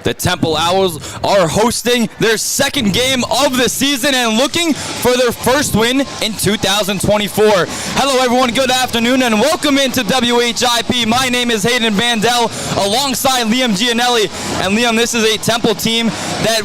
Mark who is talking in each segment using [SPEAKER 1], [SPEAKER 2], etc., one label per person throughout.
[SPEAKER 1] The Temple Owls are hosting their second game of the season and looking for their first win in 2024. Hello everyone, good afternoon and welcome into WHIP. My name is Hayden Bandel alongside Liam Gianelli. And Liam, this is a Temple team that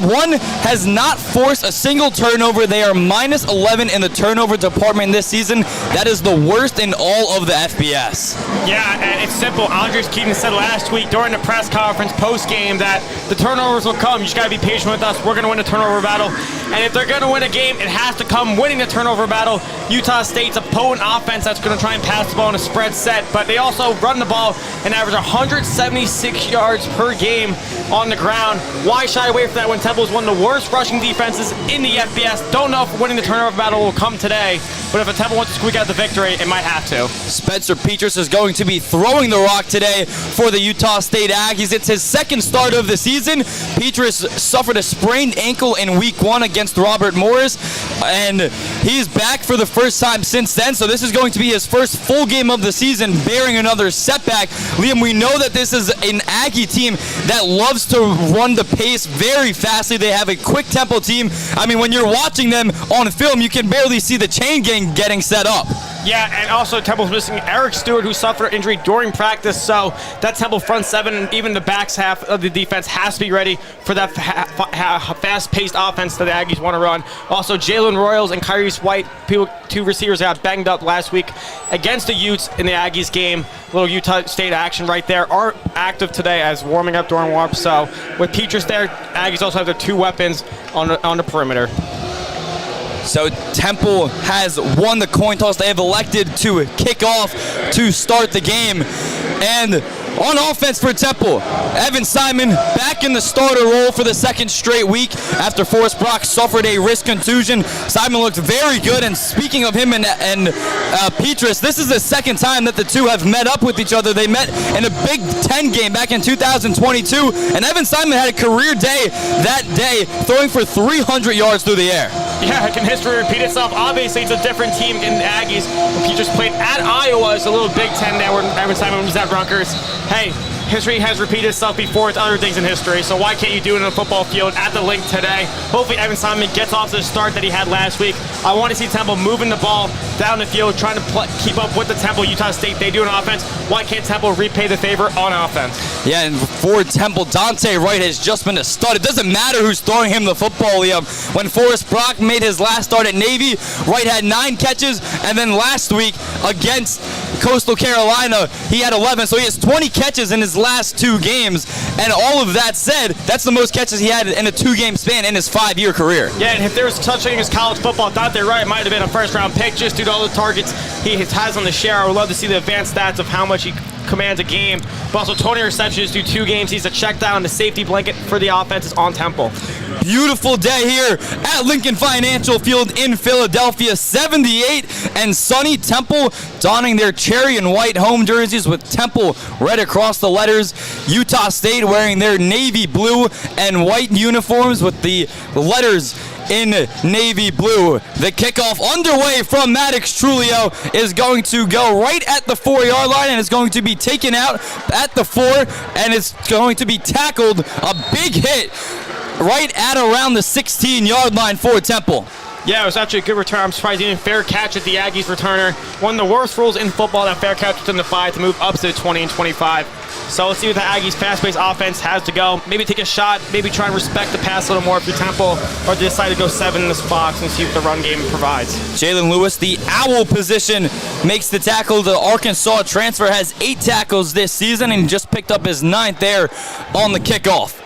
[SPEAKER 1] has not forced a single turnover. They are minus 11 in the turnover department this season. That is the worst in all of the FBS.
[SPEAKER 2] Yeah, and it's simple. Andres Keaton said last week during the press conference post-game that the turnovers will come. You just got to be patient with us. We're going to win the turnover battle. And if they're going to win a game, it has to come winning the turnover battle. Utah State's a potent offense that's going to try and pass the ball in a spread set, but they also run the ball and average 176 yards per game on the ground. Why shy away from that when Temple is one of the worst rushing defenses in the FBS? Don't know if winning the turnover battle will come today, but if a Temple wants to squeak out the victory, it might have to.
[SPEAKER 1] Spencer Petras is going to be throwing the rock today for the Utah State Aggies. It's his second start of the season. Petras suffered a sprained ankle in week 1 against Robert Morris, and he's back for the first time since then, so this is going to be his first full game of the season, bearing another setback. Liam, we know that this is an Aggie team that loves to run the pace very fastly. They have a quick tempo team. I mean, when you're watching them on film, you can barely see the chain gang getting set up.
[SPEAKER 2] Yeah, and also Temple's missing Eric Stewart, who suffered an injury during practice, so that Temple front seven and even the back half of the defense has to be ready for that fast-paced offense that the Aggies want to run. Also, Jalen Royals and Kyrese White, two receivers got banged up last week against the Utes in the Aggies game. Little Utah State action right there. Aren't active today as warming up during warm-up, so with Petras there, Aggies also have their two weapons on the perimeter.
[SPEAKER 1] So Temple has won the coin toss. They have elected to kick off to start the game. And on offense for Temple, Evan Simon back in the starter role for the second straight week after Forrest Brock suffered a wrist contusion. Simon looked very good, and speaking of him and Petras, this is the second time that the two have met up with each other. They met in a Big Ten game back in 2022, and Evan Simon had a career day that day, throwing for 300 yards through the air.
[SPEAKER 2] Yeah, can history repeat itself? Obviously, it's a different team in the Aggies. Petras played at Iowa. It's a little Big Ten there where Evan Simon was at Rutgers. Hey, history has repeated itself before. It's other things in history, so why can't you do it in a football field at the link today? Hopefully Evan Simon gets off to the start that he had last week. I want to see Temple moving the ball down the field, trying to keep up with the Temple Utah State. They do an offense. Why can't Temple repay the favor on offense?
[SPEAKER 1] Yeah, and for Temple, Dante Wright has just been a stud. It doesn't matter who's throwing him the football, Liam. When Forrest Brock made his last start at Navy, Wright had 9 catches, and then last week against Coastal Carolina, he had 11, so he has 20 catches in his last 2 games, and all of that said, that's the most catches he had in a 2-game span in his 5-year career.
[SPEAKER 2] Yeah, and if there was such thing as college football, Dante Wright might have been a first-round pick just due to all the targets he has on the share. I would love to see the advanced stats of how much he commands a game, but also 20 receptions through 2 games. He's a check down. The safety blanket for the offense is on Temple.
[SPEAKER 1] Beautiful day here at Lincoln Financial Field in Philadelphia. 78 and sunny. Temple donning their cherry and white home jerseys with Temple red across the letters. Utah State wearing their navy blue and white uniforms with the letters in navy blue. The kickoff underway from Maddox Trulio is going to go right at the 4-yard line, and it's going to be taken out at the 4, and it's going to be tackled. A big hit right at around the 16-yard line for Temple.
[SPEAKER 2] Yeah, it was actually a good return. I'm surprised he didn't fair catch at the Aggies returner. One of the worst rules in football, that fair catch within the 5 to move up to the 20 and 25. So let's see what the Aggies' fast-paced offense has to go. Maybe take a shot, maybe try and respect the pass a little more if you're Temple, or decide to go 7 in this box and see what the run game provides.
[SPEAKER 1] Jalen Lewis, the owl position, makes the tackle. The Arkansas transfer has 8 tackles this season and just picked up his 9th there on the kickoff.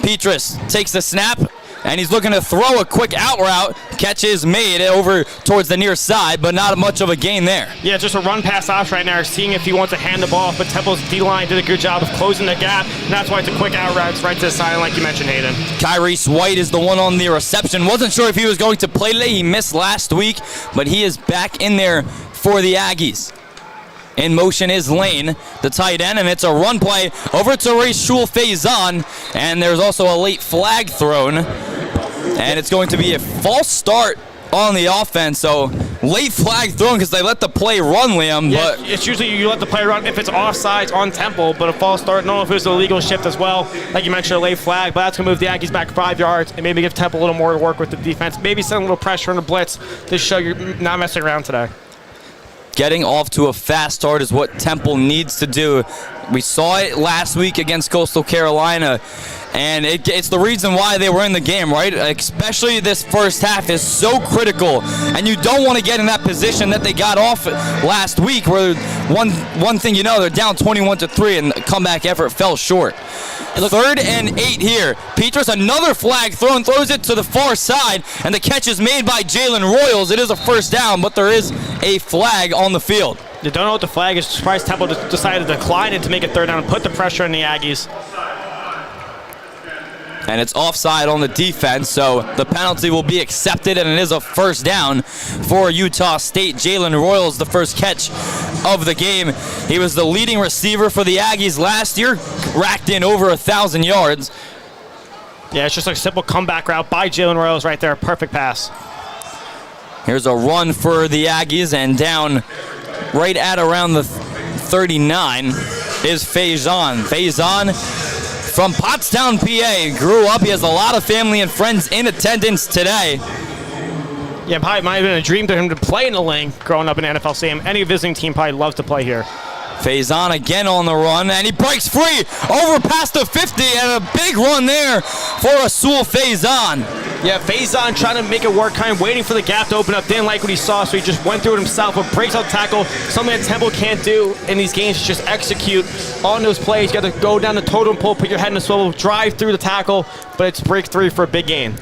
[SPEAKER 1] Petras takes the snap, and he's looking to throw a quick out route. Catch is made over towards the near side, but not much of a gain there.
[SPEAKER 2] Yeah, just a run-pass option right now, seeing if he wants to hand the ball off, but Temple's D-line did a good job of closing the gap, and that's why it's a quick out route right to the sideline, like you mentioned, Hayden.
[SPEAKER 1] Kyrese White is the one on the reception. Wasn't sure if he was going to play today. He missed last week, but he is back in there for the Aggies. In motion is Lane, the tight end, and it's a run play over to Rayshul Faison, and there's also a late flag thrown, and it's going to be a false start on the offense, so late flag thrown because they let the play run, Liam.
[SPEAKER 2] Yeah,
[SPEAKER 1] But
[SPEAKER 2] it's usually you let the play run if it's offsides on Temple, but a false start. I don't know if it was an illegal shift as well. Like you mentioned, a late flag, but that's going to move the Aggies back 5 yards and maybe give Temple a little more to work with the defense. Maybe send a little pressure on the blitz to show you're not messing around today.
[SPEAKER 1] getting off to a fast start is what Temple needs to do. We saw it last week against Coastal Carolina, and it's the reason why they were in the game, right? Especially this first half is so critical, and you don't want to get in that position that they got off last week, where one thing you know, they're down 21-3, and the comeback effort fell short. 3rd and 8 here. Petrus, another flag thrown, throws it to the far side, and the catch is made by Jalen Royals. It is a first down, but there is a flag on the field.
[SPEAKER 2] You don't know what the flag is. Surprised Temple decided to decline it to make it 3rd down and put the pressure on the Aggies.
[SPEAKER 1] And it's offside on the defense, so the penalty will be accepted, and it is a first down for Utah State. Jalen Royals, the first catch of the game. He was the leading receiver for the Aggies last year, racked in over 1,000 yards.
[SPEAKER 2] Yeah, it's just a simple comeback route by Jalen Royals right there. Perfect pass.
[SPEAKER 1] Here's a run for the Aggies, and down right at around the 39 is Faison. Faison from Pottstown, PA, grew up. He has a lot of family and friends in attendance today.
[SPEAKER 2] Yeah, probably might have been a dream to him to play in the Link growing up in the NFL Stadium. Any visiting team probably loves to play here.
[SPEAKER 1] Faison again on the run, and he breaks free over past the 50, and a big run there for Rasul Faison.
[SPEAKER 2] Yeah, Faison trying to make it work, kind of waiting for the gap to open up. Didn't like what he saw, so he just went through it himself. But breaks out tackle, something that Temple can't do in these games, just execute on those plays. You got to go down the totem pole, put your head in the swivel, drive through the tackle, but it's break 3 for a big gain.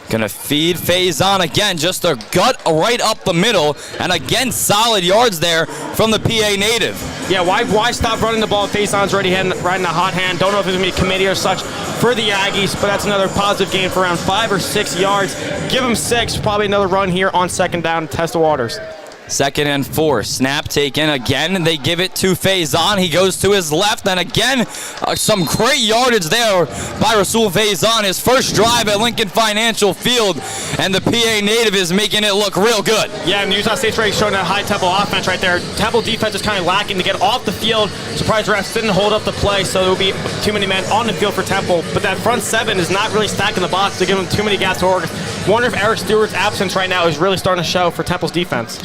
[SPEAKER 1] Gonna feed Faison again, just a gut right up the middle, and again solid yards there from the PA native.
[SPEAKER 2] Yeah, why stop running the ball? Faison's already riding a hot hand. Don't know if it's gonna be a committee or such for the Aggies, but that's another positive gain for around 5 or 6 yards. Give him 6, probably another run here on 2nd down to test the waters.
[SPEAKER 1] 2nd and 4, snap taken again. They give it to Faison. He goes to his left, and again, some great yardage there by Rasul Faison. His first drive at Lincoln Financial Field, and the PA native is making it look real good.
[SPEAKER 2] Yeah, and Utah State's already showing a high Temple offense right there. Temple defense is kind of lacking to get off the field. Surprised refs didn't hold up the play, so there will be too many men on the field for Temple. But that front 7 is not really stacking the box to give them too many gaps to work. Wonder if Eric Stewart's absence right now is really starting to show for Temple's defense.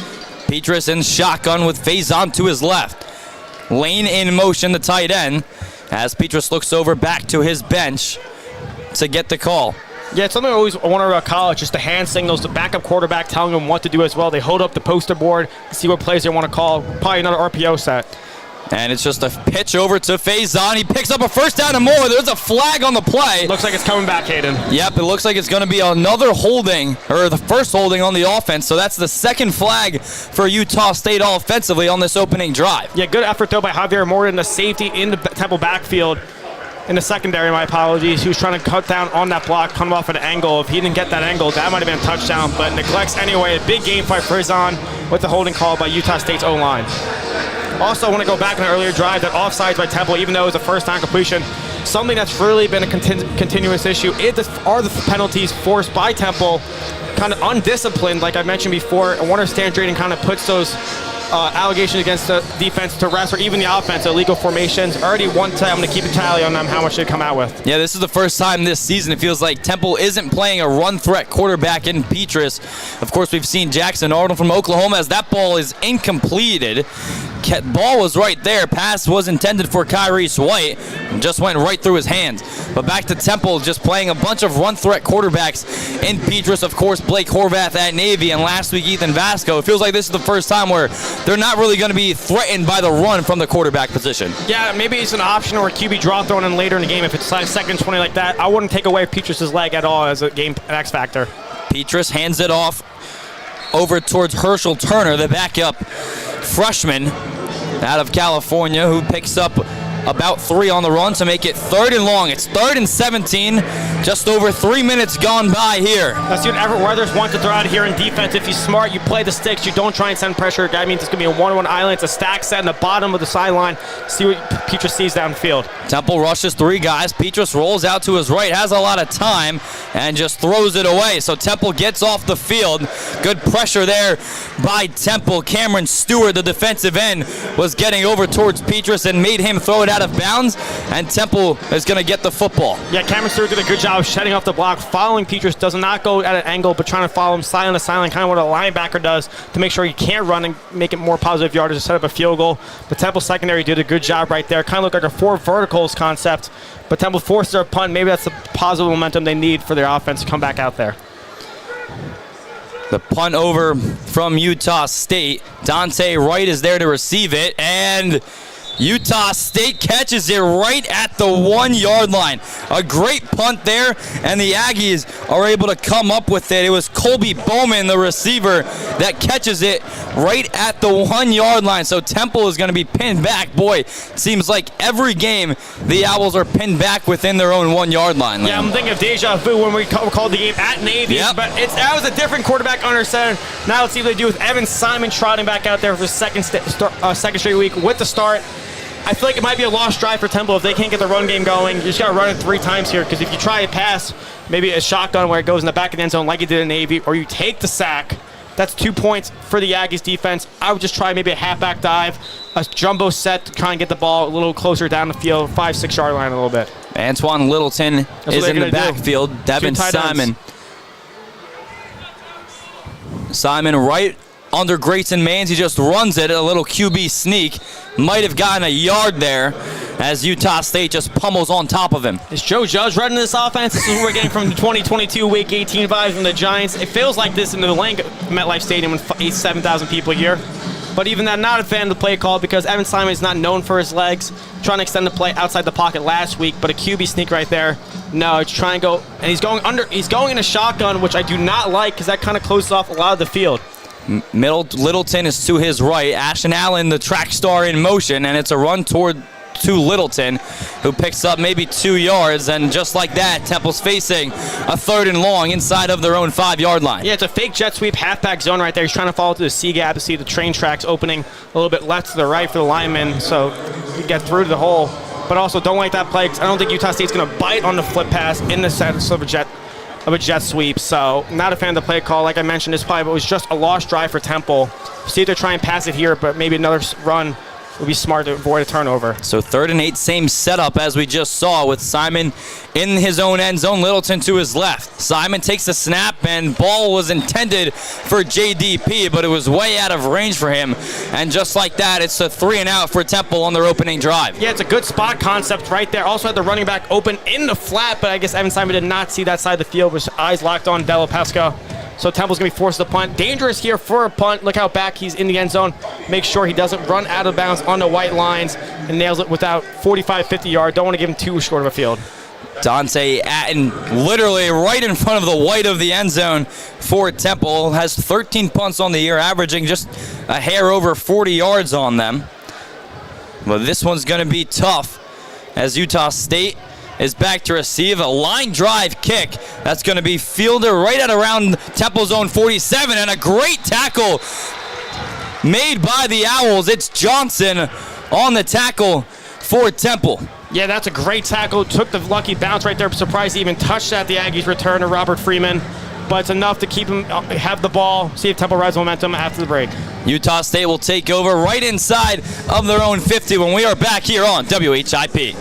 [SPEAKER 1] Petrus in shotgun with Faison to his left. Lane in motion, the tight end, as Petrus looks over back to his bench to get the call.
[SPEAKER 2] Yeah, it's something I always wonder about college, just the hand signals, the backup quarterback telling them what to do as well. They hold up the poster board, see what plays they want to call. Probably another RPO set.
[SPEAKER 1] And it's just a pitch over to Faison. He picks up a first down and more. There's a flag on the play.
[SPEAKER 2] Looks like it's coming back, Hayden.
[SPEAKER 1] Yep, it looks like it's going to be another holding, or the first holding on the offense. So that's the 2nd flag for Utah State offensively on this opening drive.
[SPEAKER 2] Yeah, good effort though by Javier Morton, the safety in the Temple backfield. In the secondary, my apologies. He was trying to cut down on that block, come off an angle. If he didn't get that angle, that might have been a touchdown, but neglects anyway. A big game for Faison with the holding call by Utah State's O-line. Also, I want to go back on an earlier drive, that offsides by Temple, even though it was a first-time completion. Something that's really been a continuous issue are the penalties forced by Temple, kind of undisciplined, like I mentioned before. I wonder if Stan Drayton kind of puts those allegations against the defense to rest, or even the offense, illegal formations. Already one time, I'm going to keep a tally on them, how much they come out with.
[SPEAKER 1] Yeah, this is the first time this season it feels like Temple isn't playing a run threat quarterback in Petrus. Of course, we've seen Jackson Arnold from Oklahoma, as that ball is incompleted. Ball was right there. Pass was intended for Kyrese White and just went right through his hands. But back to Temple, just playing a bunch of run threat quarterbacks in Petrus. Of course, Blake Horvath at Navy, and last week Ethan Vasco. It feels like this is the first time where they're not really going to be threatened by the run from the quarterback position.
[SPEAKER 2] Yeah, maybe it's an option or a QB draw thrown in later in the game. If it's like 2nd and 20 like that, I wouldn't take away Petrus' leg at all as an X factor.
[SPEAKER 1] Petrus hands it off over towards Herschel Turner, the backup freshman out of California, who picks up about 3 on the run to make it 3rd and long. It's 3rd and 17, just over 3 minutes gone by here.
[SPEAKER 2] Let's see what Everett Weathers wants to throw out here in defense. If he's smart, you play the sticks. You don't try and send pressure. That means it's going to be a 1-on-1 island. It's a stack set in the bottom of the sideline. See what Petrus sees downfield.
[SPEAKER 1] Temple rushes 3 guys. Petrus rolls out to his right, has a lot of time, and just throws it away. So Temple gets off the field. Good pressure there by Temple. Cameron Stewart, the defensive end, was getting over towards Petrus and made him throw it out of bounds, and Temple is going to get the football.
[SPEAKER 2] Yeah, Cameron Stewart did a good job shedding off the block, following Petrus. Does not go at an angle, but trying to follow him sideline to sideline, kind of what a linebacker does to make sure he can't run and make it more positive yardage to set up a field goal. But Temple secondary did a good job right there. Kind of looked like a 4 verticals concept, but Temple forced their punt. Maybe that's the positive momentum they need for their offense to come back out there.
[SPEAKER 1] The punt over from Utah State. Dante Wright is there to receive it, and Utah State catches it right at the 1-yard line. A great punt there, and the Aggies are able to come up with it. It was Colby Bowman, the receiver, that catches it right at the 1-yard line. So Temple is going to be pinned back. Boy, it seems like every game the Owls are pinned back within their own 1-yard line.
[SPEAKER 2] Yeah, I'm thinking of deja vu when we called the game at Navy.
[SPEAKER 1] Yep.
[SPEAKER 2] But that was a different quarterback under center. Now let's see what they do with Evan Simon trotting back out there for the second straight week with the start. I feel like it might be a lost drive for Temple if they can't get the run game going. You just got to run it 3 times here, because if you try a pass, maybe a shotgun where it goes in the back of the end zone like you did in Navy, or you take the sack, that's 2 points for the Aggies defense. I would just try maybe a halfback dive, a jumbo set to try and get the ball a little closer down the field, 5-6 yard line a little bit.
[SPEAKER 1] Antoine Littleton is in the backfield. Devin Simon. Simon right under Grayson Maines. He just runs it, a little QB sneak. Might have gotten a yard there as Utah State just pummels on top of him.
[SPEAKER 2] Is Joe Judge running this offense? This is what we're getting from the 2022 Week 18 vibes from the Giants. It feels like this in the Lang MetLife Stadium with 7,000 people here. But even that, not a fan of the play call, because Evan Simon is not known for his legs. Trying to extend the play outside the pocket last week, but a QB sneak right there. No, it's trying to go, and he's going under. He's going in a shotgun, which I do not like, because that kind of closes off a lot of the field.
[SPEAKER 1] Littleton is to his right. Ashton Allen, the track star, in motion, and it's a run toward to Littleton, who picks up maybe 2 yards, and just like that, Temple's facing a 3rd and long inside of their own 5-yard line.
[SPEAKER 2] Yeah, it's a fake jet sweep halfback zone right there. He's trying to follow to the C gap to see the train tracks opening a little bit left to the right for the lineman, so you get through to the hole. But also, don't like that play, because I don't think Utah State's going to bite on the flip pass in the sense of a jet sweep. So not a fan of the play call. Like I mentioned, this probably was just a lost drive for Temple. See if they're trying to pass it here, but maybe another run would be smart to avoid a turnover.
[SPEAKER 1] So 3rd and 8, same setup as we just saw, with Simon in his own end zone, Littleton to his left. Simon takes the snap, and ball was intended for JDP, but it was way out of range for him. And just like that, it's a 3 and out for Temple on their opening drive.
[SPEAKER 2] Yeah, it's a good spot concept right there. Also had the running back open in the flat, but I guess Evan Simon did not see that side of the field with eyes locked on Della Pesca. So Temple's going to be forced to punt. Dangerous here for a punt. Look how back he's in the end zone. Make sure he doesn't run out of bounds on the white lines and nails it without 45, 50 yard. Don't want to give him too short of a field.
[SPEAKER 1] Dante Atten, literally right in front of the white of the end zone for Temple, has 13 punts on the year, averaging just a hair over 40 yards on them. But this one's going to be tough, as Utah State is back to receive a line drive kick that's going to be fielded right at around Temple's own 47, and a great tackle made by the Owls. It's Johnson on the tackle for Temple.
[SPEAKER 2] Yeah, that's a great tackle. Took the lucky bounce right there. Surprised he even touched that. The Aggies return to Robert Freeman, but it's enough to keep him have the ball. See if Temple rides momentum after the break.
[SPEAKER 1] Utah State will take over right inside of their own 50 when we are back here on WHIP.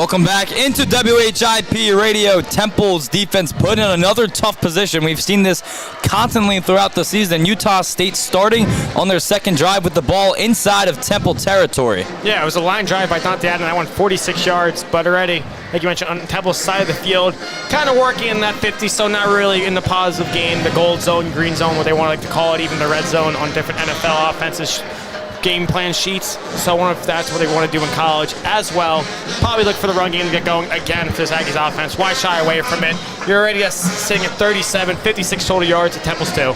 [SPEAKER 1] Welcome back into WHIP Radio. Temple's defense put in another tough position. We've seen this constantly throughout the season. Utah State starting on their second drive with the ball inside of Temple territory.
[SPEAKER 2] Yeah, it was a line drive by Dante Adden. That went 46 yards, but already, like you mentioned, on Temple's side of the field, kind of working in that 50, so not really in the positive game, the gold zone, green zone, what they want to like to call it, even the red zone on different NFL offenses. Game plan sheets, so I wonder if that's what they want to do in college as well. Probably look for the run game to get going again for this Aggies offense. Why shy away from it? You're already sitting at 37, 56 total yards at Temple's 2.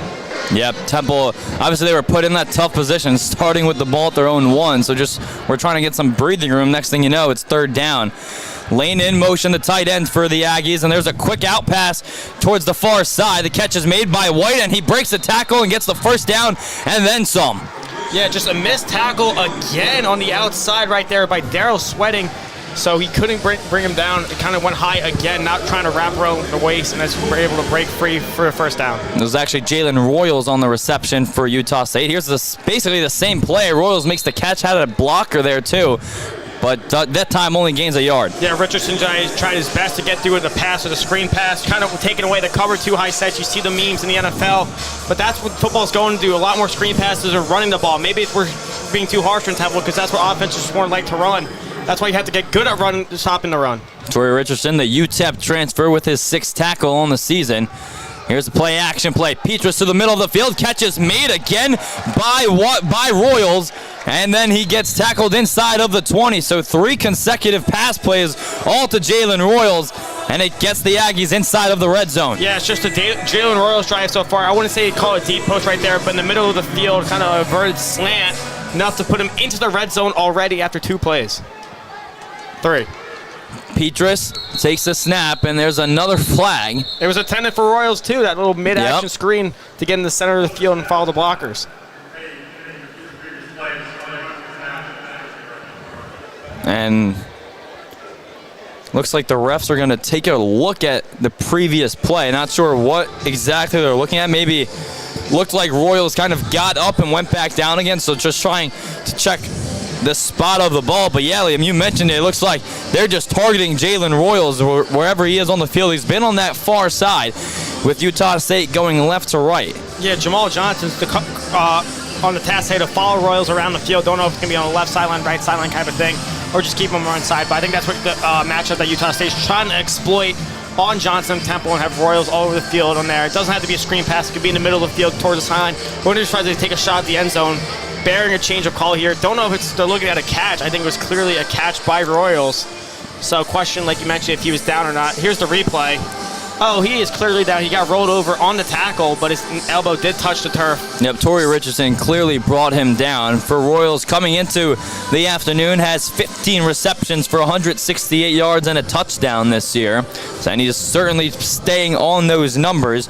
[SPEAKER 1] Yep, Temple, obviously they were put in that tough position, starting with the ball at their own 1, so just we're trying to get some breathing room. Next thing you know, it's third down. Lane in motion, the tight end for the Aggies, and there's a quick out pass towards the far side. The catch is made by White, and he breaks the tackle and gets the first down, and then some.
[SPEAKER 2] Yeah, just a missed tackle again on the outside right there by Daryl Sweating. So he couldn't bring him down. It kind of went high again, not trying to wrap around the waist, and that's we're able to break free for a first down.
[SPEAKER 1] It was actually Jalen Royals on the reception for Utah State. Here's basically the same play. Royals makes the catch, had a blocker there too, but that time only gains a yard.
[SPEAKER 2] Yeah, Richardson tried his best to get through with the pass or the screen pass, kind of taking away the cover 2 high sets. You see the memes in the NFL, but that's what football's going to do. A lot more screen passes or running the ball. Maybe we're being too harsh on Temple because that's what offenses more like to run. That's why you have to get good at running, stopping the run.
[SPEAKER 1] Tory Richardson, the UTEP transfer with his 6th tackle on the season. Here's the play action play. Petrus to the middle of the field. Catch is made again by Royals. And then he gets tackled inside of the 20. So 3 consecutive pass plays all to Jalen Royals. And it gets the Aggies inside of the red zone.
[SPEAKER 2] Yeah, it's just a Jalen Royals drive so far. I wouldn't say he'd call it deep post right there, but in the middle of the field, kind of a averted slant, enough to put him into the red zone already after 2 plays. 3.
[SPEAKER 1] Petrus takes a snap, and there's another flag.
[SPEAKER 2] It was intended for Royals, too, that little mid-action screen to get in the center of the field and follow the blockers.
[SPEAKER 1] And looks like the refs are going to take a look at the previous play. Not sure what exactly they're looking at. Maybe looked like Royals kind of got up and went back down again, so just trying to check the spot of the ball. But yeah, Liam, you mentioned it. It looks like they're just targeting Jalen Royals wherever he is on the field. He's been on that far side with Utah State going left to right.
[SPEAKER 2] Yeah, Jamal Johnson's on the task to follow Royals around the field. Don't know if it's going to be on the left sideline, right sideline kind of thing, or just keep him on side. But I think that's what the matchup that Utah State's trying to exploit on Johnson Temple and have Royals all over the field on there. It doesn't have to be a screen pass. It could be in the middle of the field towards the sideline. We're going to try to take a shot at the end zone, bearing a change of call here. Don't know if they're looking at a catch. I think it was clearly a catch by Royals. So question, like you mentioned, if he was down or not. Here's the replay. Oh, he is clearly down. He got rolled over on the tackle, but his elbow did touch the turf.
[SPEAKER 1] Yep, Tory Richardson clearly brought him down. For Royals, coming into the afternoon, has 15 receptions for 168 yards and a touchdown this year. And he's certainly staying on those numbers,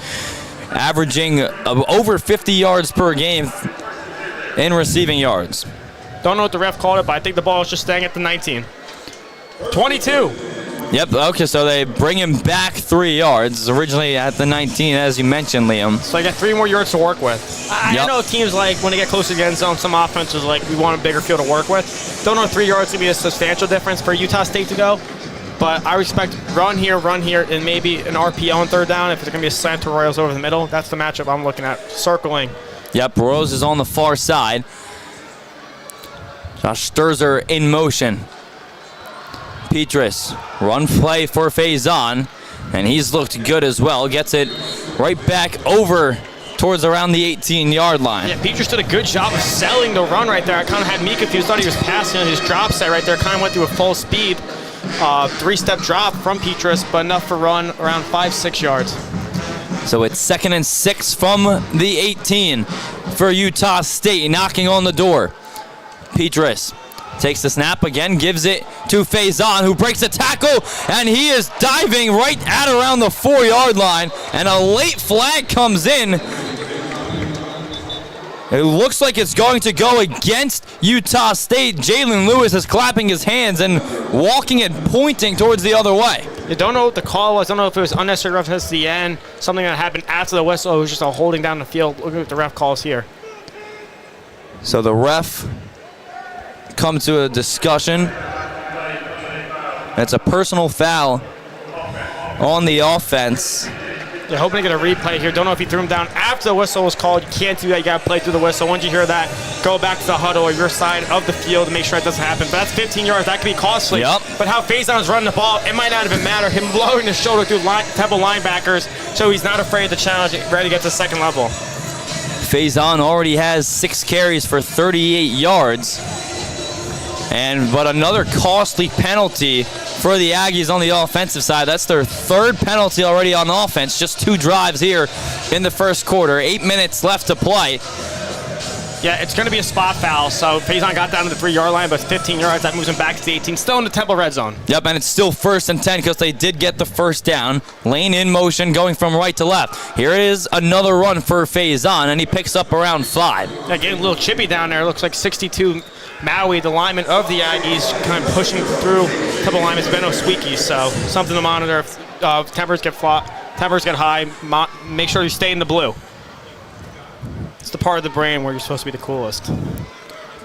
[SPEAKER 1] averaging over 50 yards per game in receiving yards.
[SPEAKER 2] Don't know what the ref called it, but I think the ball is just staying at the 19. 22.
[SPEAKER 1] Yep, okay, so they bring him back 3 yards, originally at the 19, as you mentioned, Liam.
[SPEAKER 2] So I got 3 more yards to work with. I know teams like, when they get close to the end zone, some offenses like, we want a bigger field to work with. Don't know 3 yards to be a substantial difference for Utah State to go, but I respect run here, and maybe an RPO on third down if it's going to be a slant to Royals over the middle. That's the matchup I'm looking at, circling.
[SPEAKER 1] Yep, Royals is on the far side. Josh Sturzer in motion. Petrus, run play for Faison, and he's looked good as well. Gets it right back over towards around the 18-yard line.
[SPEAKER 2] Yeah, Petrus did a good job of selling the run right there. I kind of had me confused. Thought he was passing his drop set right there. Kind of went through a full speed 3-step drop from Petrus, but enough for run around 5-6 yards.
[SPEAKER 1] So it's 2nd and 6 from the 18 for Utah State, knocking on the door. Petrus takes the snap again, gives it to Faison, who breaks a tackle, and he is diving right at around the 4-yard line, and a late flag comes in. It looks like it's going to go against Utah State. Jalen Lewis is clapping his hands and walking and pointing towards the other way.
[SPEAKER 2] You don't know what the call was. I don't know if it was unnecessary roughness at the end, something that happened after the whistle. It was just a holding down the field. Look at what the ref calls here.
[SPEAKER 1] So the ref come to a discussion. It's a personal foul on the offense.
[SPEAKER 2] They're hoping to get a replay here. Don't know if he threw him down after the whistle was called. You can't do that. You got to play through the whistle. Once you hear that, go back to the huddle or your side of the field to make sure it doesn't happen. But that's 15 yards. That could be costly.
[SPEAKER 1] Yep.
[SPEAKER 2] But how Faison's running the ball, it might not even matter. Him lowering his shoulder through Temple linebackers, so he's not afraid to challenge it, ready to get to the second level.
[SPEAKER 1] Faison already has 6 carries for 38 yards. But another costly penalty for the Aggies on the offensive side. That's their 3rd penalty already on offense. Just 2 drives here in the first quarter. 8 minutes left to play.
[SPEAKER 2] Yeah, it's going to be a spot foul. So Faison got down to the 3-yard line, but 15 yards. That moves him back to the 18. Still in the Temple red zone.
[SPEAKER 1] Yep, and it's still 1st and 10 because they did get the first down. Lane in motion, going from right to left. Here is another run for Faison, and he picks up around 5.
[SPEAKER 2] Yeah, getting a little chippy down there. Looks like 62 Maui, the lineman of the Aggies, kind of pushing through. A couple linemen's been squeaky, so something to monitor. If tempers get high, make sure you stay in the blue. It's the part of the brain where you're supposed to be the coolest.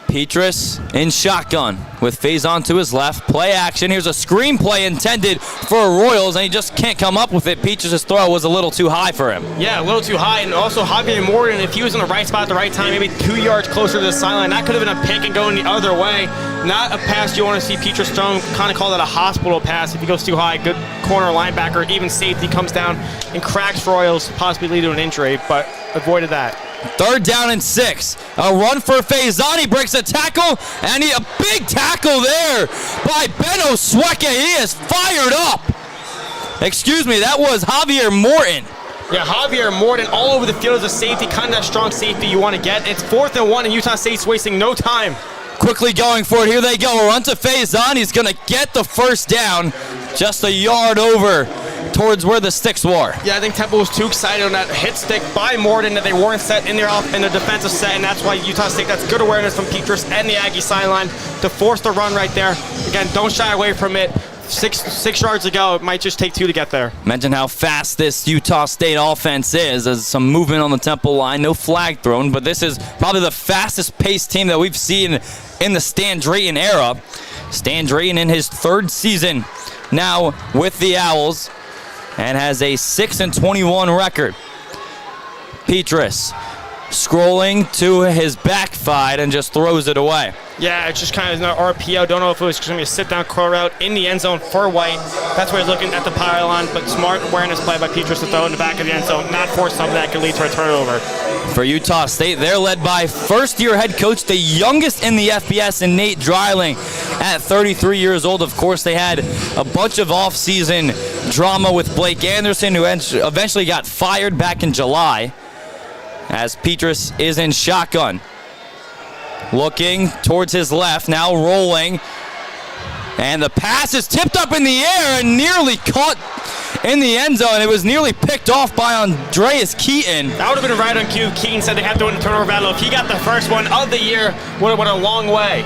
[SPEAKER 1] Petrus in shotgun with Faison to his left. Play action. Here's a screen play intended for Royals, and he just can't come up with it. Petrus' throw was a little too high for him.
[SPEAKER 2] Yeah, a little too high. And also Javier Morton, if he was in the right spot at the right time, maybe 2 yards closer to the sideline, that could have been a pick and going the other way. Not a pass you want to see Petrus throw. Kind of call that a hospital pass. If he goes too high, good corner linebacker, even safety comes down and cracks Royals, possibly lead to an injury, but avoided that.
[SPEAKER 1] 3rd down and 6. A run for Faison. He breaks a tackle, and a big tackle there by Ben Osweka. He is fired up. Excuse me, that was Javier Morton.
[SPEAKER 2] Yeah, Javier Morton all over the field as a safety, kind of that strong safety you want to get. It's 4th and 1, and Utah State's wasting no time.
[SPEAKER 1] Quickly going for it. Here they go. A run to Faison. He's going to get the first down just a yard over towards where the sticks were.
[SPEAKER 2] Yeah, I think Temple was too excited on that hit stick by Morton that they weren't set in their defensive set, and that's why Utah State, that's good awareness from Petrus and the Aggie sideline to force the run right there. Again, don't shy away from it. Six yards to go. It might just take 2 to get there.
[SPEAKER 1] Mention how fast this Utah State offense is. There's some movement on the Temple line. No flag thrown, but this is probably the fastest paced team that we've seen in the Stan Drayton era. Stan Drayton in his 3rd season now with the Owls and has a 6-21 record. Petrus scrolling to his backside and just throws it away.
[SPEAKER 2] Yeah, it's just kind of an RPO. Don't know if it was going to be a sit-down curl route in the end zone for White. That's why he's looking at the pylon, but smart awareness play by Petrus to throw in the back of the end zone, not force something that could lead to a turnover.
[SPEAKER 1] For Utah State, they're led by first-year head coach, the youngest in the FBS, and Nate Dreiling at 33 years old. Of course, they had a bunch of off-season drama with Blake Anderson, who eventually got fired back in July, as Petrus is in shotgun. Looking towards his left, now rolling. And the pass is tipped up in the air and nearly caught in the end zone. It was nearly picked off by Andreas Keaton.
[SPEAKER 2] That would have been right on cue. Keaton said they have to win the turnover battle. If he got the first one of the year, would have went a long way.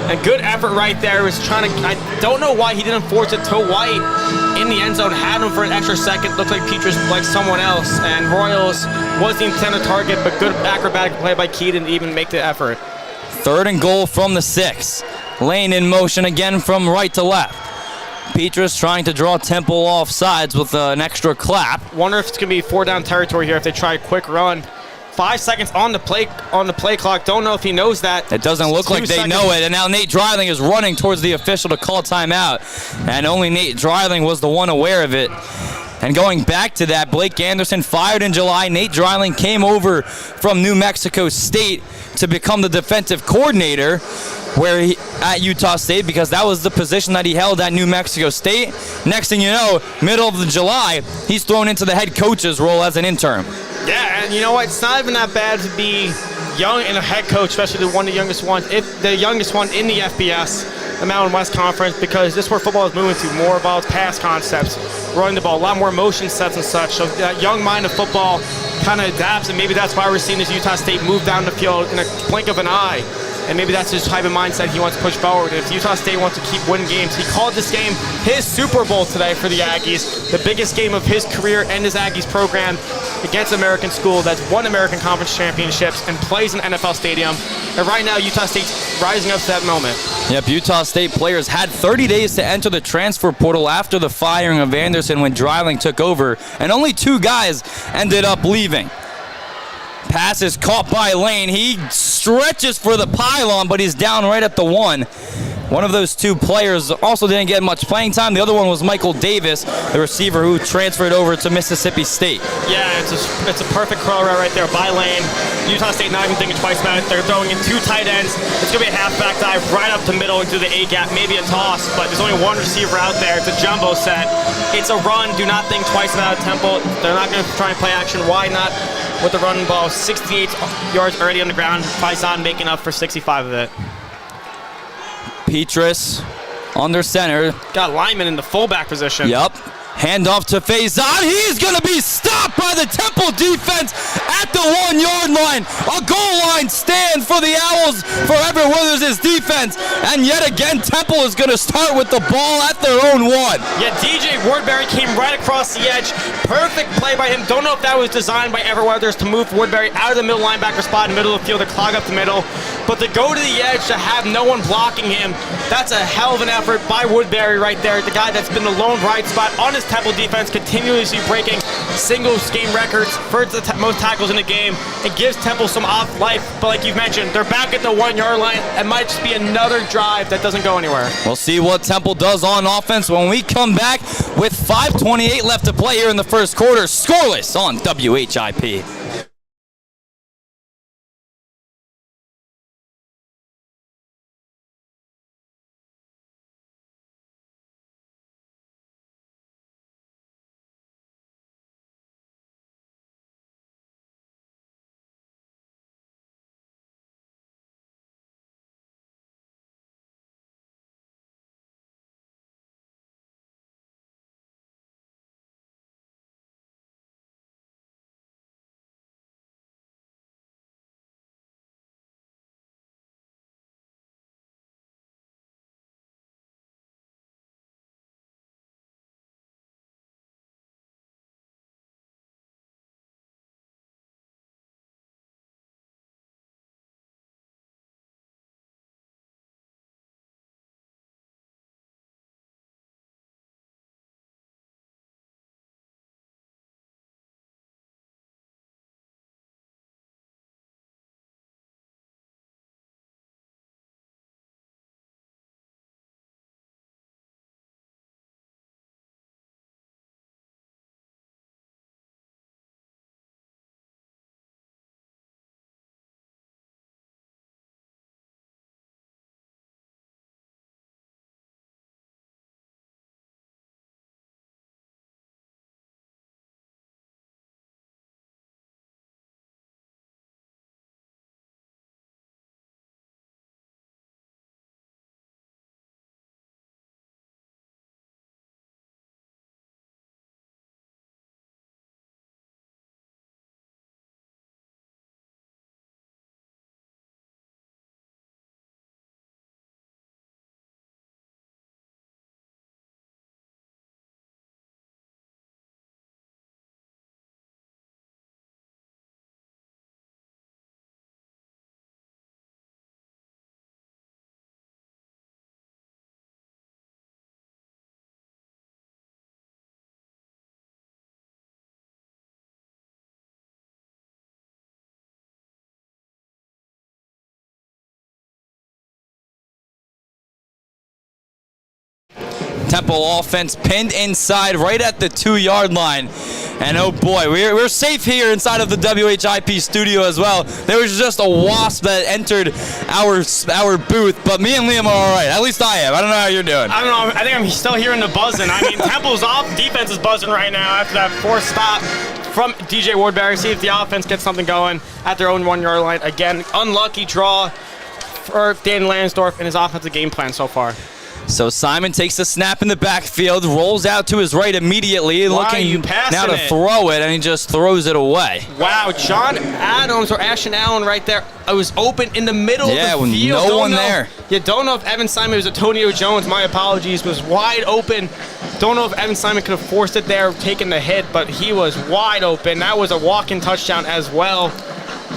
[SPEAKER 2] And good effort right there. He was trying to, I don't know why he didn't force it to White in the end zone. Had him for an extra second. Looked like Petrus like someone else. And Royals was the intended target, but good acrobatic play by Keaton to even make the effort.
[SPEAKER 1] 3rd and goal from the 6. Lane in motion again from right to left. Petrus trying to draw Temple off sides with an extra clap.
[SPEAKER 2] Wonder if it's going to be 4-down territory here if they try a quick run. 5 seconds on the play clock. Don't know if he knows that.
[SPEAKER 1] It doesn't look like they know it. And now Nate Dreiling is running towards the official to call timeout. And only Nate Dreiling was the one aware of it. And going back to that, Blake Anderson fired in July. Nate Dreiling came over from New Mexico State to become the defensive coordinator at Utah State, because that was the position that he held at New Mexico State. Next thing you know, middle of July, he's thrown into the head coach's role as an intern.
[SPEAKER 2] Yeah, and you know what? It's not even that bad to be young and a head coach, especially the youngest one in the FBS, the Mountain West Conference, because this is where football is moving to, more about pass concepts, running the ball, a lot more motion sets and such. So that young mind of football kind of adapts, and maybe that's why we're seeing this Utah State move down the field in a blink of an eye. And maybe that's his type of mindset he wants to push forward. If Utah State wants to keep winning games, he called this game his Super Bowl today for the Aggies, the biggest game of his career and his Aggies program against American school that's won American Conference championships and plays in NFL Stadium. And right now, Utah State's rising up to that moment.
[SPEAKER 1] Yep, Utah State players had 30 days to enter the transfer portal after the firing of Anderson when Dreiling took over, and only 2 guys ended up leaving. Pass is caught by Lane. He stretches for the pylon, but he's down right at the 1. One of those 2 players also didn't get much playing time. The other one was Michael Davis, the receiver who transferred over to Mississippi State.
[SPEAKER 2] Yeah, it's a perfect curl route right there by Lane. Utah State not even thinking twice about it. They're throwing in 2 tight ends. It's going to be a halfback dive right up the middle into the A-gap, maybe a toss, but there's only 1 receiver out there. It's a jumbo set. It's a run. Do not think twice about it, Temple. They're not going to try and play action. Why not with the running ball? 68 yards already on the ground. Faison making up for 65 of it.
[SPEAKER 1] Petrus under center.
[SPEAKER 2] Got Lyman in the fullback position.
[SPEAKER 1] Yep. Handoff to Faison. He's going to be stopped by the Temple defense at the 1-yard line. A goal line stand for the Owls for Everett Withers' defense. And yet again, Temple is going to start with the ball at their own 1.
[SPEAKER 2] Yeah, DJ Woodbury came right across the edge. Perfect play by him. Don't know if that was designed by Everett Withers to move Woodbury out of the middle linebacker spot in the middle of the field to clog up the middle. But to go to the edge, to have no one blocking him, that's a hell of an effort by Woodbury right there. The guy that's been the lone bright spot on his Temple defense, continuously breaking singles game records for the most tackles in the game. It gives Temple some off life, but like you've mentioned, they're back at the 1-yard line. It might just be another drive that doesn't go anywhere.
[SPEAKER 1] We'll see what Temple does on offense when we come back with 5:28 left to play here in the first quarter. Scoreless on WHIP. Temple offense pinned inside right at the 2-yard line. And oh boy, we're safe here inside of the WHIP studio as well. There was just a wasp that entered our booth, but me and Liam are all right. At least I am. I don't know how you're doing.
[SPEAKER 2] I don't know. I think I'm still hearing the buzzing. I mean, Temple's defense is buzzing right now after that forced stop from DJ Woodbury. See if the offense gets something going at their own 1-yard line. Again, unlucky draw for Dan Lansdorf and his offensive game plan so far.
[SPEAKER 1] So Simon takes the snap in the backfield, rolls out to his right immediately, looking now to throw it, and he just throws it away.
[SPEAKER 2] Wow, John Adams or Ashton Allen right there. It was open in the middle of the field.
[SPEAKER 1] Yeah, no one there.
[SPEAKER 2] You don't know if Evan Simon, was Antonio Jones, my apologies, was wide open. Don't know if Evan Simon could have forced it there, taken the hit, but he was wide open. That was a walk-in touchdown as well.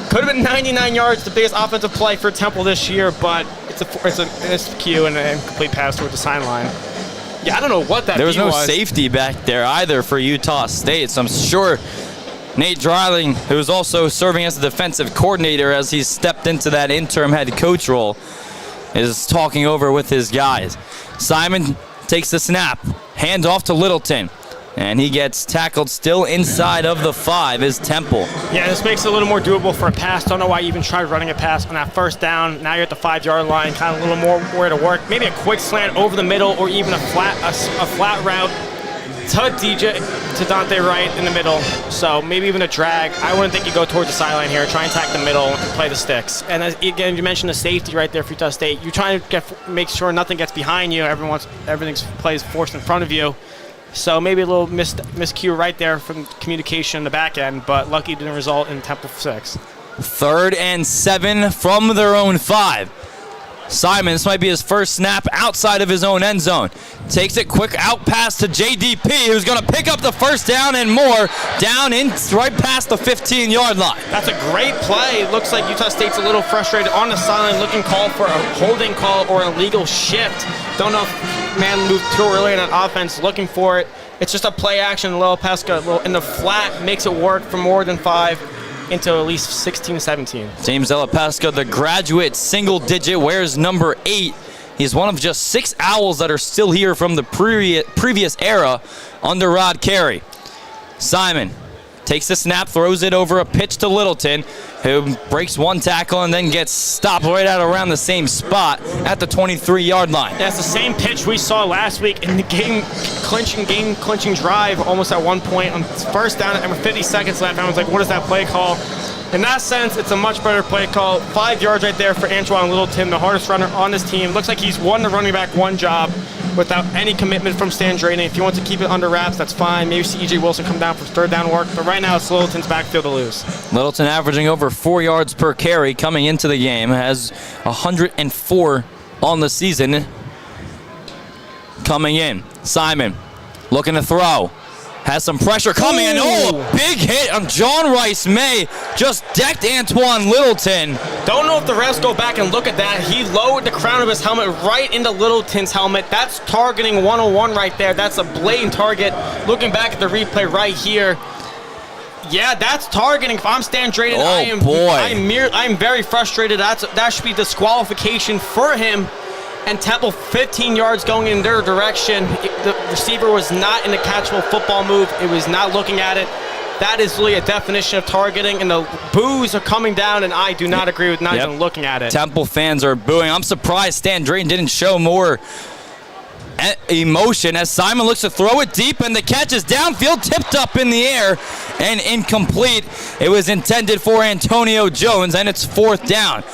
[SPEAKER 2] Could have been 99 yards, the biggest offensive play for Temple this year, but it's a miscue and an incomplete pass toward the sideline. Yeah, I don't know what that
[SPEAKER 1] There was
[SPEAKER 2] D
[SPEAKER 1] no safety back there either for Utah State, so I'm sure Nate Dreiling, who is also serving as the defensive coordinator as he's stepped into that interim head coach role, is talking over with his guys. Simon takes the snap, hand off to Littleton, and he gets tackled still inside of the 5 is Temple.
[SPEAKER 2] Yeah, this makes it a little more doable for a pass. Don't know why you even tried running a pass on that first down. Now you're at the 5-yard line, kind of a little more where to work. Maybe a quick slant over the middle or even a flat route to Dante Wright in the middle. So maybe even a drag. I wouldn't think you go towards the sideline here. Try and attack the middle and play the sticks. And again, you mentioned the safety right there for Utah State. You're trying to make sure nothing gets behind you. Everything's plays forced in front of you. So maybe a little miscue right there from communication in the back end, but lucky it didn't result in Temple 6.
[SPEAKER 1] 3rd and 7 from their own 5. Simon, this might be his first snap outside of his own end zone. Takes it quick out pass to JDP, who's going to pick up the first down and more down in right past the 15-yard line.
[SPEAKER 2] That's a great play. It looks like Utah State's a little frustrated on the sideline, looking call for a holding call or an illegal shift. Don't know if man moved too early in that offense, looking for it. It's just a play action. Lil Pesca in the flat makes it work for more than 5 into at least 16-17.
[SPEAKER 1] James Delapesca, the graduate single digit, wears number 8. He's one of just 6 Owls that are still here from the previous era under Rod Carey. Simon takes the snap, throws it over a pitch to Littleton, who breaks one tackle and then gets stopped right out around the same spot at the 23-yard line.
[SPEAKER 2] That's the same pitch we saw last week in the game-clinching drive almost at one point on first down and 50 seconds left. I was like, what is that play call? In that sense, it's a much better play call. 5 yards right there for Antoine Littleton, the hardest runner on this team. Looks like he's won the running back one job without any commitment from Stan Drayton. If he wants to keep it under wraps, that's fine. Maybe see E.J. Wilson come down for third down work. But right now, it's Littleton's backfield to lose.
[SPEAKER 1] Littleton averaging over 4 yards per carry coming into the game. Has 104 on the season coming in. Simon looking to throw. Has some pressure coming in. Oh, a big hit on John Rice May. Just decked Antoine Littleton.
[SPEAKER 2] Don't know if the refs go back and look at that. He lowered the crown of his helmet right into Littleton's helmet. That's targeting 101 right there. That's a blatant target. Looking back at the replay right here. Yeah, that's targeting. If I'm Stan Drayton, I'm very frustrated. That should be disqualification for him. And Temple 15 yards going in their direction. The receiver was not in a catchable football move. It was not looking at it. That is really a definition of targeting, and the boos are coming down, and I do not agree with not even looking at it.
[SPEAKER 1] Temple fans are booing. I'm surprised Stan Drayton didn't show more emotion as Simon looks to throw it deep, and the catch is downfield, tipped up in the air, and incomplete. It was intended for Antonio Jones, and it's 4th down.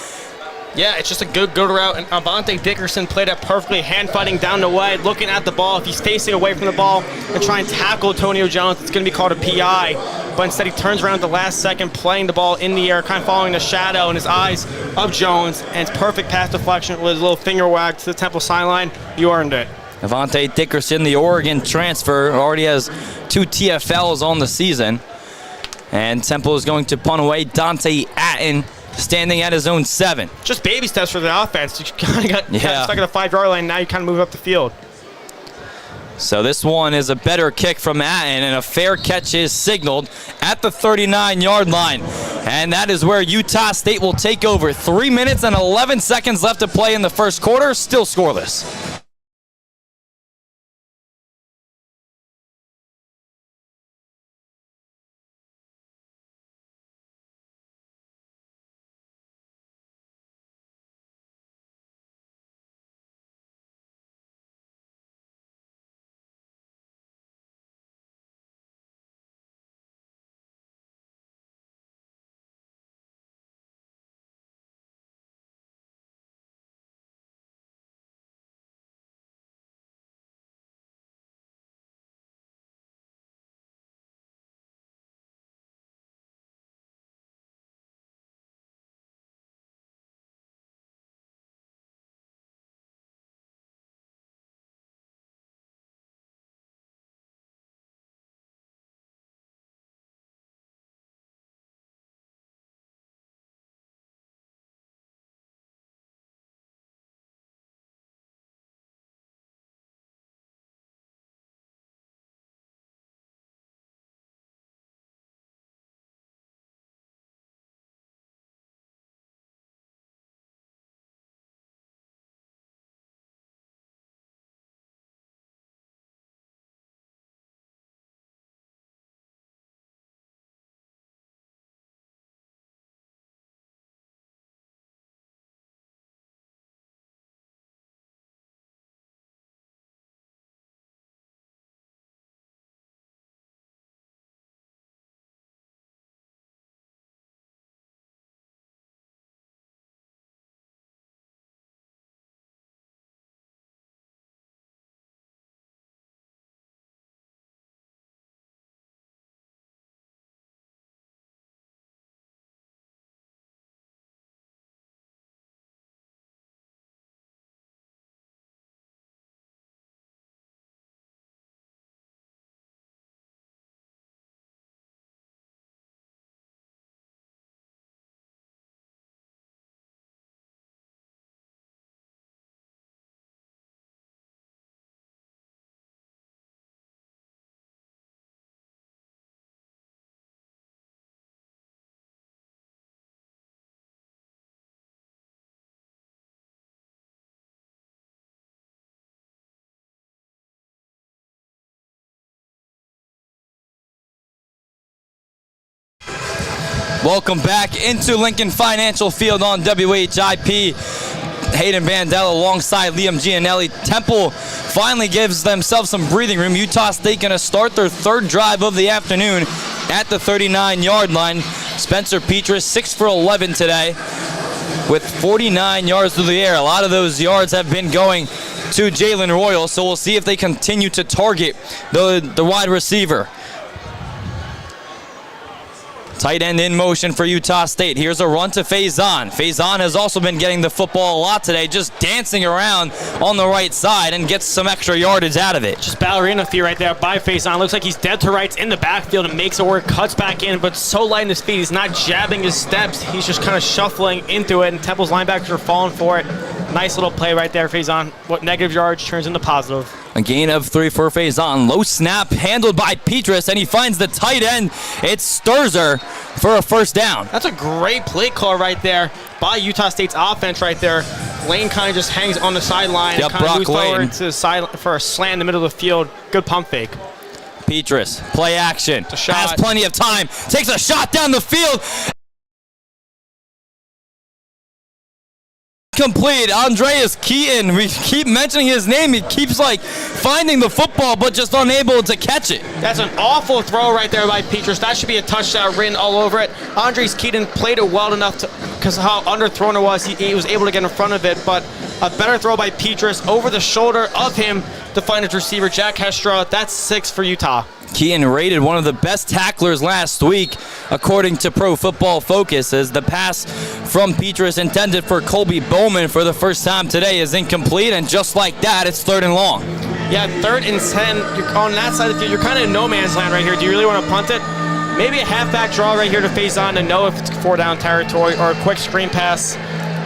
[SPEAKER 2] Yeah, it's just a good route, and Avante Dickerson played it perfectly, hand-fighting down the way, looking at the ball. If he's facing away from the ball and trying to tackle Antonio Jones, it's going to be called a PI, but instead he turns around at the last second, playing the ball in the air, kind of following the shadow in his eyes of Jones, and it's perfect pass deflection with a little finger wag to the Temple sideline. You earned it.
[SPEAKER 1] Avante Dickerson, the Oregon transfer, already has 2 TFLs on the season, and Temple is going to punt away. Dante Atten standing at his own 7.
[SPEAKER 2] Just baby steps for the offense. You kind of got stuck at the 5-yard line. Now you kind of move up the field.
[SPEAKER 1] So this one is a better kick from Atten, and a fair catch is signaled at the 39-yard line. And that is where Utah State will take over. 3 minutes and 11 seconds left to play in the first quarter. Still scoreless. Welcome back into Lincoln Financial Field on WHIP. Hayden Bandel alongside Liam Gianelli. Temple finally gives themselves some breathing room. Utah State going to start their third drive of the afternoon at the 39-yard line. Spencer Petras, 6 for 11 today with 49 yards through the air. A lot of those yards have been going to Jalen Royal, so we'll see if they continue to target the wide receiver. Tight end in motion for Utah State. Here's a run to Faison. Faison has also been getting the football a lot today, just dancing around on the right side and gets some extra yardage out of it.
[SPEAKER 2] Just ballerina feet right there by Faison. Looks like he's dead to rights in the backfield and makes it work, cuts back in, but so light in his feet. He's not jabbing his steps. He's just kind of shuffling into it, and Temple's linebackers are falling for it. Nice little play right there, Faison. What negative yards turns into positive.
[SPEAKER 1] A gain of 3 for Faison. Low snap handled by Petras, and he finds the tight end. It's Sturzer for a first down.
[SPEAKER 2] That's a great play call right there by Utah State's offense right there. Lane kind of just hangs on the sideline and kind of moves forward to the side for a slant in the middle of the field. Good pump fake.
[SPEAKER 1] Petras, play action. Has plenty of time. Takes a shot down the field. Complete. Andreas Keaton, we keep mentioning his name. He keeps finding the football but just unable to catch it.
[SPEAKER 2] That's an awful throw right there by Petras. That should be a touchdown written all over it. Andreas Keaton played it well enough because how underthrown it was. He was able to get in front of it, but a better throw by Petras over the shoulder of him to find his receiver, Jack Hestra. That's 6 for Utah.
[SPEAKER 1] Keaton rated one of the best tacklers last week, according to Pro Football Focus, as the pass from Petras intended for Colby Bowman for the first time today is incomplete, and just like that, it's 3rd and long.
[SPEAKER 2] Yeah, 3rd and 10. You're on that side of the field. You're kind of in no man's land right here. Do you really want to punt it? Maybe a halfback draw right here to Faison to know if it's 4-down territory, or a quick screen pass.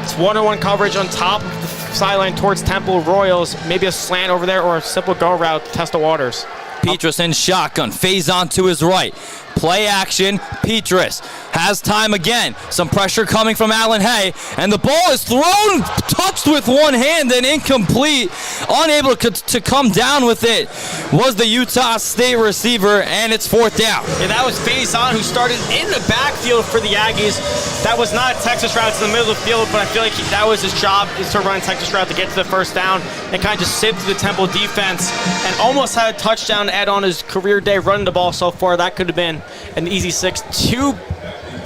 [SPEAKER 2] It's 1-on-1 coverage on top of the sideline towards Temple Royals. Maybe a slant over there or a simple go route to test the waters.
[SPEAKER 1] Petras in shotgun. Faison to his right. Play action. Petras has time again. Some pressure coming from Allen Hay, and the ball is thrown, touched with one hand and incomplete. Unable to come down with it was the Utah State receiver, and it's 4th down.
[SPEAKER 2] Yeah, that was Faison who started in the backfield for the Aggies. That was not Texas routes in the middle of the field, but I feel like that was his job, is to run Texas route to get to the first down and kind of just sift through the Temple defense, and almost had a touchdown to add on his career day running the ball so far. That could have been an easy 6. 2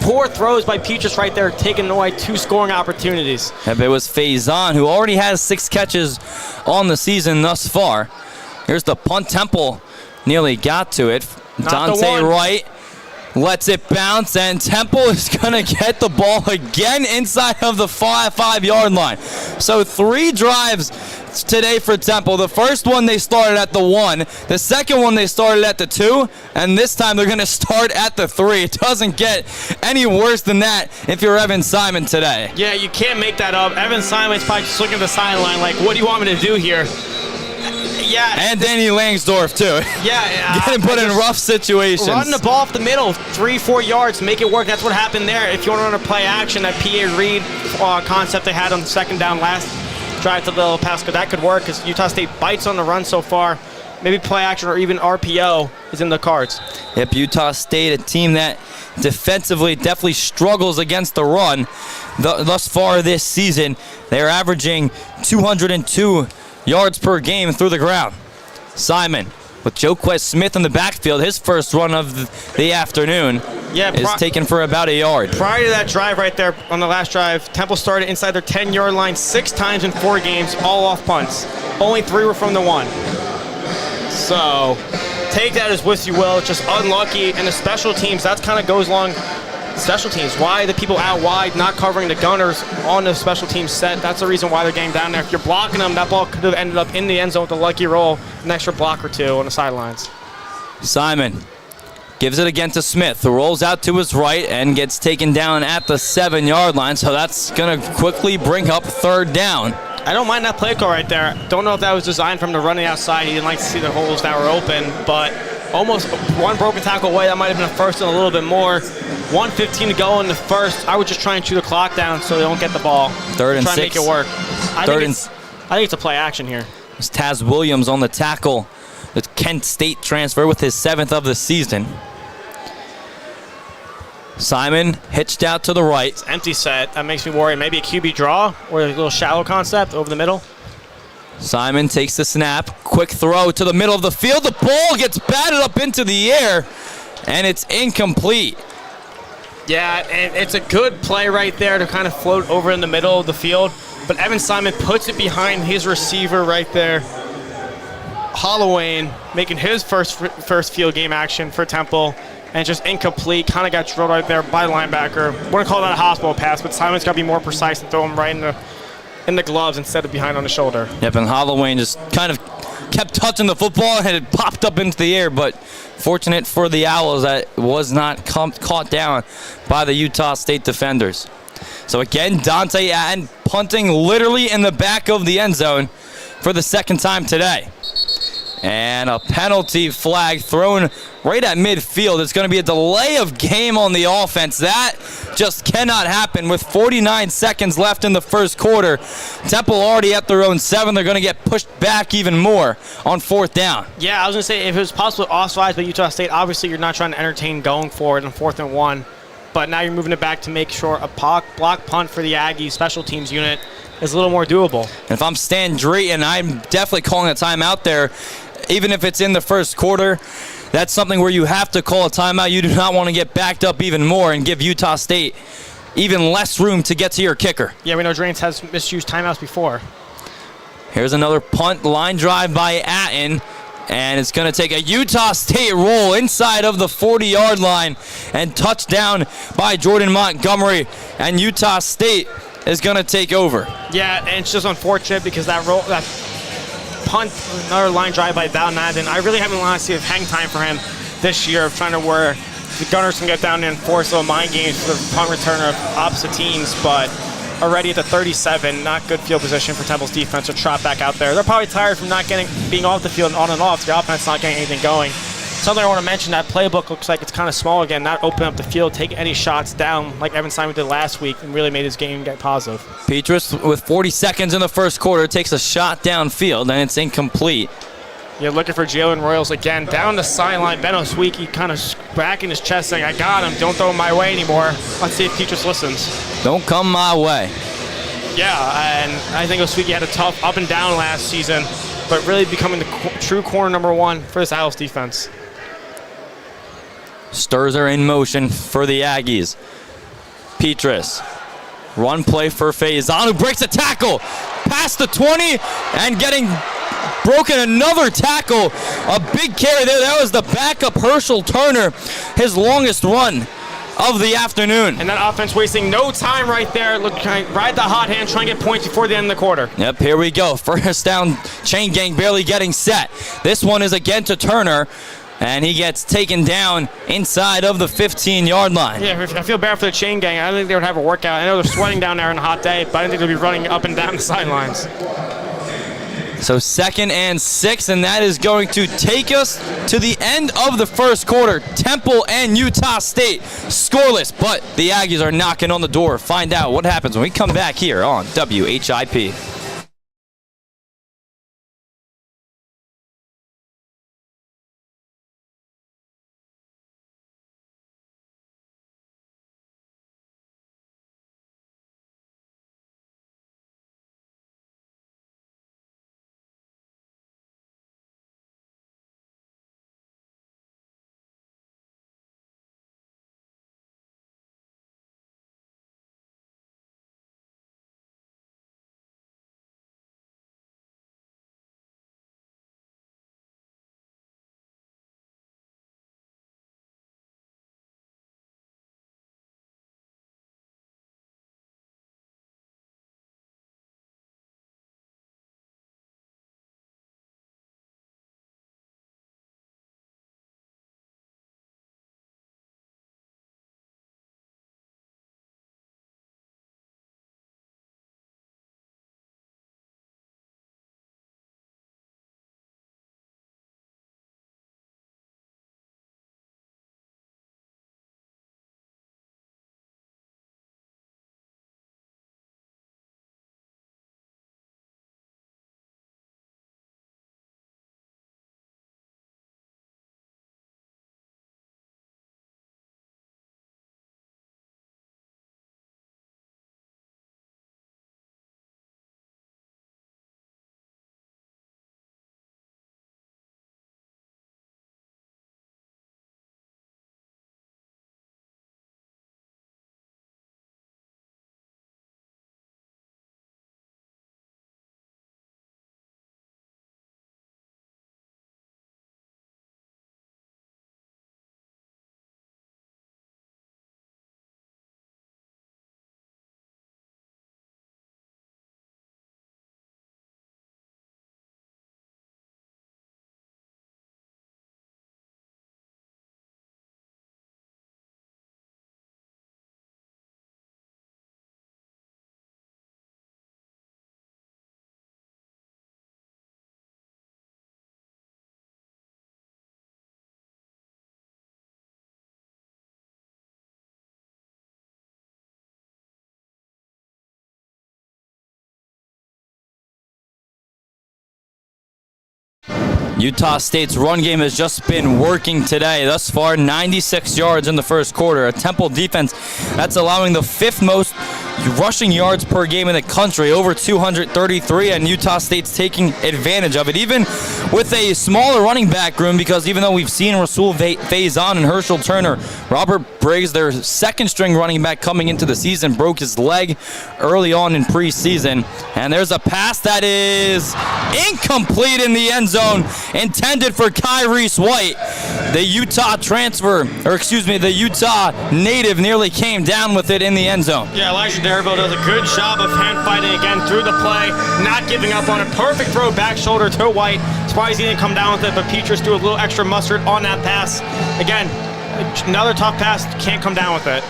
[SPEAKER 2] poor throws by Petras right there, taking away 2 scoring opportunities.
[SPEAKER 1] It was Faison, who already has 6 catches on the season thus far. Here's the punt. Temple nearly got to it. Dante Wright lets it bounce, and Temple is going to get the ball again inside of the 5-yard line. So 3 drives today for Temple. The first one they started at the 1. The second one they started at the 2. And this time they're going to start at the 3. It doesn't get any worse than that if you're Evan Simon today.
[SPEAKER 2] Yeah, you can't make that up. Evan Simon's probably just looking at the sideline like, what do you want me to do here? Yeah.
[SPEAKER 1] And Danny Langsdorff, too.
[SPEAKER 2] Yeah.
[SPEAKER 1] Getting put in rough situations.
[SPEAKER 2] Run the ball off the middle, 3-4 yards, make it work. That's what happened there. If you want to run a play action, that P.A. Reed concept they had on the 2nd down last drive to the little pass, that could work because Utah State bites on the run so far. Maybe play action or even RPO is in the cards.
[SPEAKER 1] Yep, Utah State, a team that defensively definitely struggles against the run thus far this season. They're averaging 202 yards per game through the ground. Simon with Joquez Smith in the backfield. His first run of the afternoon is taken for about a yard.
[SPEAKER 2] Prior to that drive right there on the last drive, Temple started inside their 10-yard line 6 times in 4 games, all off punts. Only 3 were from the 1. So take that as with you will. Just unlucky. And the special teams, that kind of goes along special teams. Why the people out wide not covering the gunners on the special teams set? That's the reason why they're getting down there. If you're blocking them, that ball could have ended up in the end zone with a lucky roll, an extra block or 2 on the sidelines.
[SPEAKER 1] Simon gives it again to Smith, who rolls out to his right and gets taken down at the 7-yard line. So that's going to quickly bring up 3rd down.
[SPEAKER 2] I don't mind that play call right there. Don't know if that was designed from the running outside. He didn't like to see the holes that were open, but almost 1 broken tackle away. That might have been a first and a little bit more. 1:15 to go in the first. I would just try and chew the clock down so they don't get the ball.
[SPEAKER 1] 3rd and 6.
[SPEAKER 2] Try and make it work. I think it's a play action here.
[SPEAKER 1] It's Taz Williams on the tackle. The Kent State transfer with his 7th of the season. Simon hitched out to the right.
[SPEAKER 2] It's empty set. That makes me worry. Maybe a QB draw or a little shallow concept over the middle.
[SPEAKER 1] Simon takes the snap. Quick throw to the middle of the field. The ball gets batted up into the air, and it's incomplete.
[SPEAKER 2] Yeah, and it's a good play right there to kind of float over in the middle of the field. But Evan Simon puts it behind his receiver right there. Holloway making his first field game action for Temple, and just incomplete. Kind of got drilled right there by the linebacker. Wouldn't call that a hospital pass, but Simon's got to be more precise and throw him right in the gloves instead of behind on the shoulder.
[SPEAKER 1] Yep, and Holloway just kind of kept touching the football and it popped up into the air, but fortunate for the Owls that it was not caught down by the Utah State defenders. So again, Dante Atten punting literally in the back of the end zone for the second time today. And a penalty flag thrown right at midfield. It's going to be a delay of game on the offense. That just cannot happen with 49 seconds left in the first quarter. Temple already at their own 7. They're going to get pushed back even more on 4th down.
[SPEAKER 2] Yeah, I was going to say, if it was possible offsides by Utah State, obviously you're not trying to entertain going forward on 4th and 1. But now you're moving it back to make sure a block punt for the Aggies special teams unit is a little more doable.
[SPEAKER 1] And if I'm Stan Drayton, I'm definitely calling a timeout there. Even if it's in the first quarter, that's something where you have to call a timeout. You do not want to get backed up even more and give Utah State even less room to get to your kicker.
[SPEAKER 2] Yeah, we know Drains has misused timeouts before.
[SPEAKER 1] Here's another punt line drive by Atten, and it's going to take a Utah State roll inside of the 40-yard line and touchdown by Jordan Montgomery, and Utah State is going to take over.
[SPEAKER 2] Yeah, and it's just unfortunate because that punt, another line drive by Val Madden. I really haven't wanted to see a hang time for him this year of trying to where the Gunners can get down there and force little mind games for the punt returner of opposite teams, but already at the 37, not good field position for Temple's defense to trot back out there. They're probably tired from not being off the field and on and off. The offense not getting anything going. Something I want to mention, that playbook looks like it's kind of small again, not open up the field, take any shots down like Evan Simon did last week and really made his game get positive.
[SPEAKER 1] Petrus, with 40 seconds in the first quarter, takes a shot downfield, and it's incomplete.
[SPEAKER 2] You're looking for Jalen Royals again, down the sideline. Ben Oswiki kind of backing his chest saying, I got him, don't throw him my way anymore. Let's see if Petrus listens.
[SPEAKER 1] Don't come my way.
[SPEAKER 2] Yeah, and I think Oswiki had a tough up and down last season, but really becoming the true corner number 1 for this Owls defense.
[SPEAKER 1] Stirs are in motion for the Aggies. Petrus, run play for Faison, who breaks a tackle past the 20 and getting broken another tackle. A big carry there. That was the backup Herschel Turner, his longest run of the afternoon.
[SPEAKER 2] And that offense wasting no time right there. Look, ride the hot hand, try and get points before the end of the quarter.
[SPEAKER 1] Yep, here we go. First down, chain gang barely getting set. This one is again to Turner, and he gets taken down inside of the 15-yard line.
[SPEAKER 2] Yeah, I feel bad for the chain gang. I don't think they would have a workout. I know they're sweating down there on a hot day, but I didn't think they'd be running up and down the sidelines.
[SPEAKER 1] So 2nd and 6, and that is going to take us to the end of the first quarter. Temple and Utah State scoreless, but the Aggies are knocking on the door. Find out what happens when we come back here on WHIP. Utah State's run game has just been working today. Thus far, 96 yards in the first quarter. A Temple defense that's allowing the 5th most rushing yards per game in the country, over 233, and Utah State's taking advantage of it, even with a smaller running back room, because even though we've seen Rasul Faison and Herschel Turner, Robert Briggs, their second-string running back coming into the season, broke his leg early on in preseason. And there's a pass that is incomplete in the end zone, intended for Kyrese White. The Utah the Utah native nearly came down with it in the end zone.
[SPEAKER 2] Yeah, Elijah Darville does a good job of hand fighting again through the play, not giving up on a perfect throw back shoulder to White. Surprised he didn't come down with it, but Petrus threw a little extra mustard on that pass. Again, another tough pass, can't come down with it.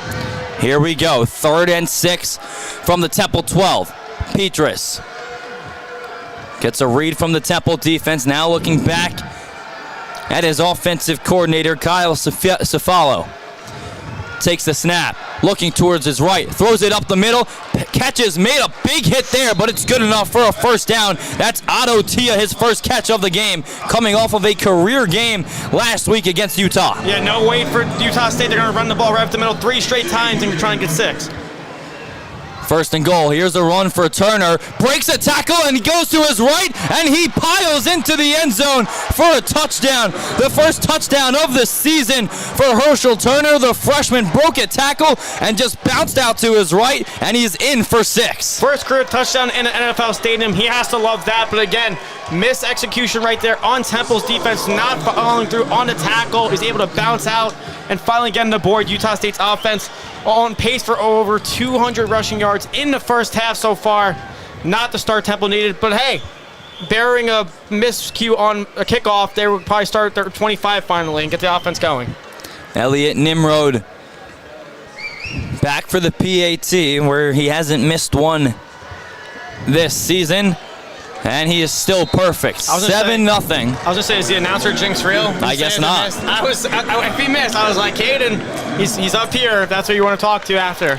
[SPEAKER 1] Here we go, 3rd and 6 from the Temple 12. Petrus gets a read from the Temple defense, now looking back at his offensive coordinator, Kyle Cefalo. Takes the snap, looking towards his right, throws it up the middle, catches, made a big hit there, but it's good enough for a first down. That's Otto Tia, his first catch of the game, coming off of a career game last week against Utah.
[SPEAKER 2] Yeah, no wait for Utah State. They're going to run the ball right up the middle 3 straight times and try and get 6.
[SPEAKER 1] 1st and goal. Here's a run for Turner. Breaks a tackle and he goes to his right and he piles into the end zone for a touchdown. The first touchdown of the season for Herschel Turner. The freshman broke a tackle and just bounced out to his right, and he's in for 6.
[SPEAKER 2] First career touchdown in an NFL stadium. He has to love that, but again, missed execution right there on Temple's defense, not following through on the tackle. He's able to bounce out and finally get on the board. Utah State's offense on pace for over 200 rushing yards in the first half so far. Not the start Temple needed, but hey, bearing a miscue on a kickoff, they would probably start their 25 finally and get the offense going.
[SPEAKER 1] Elliot Nimrod back for the PAT, where he hasn't missed one this season. And he is still perfect. 7-0.
[SPEAKER 2] I was gonna say, is the announcer jinx real?
[SPEAKER 1] I guess not.
[SPEAKER 2] If he missed, I was like, Caden, he's up here if that's what you want to talk to after.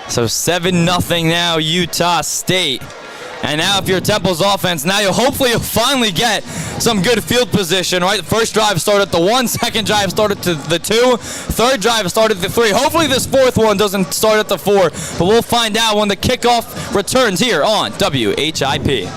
[SPEAKER 1] So 7-0 now, Utah State. And now if you're Temple's offense, now you'll finally get some good field position, right? The first drive started at the 1, second drive started to the 2, third drive started at the 3. Hopefully this 4th one doesn't start at the 4, but we'll find out when the kickoff returns here on WHIP.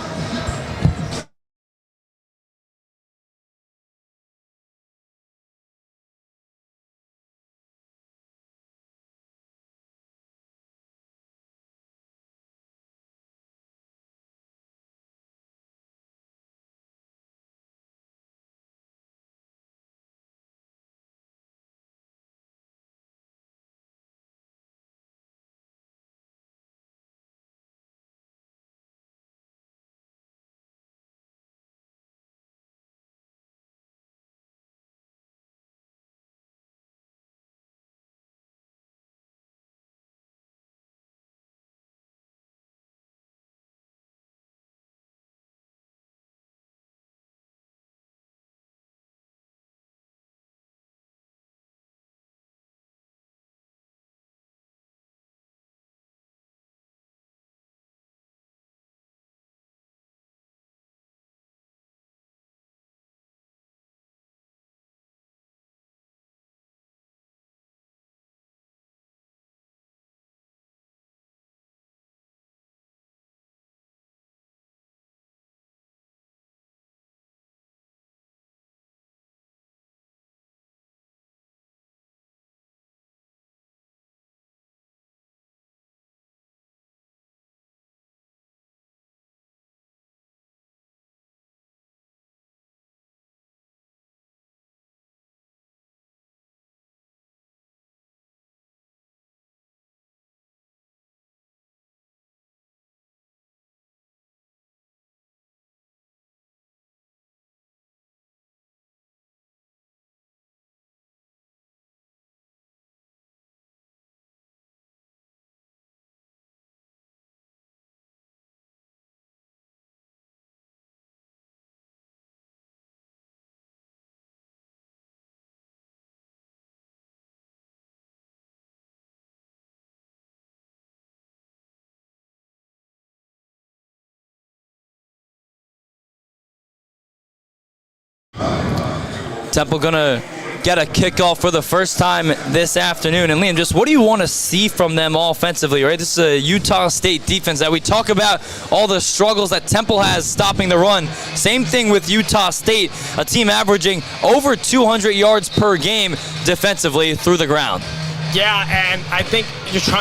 [SPEAKER 1] Temple gonna get a kickoff for the first time this afternoon. And Liam, just what do you want to see from them offensively, right? This is a Utah State defense that we talk about all the struggles that Temple has stopping the run. Same thing with Utah State, a team averaging over 200 yards per game defensively through the ground.
[SPEAKER 2] Yeah, and I think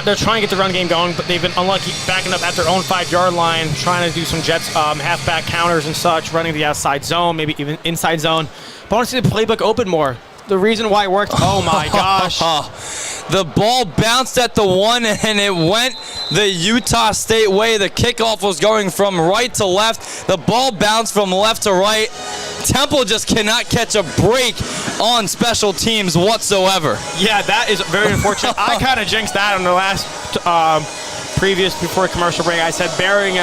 [SPEAKER 2] they're trying to get the run game going, but they've been unlucky backing up at their own 5-yard line, trying to do some Jets halfback counters and such, running the outside zone, maybe even inside zone. But I want to see the playbook open more. The reason why it worked, oh my gosh.
[SPEAKER 1] The ball bounced at the 1 and it went the Utah State way. The kickoff was going from right to left. The ball bounced from left to right. Temple just cannot catch a break on special teams whatsoever.
[SPEAKER 2] Yeah, that is very unfortunate. I kind of jinxed that on the last before commercial break. I said bearing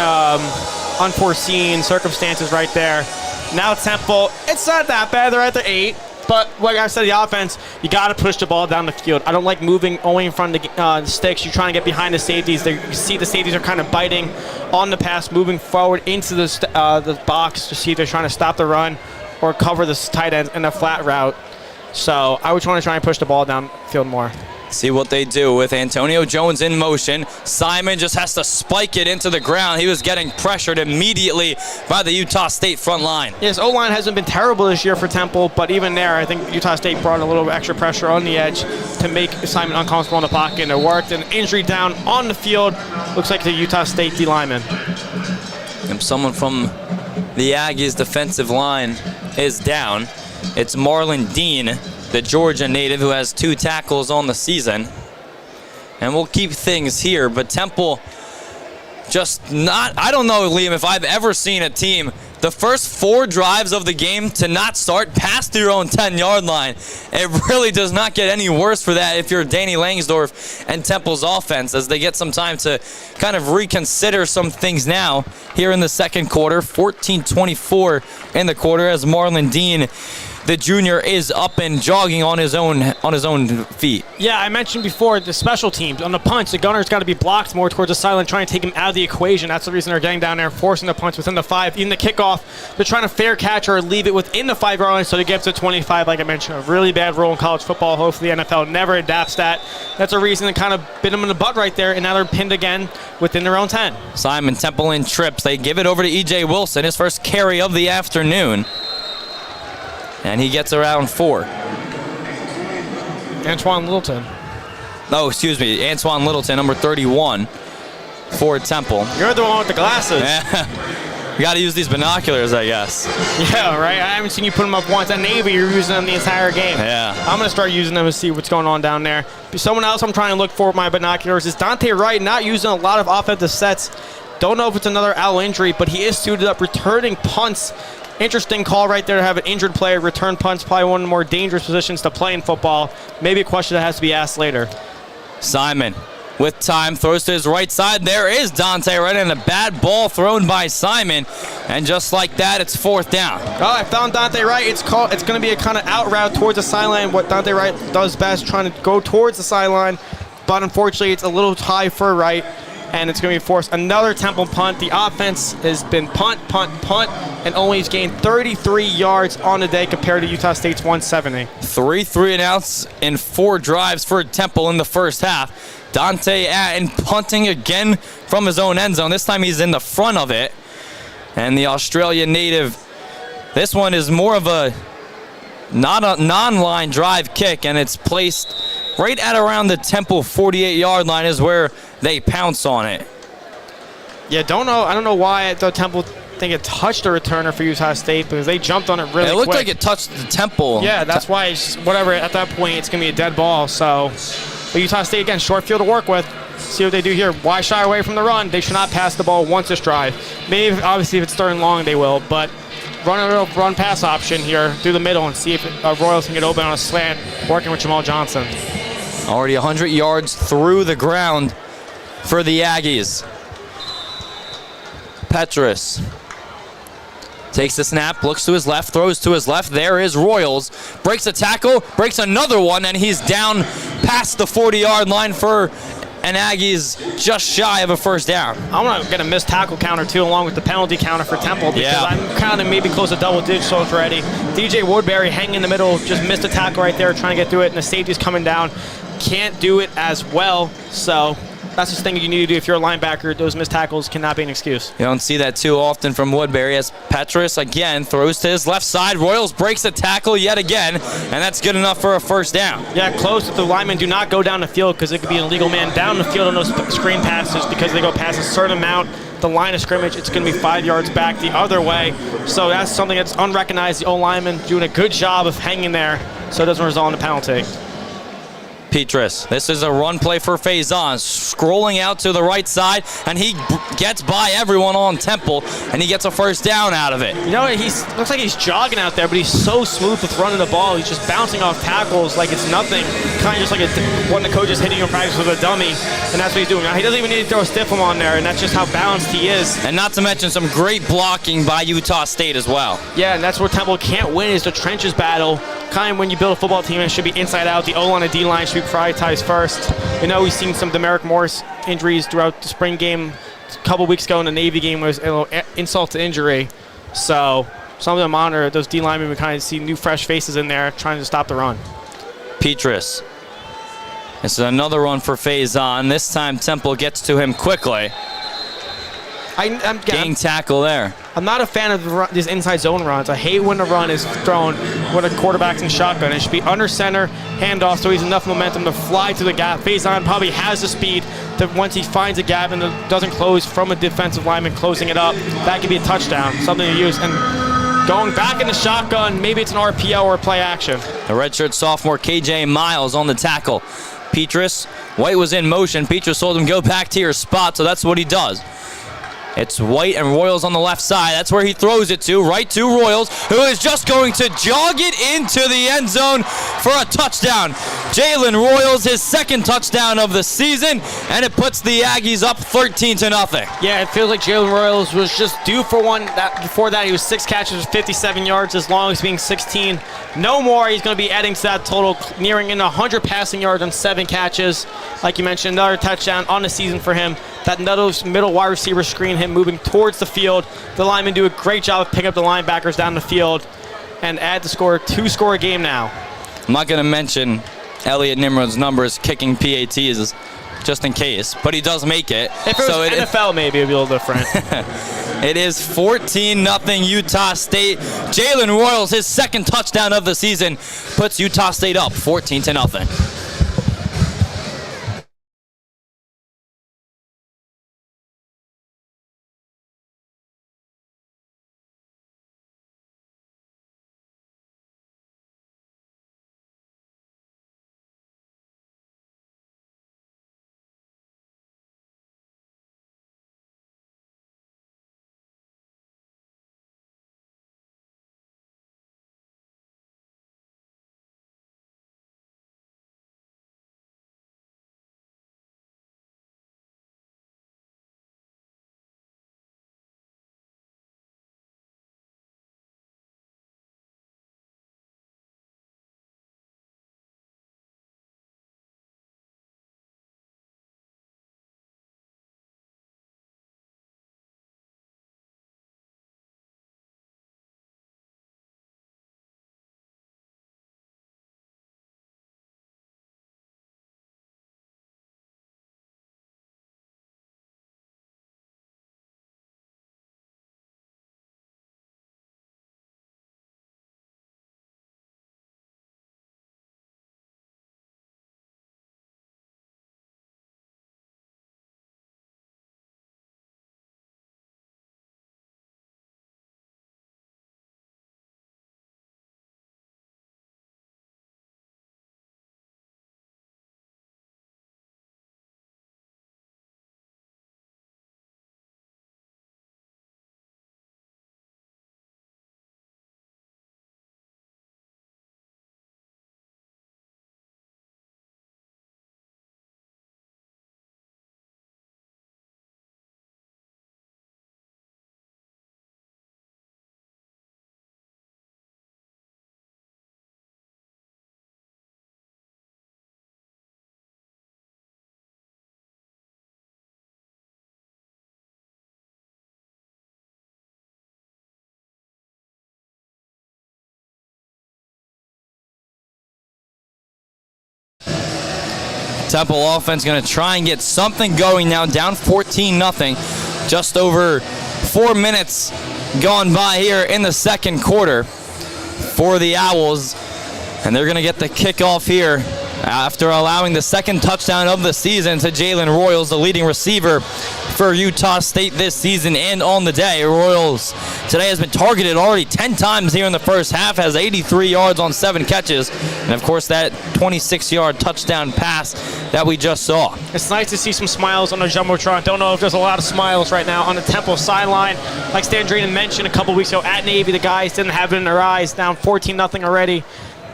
[SPEAKER 2] unforeseen circumstances right there. Now Temple, it's not that bad. They're at the 8. But like I said, the offense, you got to push the ball down the field. I don't like moving only in front of the sticks. You're trying to get behind the safeties. You see the safeties are kind of biting on the pass, moving forward into the box to see if they're trying to stop the run or cover the tight ends in a flat route. So I would want to try and push the ball down the field more.
[SPEAKER 1] See what they do with Antonio Jones in motion. Simon just has to spike it into the ground. He was getting pressured immediately by the Utah State front line.
[SPEAKER 2] Yes, O-line hasn't been terrible this year for Temple, but even there, I think Utah State brought a little extra pressure on the edge to make Simon uncomfortable in the pocket, and it worked. An injury down on the field. Looks like the Utah State D lineman.
[SPEAKER 1] And someone from the Aggies defensive line is down. It's Marlon Dean, the Georgia native, who has 2 tackles on the season. And we'll keep things here, but Temple just not, I don't know, Liam, if I've ever seen a team, the first 4 drives of the game to not start past your own 10-yard line. It really does not get any worse for that if you're Danny Langsdorf and Temple's offense, as they get some time to kind of reconsider some things now here in the second quarter. 14-24 in the quarter as Marlon Dean, the junior, is up and jogging on his own feet. Yeah,
[SPEAKER 2] I mentioned before the special teams. On the punch, the gunner's got to be blocked more towards the sideline, trying to take him out of the equation. That's the reason they're getting down there, forcing the punch within the 5. In the kickoff, they're trying to fair catch or leave it within the 5-yard line so they get to 25, like I mentioned. A really bad rule in college football. Hopefully the NFL never adapts that. That's a reason to kind of bit them in the butt right there, and now they're pinned again within their own 10.
[SPEAKER 1] Simon Temple in trips. They give it over to E.J. Wilson, his first carry of the afternoon. And he gets around 4.
[SPEAKER 2] Antoine Littleton.
[SPEAKER 1] Oh, excuse me. Antoine Littleton, number 31 for Temple.
[SPEAKER 2] You're the one with the glasses.
[SPEAKER 1] Yeah. You got to use these binoculars, I guess.
[SPEAKER 2] Yeah, right? I haven't seen you put them up once. At Navy, you're using them the entire game.
[SPEAKER 1] Yeah.
[SPEAKER 2] I'm going to start using them to see what's going on down there. Someone else I'm trying to look for with my binoculars is Dante Wright, not using a lot of offensive sets. Don't know if it's another Al injury, but he is suited up, returning punts. Interesting call right there to have an injured player return punts, probably one of the more dangerous positions to play in football. Maybe a question that has to be asked later.
[SPEAKER 1] Simon with time throws to his right side. There is Dante Wright, and a bad ball thrown by Simon. And just like that, it's 4th down.
[SPEAKER 2] Oh, I found Dante Wright. It's going to be a kind of out route towards the sideline. What Dante Wright does best, trying to go towards the sideline. But unfortunately, it's a little high for Wright. And it's going to be forced another Temple punt. The offense has been punt, and only has gained 33 yards on the day compared to Utah State's 170.
[SPEAKER 1] 3 3-and-outs in 4 drives for Temple in the first half. Dante Atten punting again from his own end zone. This time he's in the front of it. And the Australian native, this one is more of a not a non-line drive kick, and it's placed right at around the Temple 48-yard line is where they pounce on it.
[SPEAKER 2] Yeah, I don't know why the Temple think it touched the returner for Utah State, because they jumped on it really quick.
[SPEAKER 1] It looked like it touched the Temple.
[SPEAKER 2] Yeah, that's why it's just, whatever, at that point it's going to be a dead ball. So, but Utah State, again, short field to work with. See what they do here. Why shy away from the run? They should not pass the ball once this drive. Maybe, obviously, if it's third and long, they will, but run pass option here through the middle and see if Royals can get open on a slant, working with Jamal Johnson.
[SPEAKER 1] Already 100 yards through the ground for the Aggies. Petrus takes the snap, looks to his left, throws to his left. There is Royals. Breaks a tackle, breaks another one, and he's down past the 40-yard line for and Aggies just shy of a first down.
[SPEAKER 2] I'm going to get a missed tackle counter, too, along with the penalty counter for Temple, because
[SPEAKER 1] Yeah.
[SPEAKER 2] I'm counting maybe close to double digits already. DJ Woodbury hanging in the middle, just missed a tackle right there, trying to get through it, and the safety's coming down. Can't do it as well, so that's the thing you need to do if you're a linebacker. Those missed tackles cannot be an excuse.
[SPEAKER 1] You don't see that too often from Woodbury as Petrus again throws to his left side. Royals breaks the tackle yet again, and that's good enough for a first down.
[SPEAKER 2] Yeah, close. If the linemen do not go down the field, because it could be an illegal man down the field on those screen passes, because they go past a certain amount, the line of scrimmage, it's going to be 5 yards back the other way. So that's something that's unrecognized. The O-lineman doing a good job of hanging there, so it doesn't result in a penalty.
[SPEAKER 1] Petrus, this is a run play for Faison, scrolling out to the right side, and he gets by everyone on Temple, and he gets a first down out of it.
[SPEAKER 2] You know, looks like he's jogging out there, but he's so smooth with running the ball. He's just bouncing off tackles like it's nothing. Kind of just like one of the coaches hitting him in practice with a dummy, and that's what he's doing. Now, he doesn't even need to throw a stiff one on there, and that's just how balanced he is.
[SPEAKER 1] And not to mention some great blocking by Utah State as well.
[SPEAKER 2] Yeah, and that's where Temple can't win, is the trenches battle. Kind of when you build a football team, it should be inside out. The O-line and D-line should be prioritized first. You know, we've seen some Demerick Morris injuries throughout the spring game. A couple weeks ago in the Navy game was a little insult to injury. So something to monitor. Those D-linemen, we kind of see new fresh faces in there trying to stop the run.
[SPEAKER 1] Petrus. This is another run for Faison. This time Temple gets to him quickly. Getting tackle there.
[SPEAKER 2] I'm not a fan of these inside zone runs. I hate when the run is thrown when a quarterback's in shotgun. It should be under center, handoff, so he's enough momentum to fly to the gap. Faison probably has the speed that once he finds a gap and doesn't close from a defensive lineman closing it up, that could be a touchdown, something to use. And going back in the shotgun, maybe it's an RPO or play action.
[SPEAKER 1] The redshirt sophomore KJ Miles on the tackle. Petrus, White was in motion. Petrus told him, go back to your spot, so that's what he does. It's White and Royals on the left side. That's where he throws it to, right to Royals, who is just going to jog it into the end zone for a touchdown. Jalen Royals, his second touchdown of the season, and it puts the Aggies up 13-0.
[SPEAKER 2] Yeah, it feels like Jalen Royals was just due for one. Before that, he was 6 catches, 57 yards, as long as being 16. No more. He's going to be adding to that total, nearing in 100 passing yards on 7 catches. Like you mentioned, another touchdown on the season for him. That middle wide receiver screen, him moving towards the field. The linemen do a great job of picking up the linebackers down the field and add the score, 2-score game now.
[SPEAKER 1] I'm not going to mention Elliot Nimrod's numbers kicking PATs just in case, but he does make it.
[SPEAKER 2] If it was NFL, maybe it would be a little different.
[SPEAKER 1] It is 14-0 Utah State. Jalen Royals, his second touchdown of the season, puts Utah State up 14-0. Temple offense going to try and get something going now, down 14-0. Just over 4 minutes gone by here in the second quarter for the Owls. And they're going to get the kickoff here after allowing the second touchdown of the season to Jalen Royals, the leading receiver for Utah State this season and on the day. Royals today has been targeted already 10 times here in the first half, has 83 yards on 7 catches, and of course that 26-yard touchdown pass that we just saw.
[SPEAKER 2] It's nice to see some smiles on the Jumbotron. Don't know if there's a lot of smiles right now on the Temple sideline. Like Standrina mentioned a couple weeks ago at Navy, the guys didn't have it in their eyes, down 14-0 already.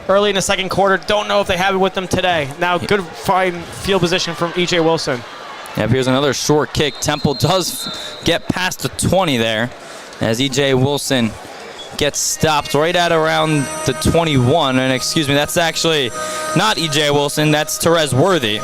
[SPEAKER 2] Early in the second quarter, don't know if they have it with them today. Now, good fine field position from E.J. Wilson.
[SPEAKER 1] Yep, here's another short kick. Temple does get past the 20 there as E.J. Wilson gets stopped right at around the 21. And excuse me, that's actually not E.J. Wilson, that's Therese Worthy.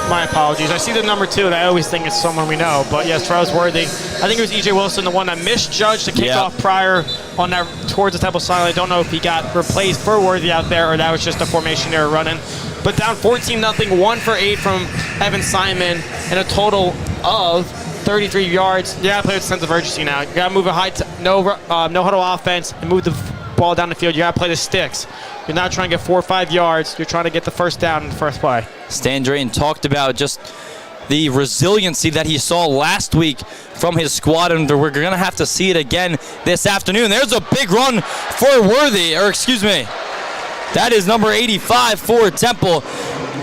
[SPEAKER 2] My apologies. I see the number 2, and I always think it's someone we know. But yes, Therese Worthy. I think it was E.J. Wilson, the one that misjudged the kickoff prior on that towards the Temple sideline. I don't know if he got replaced for Worthy out there or that was just a formation they were running. But down 14-0, 1 for 8 from Evan Simon, and a total of 33 yards. You gotta play with a sense of urgency now. You gotta move a high, no huddle offense and move the ball down the field. You gotta play the sticks. You're not trying to get 4 or 5 yards. You're trying to get the first down in the first play.
[SPEAKER 1] Stan Drayton talked about just the resiliency that he saw last week from his squad, and we're going to have to see it again this afternoon. There's a big run for Worthy, or excuse me, that is number 85 for Temple,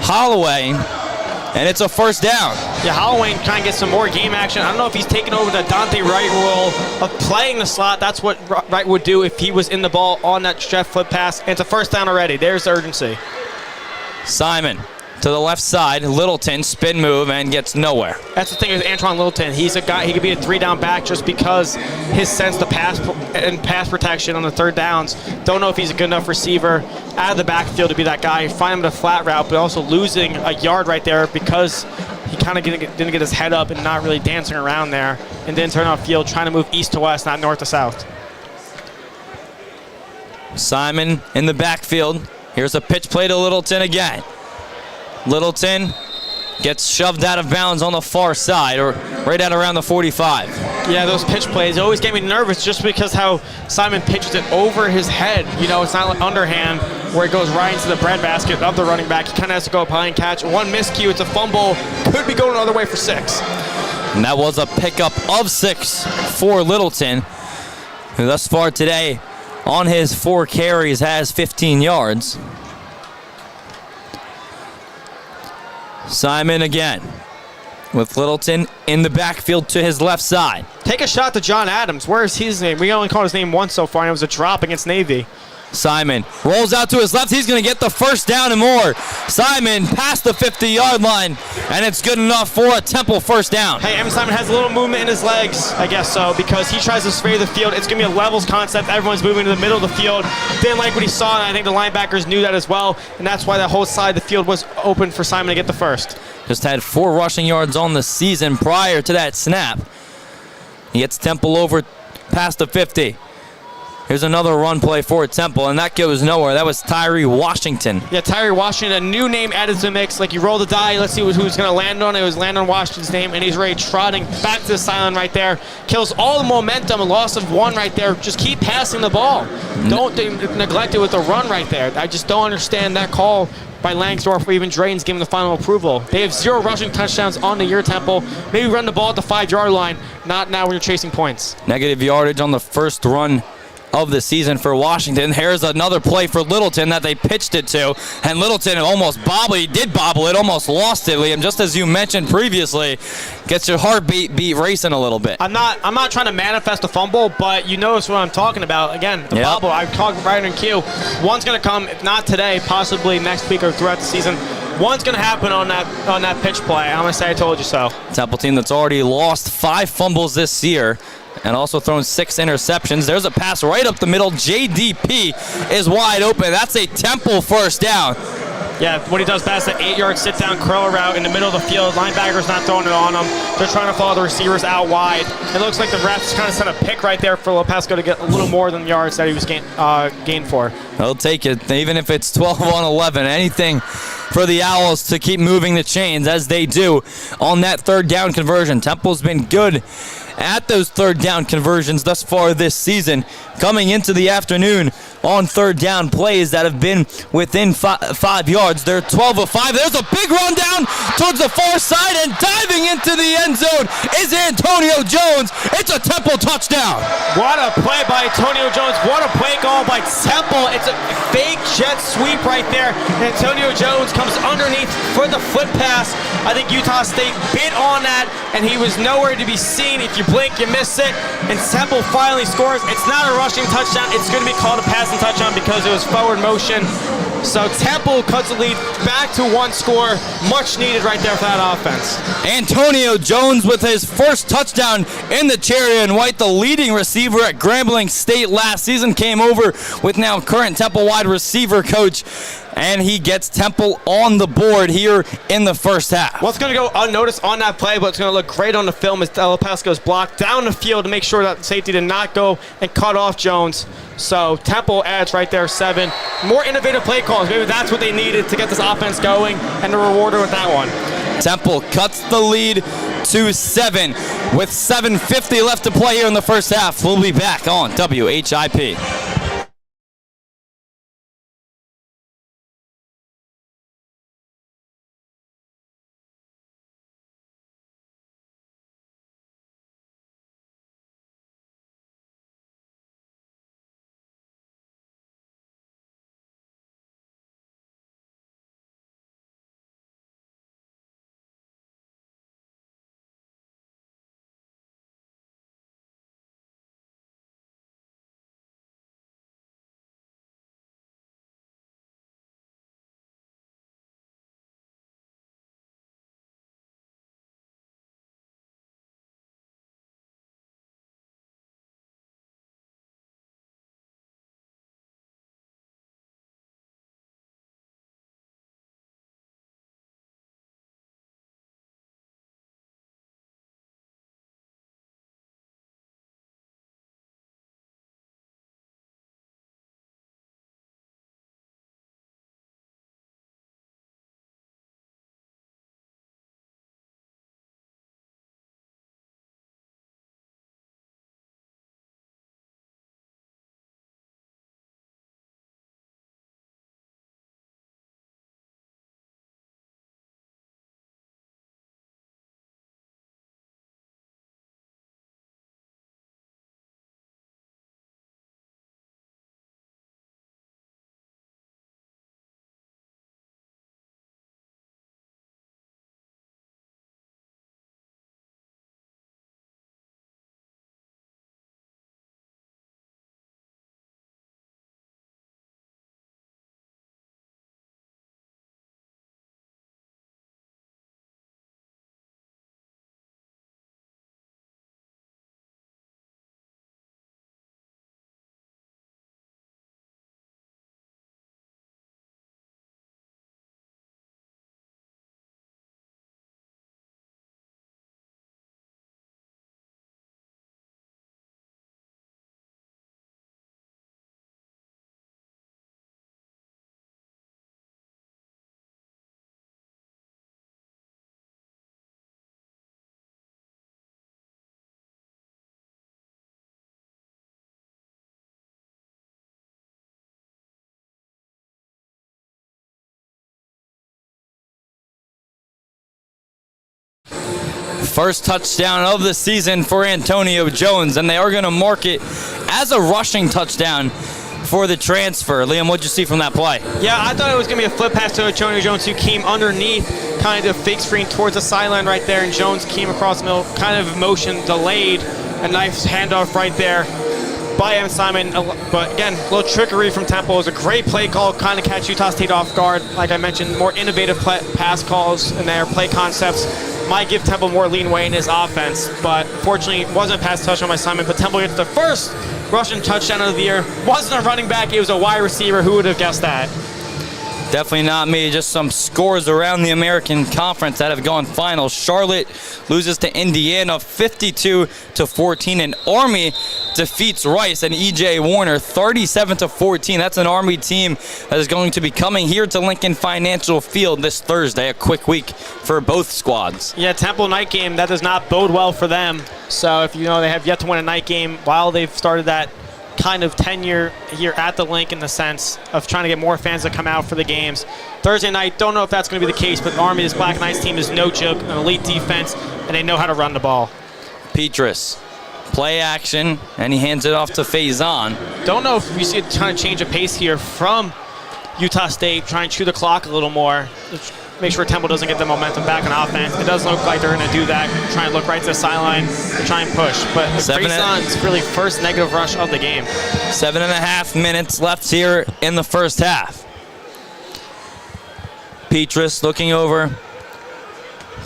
[SPEAKER 1] Holloway, and it's a first down.
[SPEAKER 2] Yeah, Holloway trying to get some more game action. I don't know if he's taken over the Dante Wright role of playing the slot. That's what Wright would do if he was in the ball on that Jeff flip pass. And it's a first down already. There's the urgency.
[SPEAKER 1] Simon to the left side, Littleton, spin move, and gets nowhere.
[SPEAKER 2] That's the thing with Antron Littleton. He's a guy, he could be a 3-down back just because his sense to pass and pass protection on the third downs. Don't know if he's a good enough receiver out of the backfield to be that guy. Find him in a flat route, but also losing a yard right there because he kind of didn't get his head up and not really dancing around there and didn't turn off field, trying to move east to west, not north to south.
[SPEAKER 1] Simon in the backfield. Here's a pitch play to Littleton again. Littleton gets shoved out of bounds on the far side, or right at around the 45.
[SPEAKER 2] Yeah, those pitch plays always get me nervous just because how Simon pitches it over his head. You know, it's not like underhand where it goes right into the breadbasket of the running back. He kind of has to go up high and catch. One miscue, it's a fumble. Could be going the other way for 6.
[SPEAKER 1] And that was a pickup of 6 for Littleton, who thus far today on his 4 carries has 15 yards. Simon again with Littleton in the backfield to his left side.
[SPEAKER 2] Take a shot to John Adams. Where is his name? We only called his name once so far, and it was a drop against Navy.
[SPEAKER 1] Simon rolls out to his left. He's going to get the first down and more. Simon past the 50-yard line, and it's good enough for a Temple first down.
[SPEAKER 2] Hey, Evan Simon has a little movement in his legs, I guess so, because he tries to spray the field. It's going to be a levels concept. Everyone's moving to the middle of the field. Didn't like what he saw, and I think the linebackers knew that as well, and that's why that whole side of the field was open for Simon to get the first.
[SPEAKER 1] Just had 4 rushing yards on the season prior to that snap. He gets Temple over past the 50. Here's another run play for Temple, and that goes nowhere. That was Tyree Washington.
[SPEAKER 2] Yeah, Tyree Washington, a new name added to the mix. Like, you roll the die, let's see who's going to land on it. It was Landon Washington's name, and he's ready trotting back to the sideline right there. Kills all the momentum, a loss of 1 right there. Just keep passing the ball. Don't neglect it with the run right there. I just don't understand that call by Langsdorff or even Drayton's giving the final approval. They have 0 rushing touchdowns on the year, Temple. Maybe run the ball at the 5-yard line, not now when you're chasing points.
[SPEAKER 1] Negative yardage on the first run of the season for Washington. Here's another play for Littleton that they pitched it to, and Littleton almost bobbled. He did bobble it, almost lost it, Liam. Just as you mentioned previously, gets your heartbeat racing a little bit.
[SPEAKER 2] I'm not trying to manifest a fumble, but you notice what I'm talking about. Again, the bobble. I talked right in cue. One's going to come, if not today, possibly next week or throughout the season. One's going to happen on that pitch play. I'm going to say I told you so.
[SPEAKER 1] Temple team that's already lost 5 fumbles this year and also thrown 6 interceptions. There's a pass right up the middle. JDP is wide open. That's a Temple first down.
[SPEAKER 2] Yeah, when he does pass that 8-yard sit-down curl route in the middle of the field, linebackers not throwing it on him. They're trying to follow the receivers out wide. It looks like the refs kind of set a pick right there for Lopesco to get a little more than the yards that he was gained for.
[SPEAKER 1] They'll take it, even if it's 12 on 11. Anything for the Owls to keep moving the chains as they do on that third down conversion. Temple's been good at those third down conversions thus far this season, coming into the afternoon on third down plays that have been within 5 yards. They're 12 of 5. There's a big run down towards the far side, and diving into the end zone is Antonio Jones. It's a Temple touchdown.
[SPEAKER 2] What a play by Antonio Jones. What a play call by Temple. It's a fake jet sweep right there. Antonio Jones comes underneath for the flip pass. I think Utah State bit on that, and he was nowhere to be seen. If you blink, you miss it. And Temple finally scores. It's not a rushing touchdown. It's going to be called a passing touchdown because it was forward motion. So Temple cuts the lead back to 1 score. Much needed right there for that offense.
[SPEAKER 1] Antonio Jones with his first touchdown in the cherry and white. The leading receiver at Grambling State last season came over with now current Temple wide receiver coach, and he gets Temple on the board here in the first half.
[SPEAKER 2] What's going to go unnoticed on that play, but it's going to look great on the film as Delapesco's blocked down the field to make sure that the safety did not go and cut off Jones. So Temple adds right there 7. More innovative play calls. Maybe that's what they needed to get this offense going, and the rewarder with that one.
[SPEAKER 1] Temple cuts the lead to 7 with 7:50 left to play here in the first half. We'll be back on WHIP. First touchdown of the season for Antonio Jones, and they are going to mark it as a rushing touchdown for the transfer. Liam, what'd you see from that play?
[SPEAKER 2] Yeah, I thought it was going to be a flip pass to Antonio Jones, who came underneath, kind of fake screen towards the sideline right there, and Jones came across the middle, kind of motion delayed. A nice handoff right there by Evan Simon. But again, a little trickery from Temple. It was a great play call, kind of catch Utah State off guard. Like I mentioned, more innovative pass calls in their play concepts might give Temple more leeway in his offense, but fortunately it wasn't a pass touchdown by Simon, but Temple gets the first rushing touchdown of the year. Wasn't a running back, it was a wide receiver. Who would have guessed that?
[SPEAKER 1] Definitely not me. Just some scores around the American Conference that have gone final. Charlotte loses to Indiana 52-14, and Army defeats Rice and E.J. Warner 37-14. That's an Army team that is going to be coming here to Lincoln Financial Field this Thursday. A quick week for both squads.
[SPEAKER 2] Yeah, Temple night game, that does not bode well for them. So if you know they have yet to win a night game while they've started that kind of tenure here at the Link in the sense of trying to get more fans to come out for the games. Thursday night, don't know if that's going to be the case, but Army, this Black Knights team, is no joke, an elite defense, and they know how to run the ball.
[SPEAKER 1] Petrus, play action, and he hands it off to Faison.
[SPEAKER 2] Don't know if we see a ton of change of pace here from Utah State, trying to chew the clock a little more. Make sure Temple doesn't get the momentum back on offense. It doesn't look like they're going to do that. Try and look right to the sideline and try and push. But Faison's really first negative rush of the game.
[SPEAKER 1] 7.5 minutes left here in the first half. Petrus looking over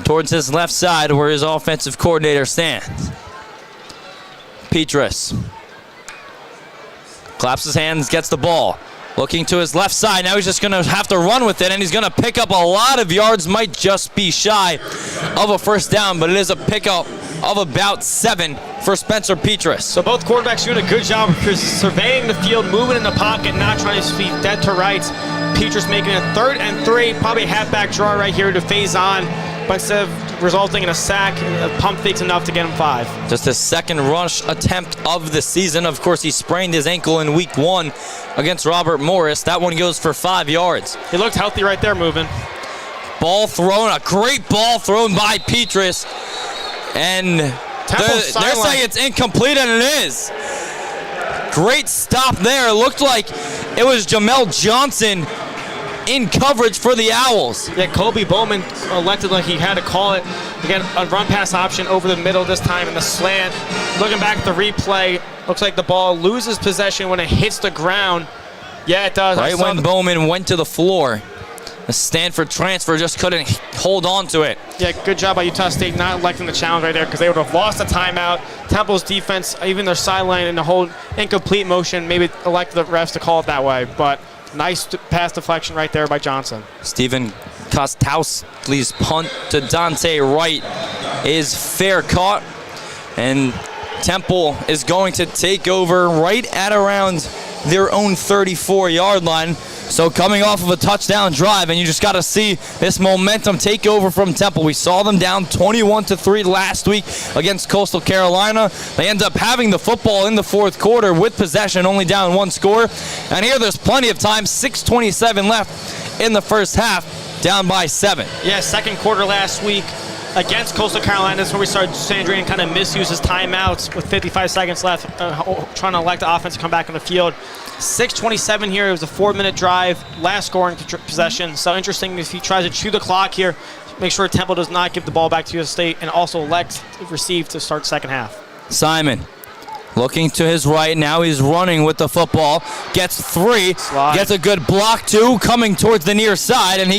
[SPEAKER 1] towards his left side where his offensive coordinator stands. Petrus claps his hands, gets the ball. Looking to his left side. Now he's just going to have to run with it, and he's going to pick up a lot of yards. Might just be shy of a first down, but it is a pickup of about 7 for Spencer Petrus.
[SPEAKER 2] So both quarterbacks doing a good job of surveying the field, moving in the pocket, not trying to be dead to rights. Petrus making a 3rd and 3, probably a halfback draw right here to Faison, but instead of resulting in a sack, a pump fake's enough to get him 5.
[SPEAKER 1] Just his second rush attempt of the season. Of course, he sprained his ankle in week 1 against Robert Morris. That one goes for 5 yards.
[SPEAKER 2] He looked healthy right there moving.
[SPEAKER 1] Ball thrown, a great ball thrown by Petrus. And they're saying it's incomplete, and it is. Great stop there. It looked like it was Jamel Johnson in coverage for the Owls.
[SPEAKER 2] Yeah, Kobe Bowman elected like he had to call it. Again, a run pass option over the middle this time in the slant. Looking back at the replay, looks like the ball loses possession when it hits the ground. Yeah, it does.
[SPEAKER 1] Right when Bowman went to the floor. The Stanford transfer just couldn't hold on to it.
[SPEAKER 2] Yeah, good job by Utah State not electing the challenge right there because they would have lost a timeout. Temple's defense, even their sideline and the whole incomplete motion, maybe elect the refs to call it that way. But nice pass deflection right there by Johnson.
[SPEAKER 1] Stephen Kostowski's punt to Dante Wright is fair caught. And Temple is going to take over right at around their own 34-yard line. So coming off of a touchdown drive, and you just got to see this momentum take over from Temple. We saw them down 21-3 last week against Coastal Carolina. They end up having the football in the 4th quarter with possession, only down 1 score. And here there's plenty of time, 6:27 left in the first half, down by 7.
[SPEAKER 2] Yeah, 2nd quarter last week against Coastal Carolina. That's where we started Sandrian kind of misuse his timeouts with 55 seconds left, trying to elect the offense to come back on the field. 6:27 here. It was a 4-minute drive, last scoring possession. So interesting if he tries to chew the clock here, make sure Temple does not give the ball back to Utah State and also elects to receive to start second half.
[SPEAKER 1] Simon looking to his right. Now he's running with the football. Gets 3.
[SPEAKER 2] Slide.
[SPEAKER 1] Gets a good block, 2, coming towards the near side, and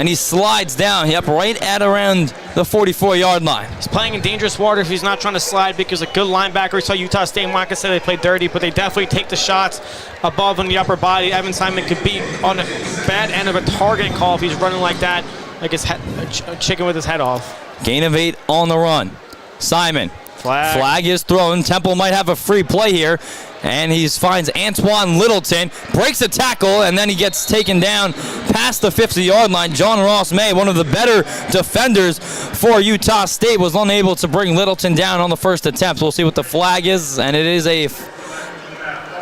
[SPEAKER 1] he slides down. Yep, right at around the 44-yard line.
[SPEAKER 2] He's playing in dangerous water if he's not trying to slide because a good linebacker. We saw Utah State. I'm not going to say they played dirty, but they definitely take the shots above on the upper body. Evan Simon could be on a bad end of a target call if he's running like that, like a chicken with his head off.
[SPEAKER 1] Gain of 8 on the run. Simon. Flag is thrown. Temple might have a free play here. And he finds Antoine Littleton, breaks a tackle, and then he gets taken down past the 50-yard line. John Ross May, one of the better defenders for Utah State, was unable to bring Littleton down on the first attempt. We'll see what the flag is, and it is a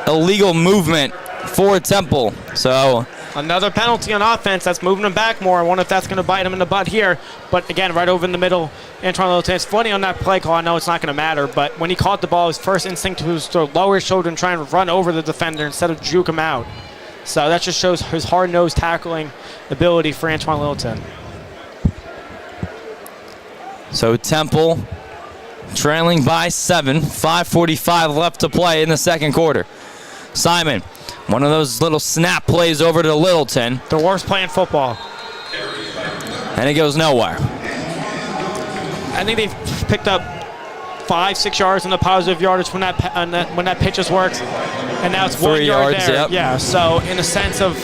[SPEAKER 1] illegal movement for Temple. So
[SPEAKER 2] another penalty on offense. That's moving him back more. I wonder if that's going to bite him in the butt here. But again, right over in the middle, Antoine Littleton. It's funny on that play call. I know it's not going to matter, but when he caught the ball, his first instinct was to lower his shoulder and try and run over the defender instead of juke him out. So that just shows his hard-nosed tackling ability for Antoine Littleton.
[SPEAKER 1] So Temple trailing by 7. 5:45 left to play in the 2nd quarter. Simon, one of those little snap plays over to Littleton.
[SPEAKER 2] The worst play in football.
[SPEAKER 1] And it goes nowhere.
[SPEAKER 2] I think they've picked up 5-6 yards in the positive yardage when that pitch has worked, and now it's 1
[SPEAKER 1] 3
[SPEAKER 2] yard
[SPEAKER 1] yards,
[SPEAKER 2] there.
[SPEAKER 1] yep.
[SPEAKER 2] Yeah, so in a sense of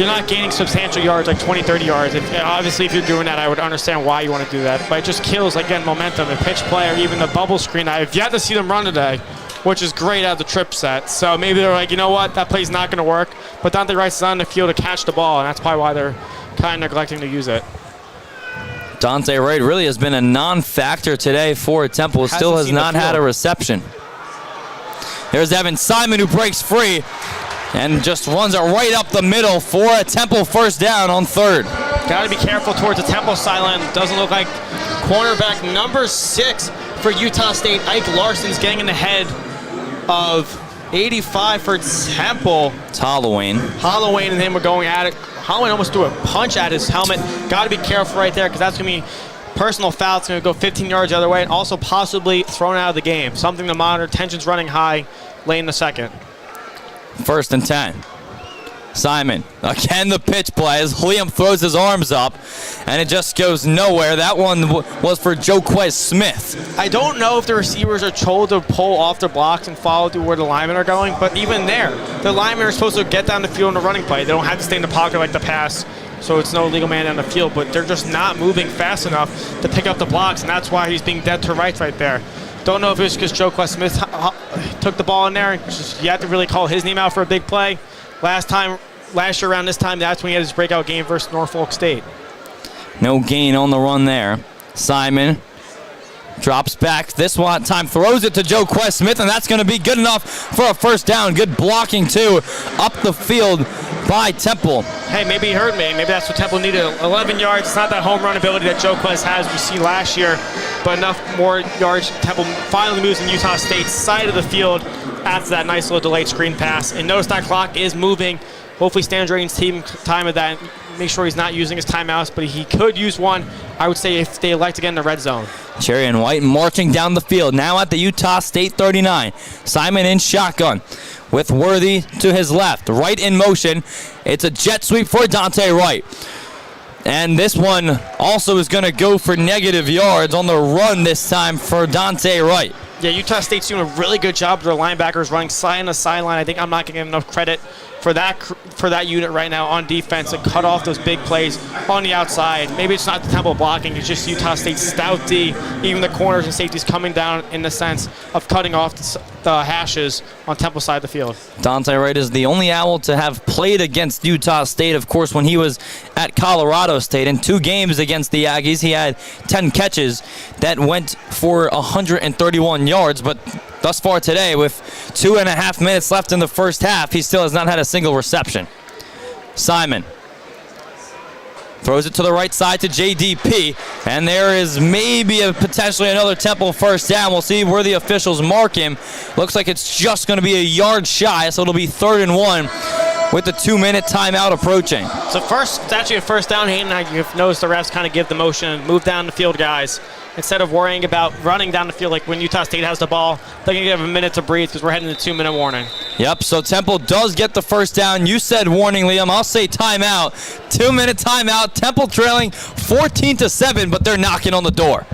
[SPEAKER 2] you're not gaining substantial yards, like 20, 30 yards. Obviously, if you're doing that, I would understand why you want to do that. But it just kills, again, momentum. The pitch play or even the bubble screen. I've yet to see them run today, which is great out of the trip set. So maybe they're like, you know what, that play's not going to work. But Dante Wright's on the field to catch the ball, and that's probably why they're kind of neglecting to use it.
[SPEAKER 1] Dante Wright really has been a non-factor today for Temple. Still has not had a reception. There's Evan Simon, who breaks free and just runs it right up the middle for a Temple first down on third.
[SPEAKER 2] Got to be careful towards the Temple sideline. Doesn't look like cornerback number 6 for Utah State, Ike Larson's getting in the head of 85 for Temple.
[SPEAKER 1] It's Holloway.
[SPEAKER 2] Holloway and him were going at it. Holloway almost threw a punch at his helmet. Got to be careful right there, because that's going to be personal foul. It's going to go 15 yards the other way, and also possibly thrown out of the game. Something to monitor. Tension's running high late in the second.
[SPEAKER 1] 1st and 10. Simon, again the pitch play as Liam throws his arms up, and it just goes nowhere. That one was for Joquez Smith.
[SPEAKER 2] I don't know if the receivers are told to pull off their blocks and follow through where the linemen are going, but even there, the linemen are supposed to get down the field in the running play. They don't have to stay in the pocket like the pass, so it's no legal man down the field, but they're just not moving fast enough to pick up the blocks, and that's why he's being dead to rights right there. Don't know if it was because Joquez Smith took the ball in there. You have to really call his name out for a big play. Last year around this time, that's when he had his breakout game versus Norfolk State.
[SPEAKER 1] No gain on the run there. Simon drops back. This one time throws it to Joquez Smith, and that's going to be good enough for a first down. Good blocking, too, up the field by Temple.
[SPEAKER 2] Hey, maybe he heard me. Maybe that's what Temple needed. 11 yards. It's not that home run ability that Joquez has we see last year, but enough more yards. Temple finally moves in Utah State's side of the field after that nice little delayed screen pass. And notice that clock is moving. Hopefully Stan Drain's team time of that. Make sure he's not using his timeouts, but he could use one, I would say, if they elect to get in the red zone.
[SPEAKER 1] Cherry and White marching down the field, now at the Utah State 39. Simon in shotgun with Worthy to his left. Wright in motion. It's a jet sweep for Dante Wright. And this one also is going to go for negative yards on the run this time for Dante Wright.
[SPEAKER 2] Yeah, Utah State's doing a really good job. Their linebackers running side on the sideline. I think I'm not giving enough credit for that unit right now on defense to cut off those big plays on the outside. Maybe it's not the Temple blocking, it's just Utah State's stout D. Even the corners and safeties coming down in the sense of cutting off the hashes on Temple side of the field.
[SPEAKER 1] Dante Wright is the only Owl to have played against Utah State, of course, when he was at Colorado State. In 2 games against the Aggies, he had 10 catches that went for 131 yards, but thus far today, with 2.5 minutes left in the first half, he still has not had a single reception. Simon throws it to the right side to JDP, and there is maybe potentially another Temple first down. We'll see where the officials mark him. Looks like it's just going to be a yard shy, so it'll be 3rd and 1 with the 2-minute timeout approaching.
[SPEAKER 2] So it's actually a first down, Hayden. You've noticed the refs kind of give the motion and move down the field, guys. Instead of worrying about running down the field like when Utah State has the ball, they're going to give a minute to breathe because we're heading to 2-minute warning.
[SPEAKER 1] Yep, so Temple does get the first down. You said warning, Liam. I'll say timeout. 2-minute timeout. Temple trailing 14-7, but they're knocking on the door.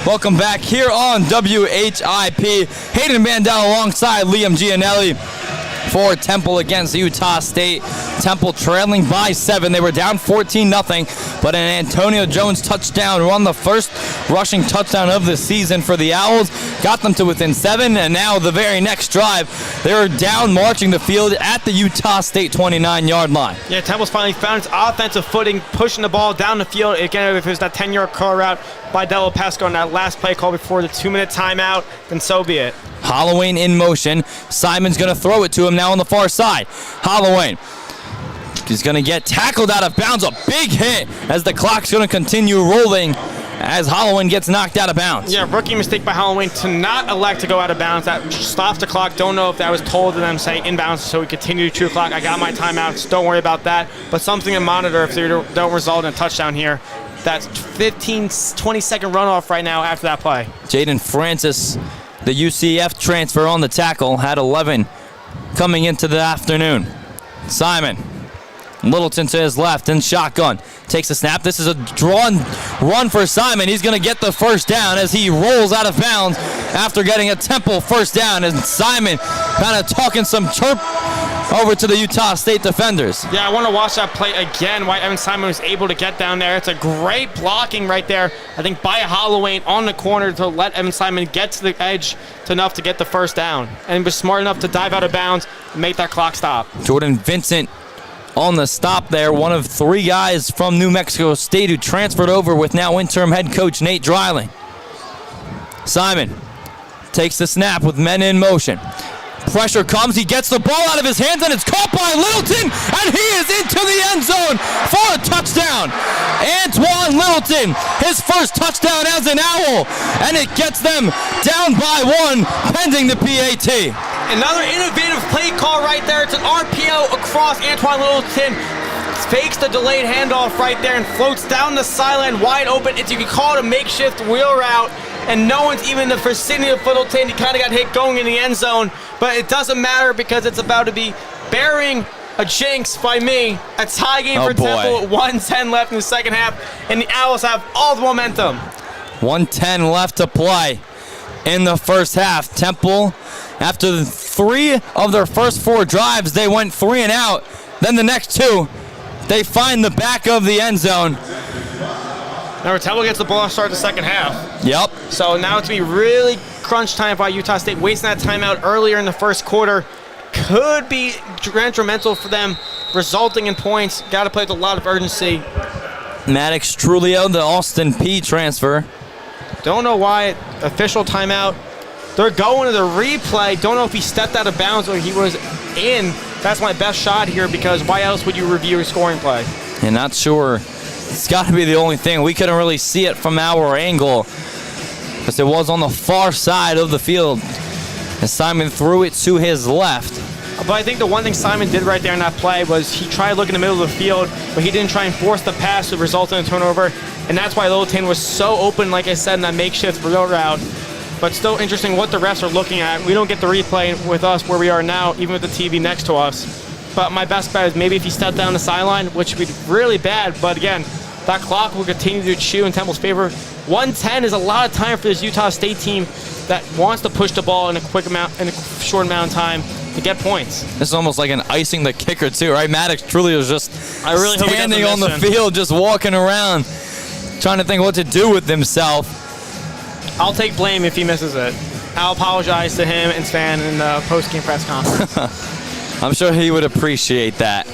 [SPEAKER 1] Welcome back here on WHIP. Hayden Mandel alongside Liam Gianelli for Temple against Utah State. Temple trailing by 7. They were down 14-0, but an Antonio Jones touchdown run, the first rushing touchdown of the season for the Owls, got them to within 7, and now the very next drive, they were down marching the field at the Utah State 29-yard line.
[SPEAKER 2] Yeah, Temple's finally found its offensive footing, pushing the ball down the field. Again, if it was that 10-yard curl route by Delo Pesco on that last play call before the 2-minute timeout, then so be it.
[SPEAKER 1] Holloway in motion. Simon's going to throw it to him now on the far side. Holloway, he's going to get tackled out of bounds. A big hit as the clock's going to continue rolling as Holloway gets knocked out of bounds.
[SPEAKER 2] Yeah, rookie mistake by Holloway to not elect to go out of bounds. That stops the clock. Don't know if that was told to them, say inbounds, so we continue to chew clock. I got my timeouts. Don't worry about that. But something to monitor if they don't result in a touchdown here. That's 15, 20-second runoff right now after that play.
[SPEAKER 1] Jaden Francis, the UCF transfer on the tackle, had 11 coming into the afternoon. Simon, Littleton to his left in shotgun. Takes a snap. This is a drawn run for Simon. He's going to get the first down as he rolls out of bounds after getting a Temple first down. And Simon kind of talking some chirp over to the Utah State defenders.
[SPEAKER 2] Yeah, I want to watch that play again, why Evan Simon was able to get down there. It's a great blocking right there, I think, by Holloway on the corner to let Evan Simon get to the edge enough to get the first down. And he was smart enough to dive out of bounds and make that clock stop.
[SPEAKER 1] Jordan Vincent on the stop there, one of 3 guys from New Mexico State who transferred over with now interim head coach Nate Dreiling. Simon takes the snap with men in motion. Pressure comes, he gets the ball out of his hands, and it's caught by Littleton, and he is into the end zone for a touchdown. Antoine Littleton, his first touchdown as an Owl, and it gets them down by 1, pending the PAT.
[SPEAKER 2] Another innovative play call right there. It's an RPO across Antoine Littleton. Fakes the delayed handoff right there and floats down the sideline wide open. It's, you can call it a makeshift wheel route, and no one's even in the vicinity of Littleton. He kind of got hit going in the end zone, but it doesn't matter because it's about to be bearing a jinx by me. A tie game for Temple, 1:10 left in the second half, and the Owls have all the momentum.
[SPEAKER 1] 1:10 left to play in the first half. Temple, after 3 of their first 4 drives, they went 3 and out. Then the next 2, they find the back of the end zone.
[SPEAKER 2] Now Temple gets the ball to start the second half.
[SPEAKER 1] Yep.
[SPEAKER 2] So now it's going to be really crunch time by Utah State. Wasting that timeout earlier in the first quarter could be detrimental for them, resulting in points. Got to play with a lot of urgency.
[SPEAKER 1] Maddox Trulio, the Austin P transfer.
[SPEAKER 2] Don't know why. Official timeout. They're going to the replay. Don't know if he stepped out of bounds or he was in. That's my best shot here, because why else would you review a scoring play?
[SPEAKER 1] And not sure. It's got to be the only thing. We couldn't really see it from our angle because it was on the far side of the field. And Simon threw it to his left.
[SPEAKER 2] But I think the one thing Simon did right there in that play was he tried looking in the middle of the field, but he didn't try and force the pass to result in a turnover. And that's why Littleton was so open, like I said, in that makeshift wheel route. But still interesting what the refs are looking at. We don't get the replay with us where we are now, even with the TV next to us. But my best bet is maybe if he stepped down the sideline, which would be really bad. But again, that clock will continue to chew in Temple's favor. 1:10 is a lot of time for this Utah State team that wants to push the ball in a short amount of time to get points.
[SPEAKER 1] This is almost like an icing the kicker too, right? Maddox truly was just standing on the field, just walking around, trying to think what to do with himself.
[SPEAKER 2] I'll take blame if he misses it. I'll apologize to him and Stan in the post-game press conference.
[SPEAKER 1] I'm sure he would appreciate that.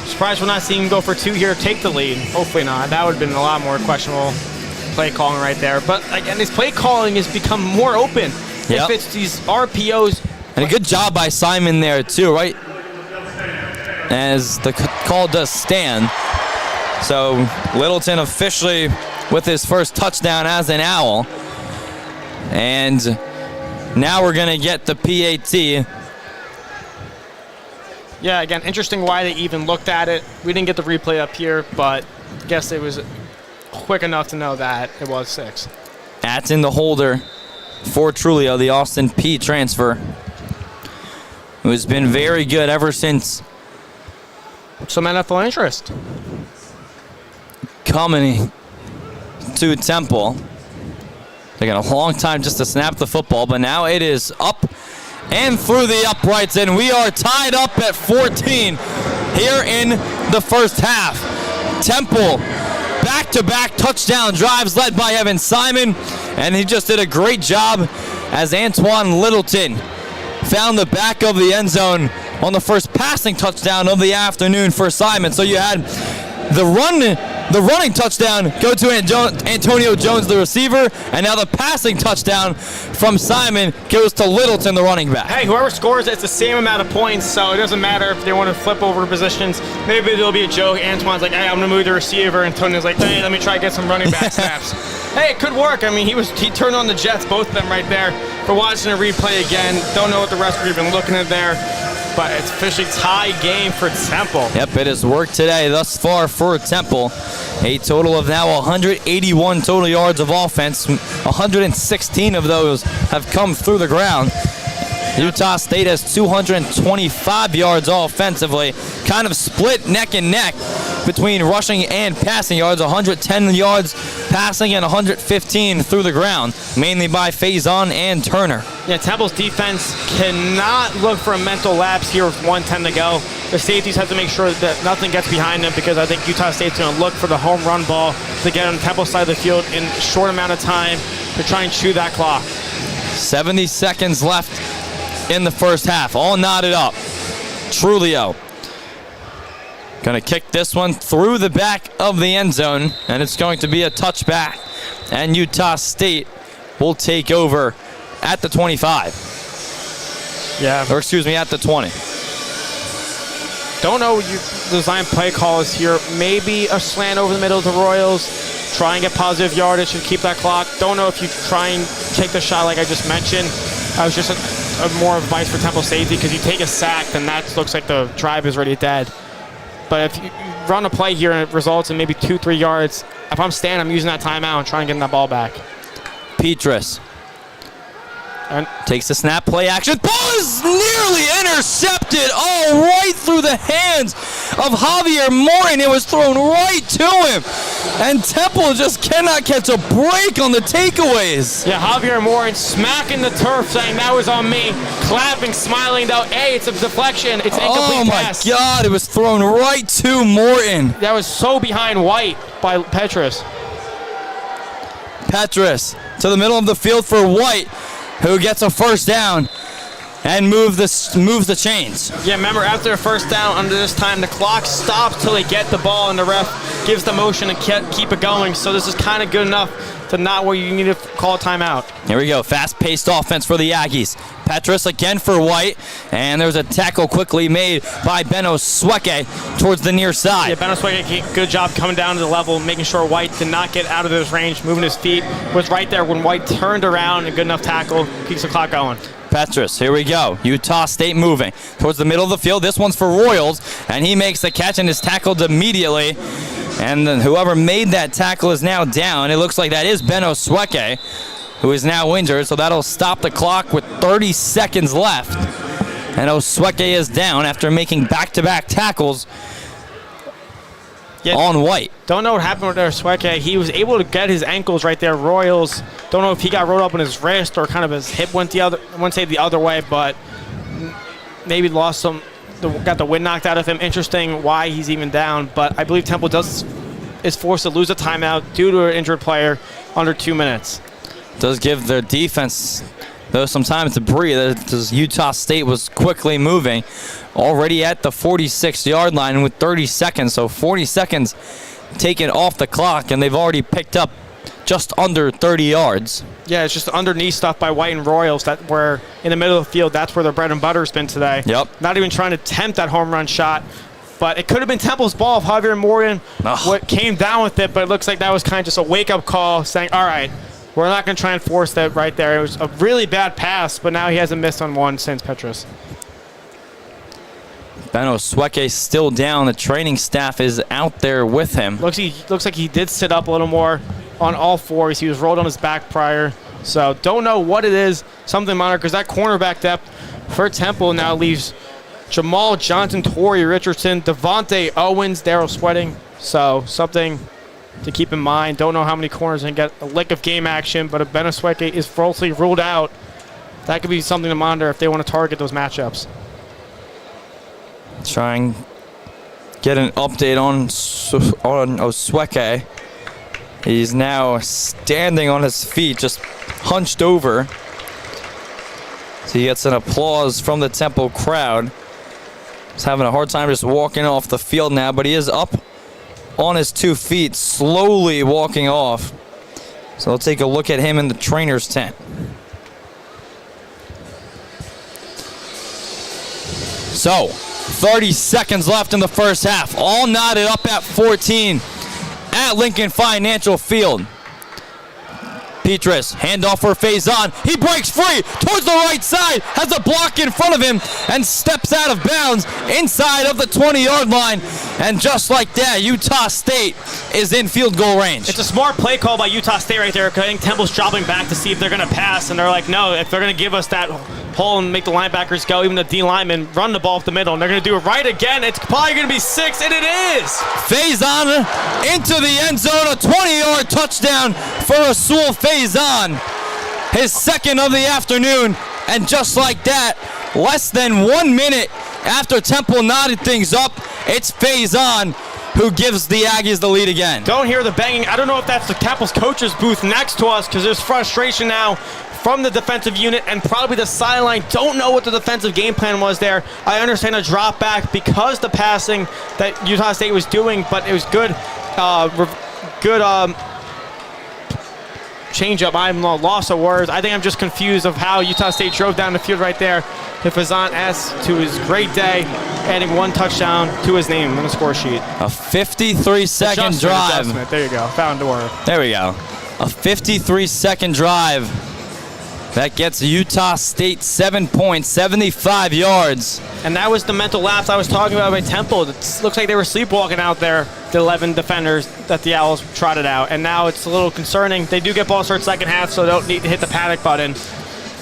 [SPEAKER 2] Surprised we're not seeing him go for 2 here, take the lead. Hopefully not. That would have been a lot more questionable play calling right there. But again, this play calling has become more open.
[SPEAKER 1] Yep.
[SPEAKER 2] If it's these RPOs.
[SPEAKER 1] And a good job by Simon there too, right? As the call does stand. So Littleton officially with his first touchdown as an Owl. And now we're going to get the PAT.
[SPEAKER 2] Yeah, again, interesting why they even looked at it. We didn't get the replay up here, but I guess it was quick enough to know that it was 6.
[SPEAKER 1] Atson, the holder for Trulio, the Austin P transfer, who's been very good ever since
[SPEAKER 2] some NFL interest
[SPEAKER 1] coming to Temple. Taking a long time just to snap the football, but now it is up and through the uprights, and we are tied up at 14 here in the first half. Temple, back-to-back touchdown drives led by Evan Simon, and he just did a great job as Antoine Littleton found the back of the end zone on the first passing touchdown of the afternoon for Simon. So you had the running touchdown go to Antonio Jones, the receiver, and now the passing touchdown from Simon goes to Littleton, the running back.
[SPEAKER 2] Hey, whoever scores it's the same amount of points, so it doesn't matter if they want to flip over positions. Maybe there'll be a joke. Antoine's like, hey, I'm going to move the receiver. Antonio's like, hey, let me try to get some running back snaps. Hey, it could work. I mean, he turned on the Jets, both of them right there. For watching a replay again, don't know what the rest were even looking at there. But it's officially tie game for Temple.
[SPEAKER 1] Yep, it has worked today thus far for Temple. A total of now 181 total yards of offense. 116 of those have come through the ground. Utah State has 225 yards offensively. Kind of split neck and neck between rushing and passing yards. 110 yards passing and 115 through the ground, mainly by Faison and Turner.
[SPEAKER 2] Yeah, Temple's defense cannot look for a mental lapse here with 1:10 to go. The safeties have to make sure that nothing gets behind them, because I think Utah State's going to look for the home run ball to get on Temple's side of the field in a short amount of time to try and chew that clock.
[SPEAKER 1] 70 seconds left in the first half, all knotted up. Trulio going to kick this one through the back of the end zone, and it's going to be a touchback, and Utah State will take over at the 25.
[SPEAKER 2] Yeah.
[SPEAKER 1] Or excuse me, at the 20.
[SPEAKER 2] Don't know what you design play calls here. Maybe a slant over the middle of the Royals. Try and get positive yardage and keep that clock. Don't know if you try and take the shot like I just mentioned. I was just a more advice for Temple safety, because you take a sack, then that looks like the drive is already dead. But if you run a play here and it results in maybe 2-3 yards, if I'm Stan, I'm using that timeout and trying to get that ball back.
[SPEAKER 1] Petrus
[SPEAKER 2] And
[SPEAKER 1] takes the snap, play action. Ball is nearly intercepted, all right through the hands of Javier Morton. It was thrown right to him, and Temple just cannot catch a break on the takeaways.
[SPEAKER 2] yeah, Javier Morton smacking the turf, saying that was on me, clapping, smiling though. Hey, it's a deflection. It's an incomplete pass.
[SPEAKER 1] Oh my God! It was thrown right to Morton.
[SPEAKER 2] That was so behind White by Petrus.
[SPEAKER 1] Petrus to the middle of the field for White, who gets a first down and moves the chains.
[SPEAKER 2] Yeah, remember, after a first down under this time, the clock stops till they get the ball, and the ref gives the motion and keep it going. So this is kind of good enough to not where you need to call a timeout.
[SPEAKER 1] Here we go, fast-paced offense for the Aggies. Petrus again for White, and there's a tackle quickly made by Beno Sweke towards the near side.
[SPEAKER 2] Yeah, Beno Sweke, good job coming down to the level, making sure White did not get out of his range, moving his feet, was right there when White turned around, and good enough tackle, keeps the clock going.
[SPEAKER 1] Petrus, here we go. Utah State moving towards the middle of the field. This one's for Royals, and he makes the catch and is tackled immediately. And then whoever made that tackle is now down. It looks like that is Beno Sweke, who is now injured, so that'll stop the clock with 30 seconds left. And Osweke is down after making back-to-back tackles on White.
[SPEAKER 2] Don't know what happened with Sweke. He was able to get his ankles right there. Royals, don't know if he got rolled up on his wrist or kind of his hip went the other way, but maybe lost some, got the wind knocked out of him. Interesting why he's even down, but I believe Temple is forced to lose a timeout due to an injured player under 2 minutes.
[SPEAKER 1] Does give their defense, though, some time to breathe, as Utah State was quickly moving, already at the 46-yard line with 30 seconds. So 40 seconds taken off the clock, and they've already picked up just under 30 yards.
[SPEAKER 2] Yeah, it's just underneath stuff by White and Royals that were in the middle of the field. That's where their bread and butter has been today.
[SPEAKER 1] Yep.
[SPEAKER 2] Not even trying to tempt that home run shot. But it could have been Temple's ball if Javier Morgan what came down with it, but it looks like that was kind of just a wake-up call saying, all right, we're not going to try and force that right there. It was a really bad pass, but now he hasn't missed on one since Petrus.
[SPEAKER 1] Beno Sweke still down. The training staff is out there with him.
[SPEAKER 2] Looks like he did sit up a little more on all fours. He was rolled on his back prior. So don't know what it is. Something minor, because that cornerback depth for Temple now leaves Jamal Johnson, Torrey Richardson, Devontae Owens, Daryl Sweating. So something to keep in mind. Don't know how many corners and get a lick of game action, but if Benisweke is falsely ruled out, that could be something to monitor if they want to target those matchups.
[SPEAKER 1] Try and get an update on Osweke. He's now standing on his feet, just hunched over. So he gets an applause from the Temple crowd. He's having a hard time just walking off the field now, but he is up on his 2 feet, slowly walking off. So we'll take a look at him in the trainer's tent. So, 30 seconds left in the first half. All knotted up at 14 at Lincoln Financial Field. Petrus, handoff for Faison. He breaks free towards the right side, has a block in front of him, and steps out of bounds inside of the 20-yard line. And just like that, Utah State is in field goal range.
[SPEAKER 2] It's a smart play call by Utah State right there. I think Temple's dropping back to see if they're going to pass, and they're like, no, if they're going to give us that hole and make the linebackers go, even the D linemen, run the ball up the middle, and they're going to do it right again. It's probably going to be 6, and it is.
[SPEAKER 1] Faison into the end zone, a 20-yard touchdown for Rasul Faison, his second of the afternoon. And just like that, less than 1 minute after Temple knotted things up, it's Faison who gives the Aggies the lead again.
[SPEAKER 2] Don't hear the banging. I don't know if that's the Temple's coach's booth next to us, because there's frustration now from the defensive unit and probably the sideline. Don't know what the defensive game plan was there. I understand a drop back because the passing that Utah State was doing, but it was good change up. I'm lost of words. I think I'm just confused of how Utah State drove down the field right there. Faison S to his great day, adding 1 touchdown to his name on the score sheet.
[SPEAKER 1] A 53-second drive.
[SPEAKER 2] Adjustment. There you go. Found the word.
[SPEAKER 1] There we go. A 53-second drive that gets Utah State 7 points, 75 yards.
[SPEAKER 2] And that was the mental lapse I was talking about by Temple. It looks like they were sleepwalking out there, the 11 defenders that the Owls trotted out. And now it's a little concerning. They do get ball start second half, so they don't need to hit the panic button.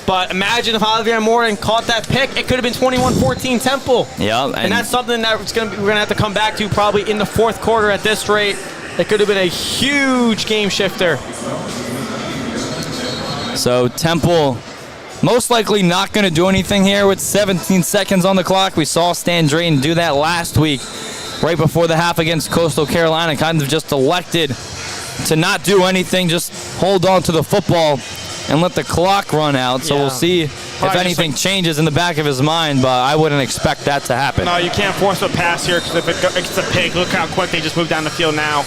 [SPEAKER 2] But imagine if Javier Morton caught that pick. It could have been 21-14 Temple.
[SPEAKER 1] Yeah,
[SPEAKER 2] and that's something that we're going to have to come back to probably in the fourth quarter at this rate. It could have been a huge game shifter.
[SPEAKER 1] So Temple most likely not going to do anything here with 17 seconds on the clock. We saw Stan Drayton do that last week right before the half against Coastal Carolina, kind of just elected to not do anything, just hold on to the football and let the clock run out. So we'll see if anything changes in the back of his mind, but I wouldn't expect that to happen.
[SPEAKER 2] No, you can't force a pass here, because if it's a pick, look how quick they just moved down the field now.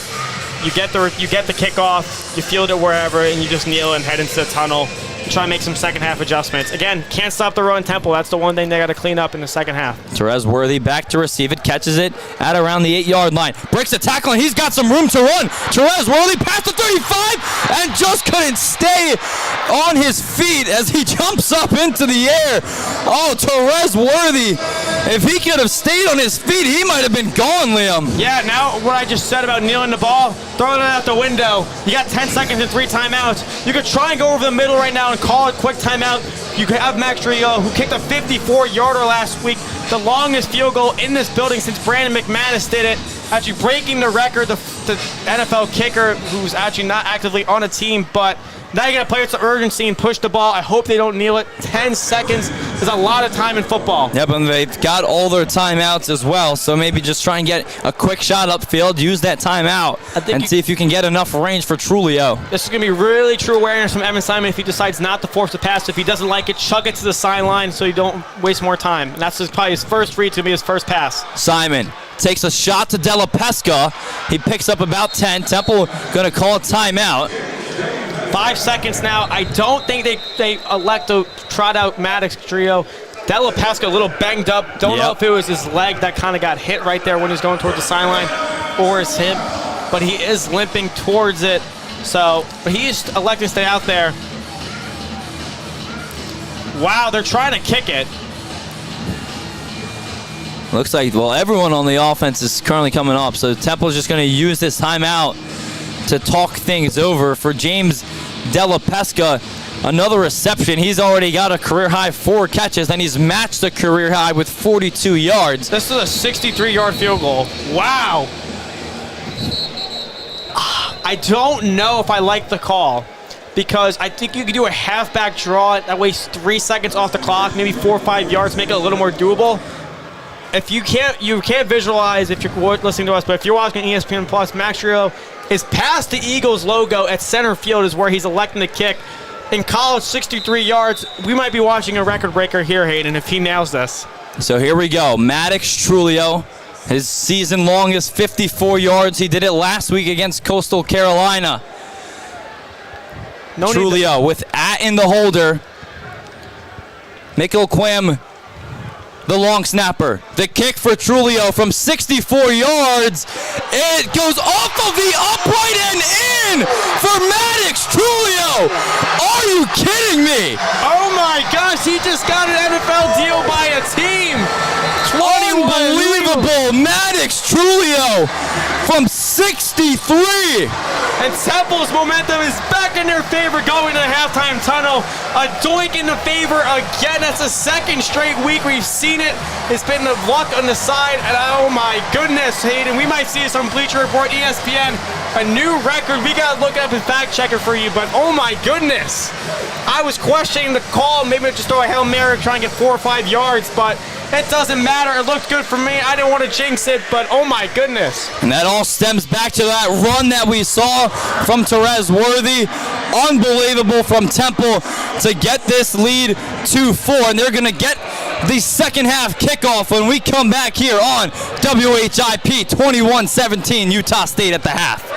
[SPEAKER 2] You get the kickoff, you field it wherever, and you just kneel and head into the tunnel. Try and make some second half adjustments. Again, can't stop the run Temple. That's the one thing they got to clean up in the second half.
[SPEAKER 1] Terez Worthy back to receive it, catches it at around the 8-yard line. Breaks the tackle, and he's got some room to run. Terez Worthy past the 35 and just couldn't stay on his feet as he jumps up into the air. Oh, Terez Worthy, if he could have stayed on his feet, he might have been gone, Liam.
[SPEAKER 2] Yeah, now what I just said about kneeling the ball, throwing it out the window. You got 10 seconds and 3 timeouts. You could try and go over the middle right now and call it quick timeout. You could have Max Trio, who kicked a 54-yarder last week, the longest field goal in this building since Brandon McManus did it, actually breaking the record, the NFL kicker, who's actually not actively on a team, but now you got to play with some urgency and push the ball. I hope they don't kneel it. 10 seconds is a lot of time in football.
[SPEAKER 1] Yep, and they've got all their timeouts as well, so maybe just try and get a quick shot upfield, use that timeout, and see if you can get enough range for Trulio.
[SPEAKER 2] This is going to be really true awareness from Evan Simon if he decides not to force the pass. If he doesn't like it, chug it to the sideline so you don't waste more time. And that's probably his first read to be his first pass.
[SPEAKER 1] Simon takes a shot to Della Pesca. He picks up about 10. Temple going to call a timeout.
[SPEAKER 2] 5 seconds now. I don't think they elect to trot out Maddox Trio. Della Pesca a little banged up. Don't know if it was his leg that kind of got hit right there when he was going towards the sideline or his hip, but he is limping towards it. So, but he's electing to stay out there. Wow, they're trying to kick it.
[SPEAKER 1] Looks like, well, everyone on the offense is currently coming up, so Temple's just going to use this timeout to talk things over. For James Della Pesca, another reception. He's already got a career-high 4 catches, and he's matched the career-high with 42 yards.
[SPEAKER 2] This is a 63-yard field goal. Wow. I don't know if I like the call because I think you could do a halfback draw that wastes 3 seconds off the clock, maybe 4 or 5 yards, make it a little more doable. If you can't visualize if you're listening to us, but if you're watching ESPN Plus, Max Trio is past the Eagles logo at center field is where he's electing to kick. In college, 63 yards. We might be watching a record breaker here, Hayden, if he nails this.
[SPEAKER 1] So here we go. Maddox Trulio, his season longest 54 yards. He did it last week against Coastal Carolina. Trulio with in the holder. Mikkel Quim, the long snapper. The kick for Trulio from 64 yards. It goes off of the upright and in for Maddox Trulio. Are you kidding me?
[SPEAKER 2] Oh my gosh, he just got an NFL deal by a team.
[SPEAKER 1] Unbelievable. Maddox Trulio from 63.
[SPEAKER 2] And Temple's momentum is back in their favor going to the halftime tunnel. A doink in the favor again. That's the second straight week we've seen it. It's been the luck on the side. And oh my goodness, Hayden, we might see this on Bleacher Report, ESPN. A new record. We got to look it up and fact check it for you. But oh my goodness. I was questioning the call. Maybe just throw a Hail Mary, try and get 4 or 5 yards. But it doesn't matter. It looked good for me. I didn't want to jinx it, but oh my goodness.
[SPEAKER 1] And that all stems back to that run that we saw from Terez Worthy. Unbelievable from Temple to get this lead to 4. And they're going to get the second half kickoff when we come back here on WHIP 21-17 Utah State at the half.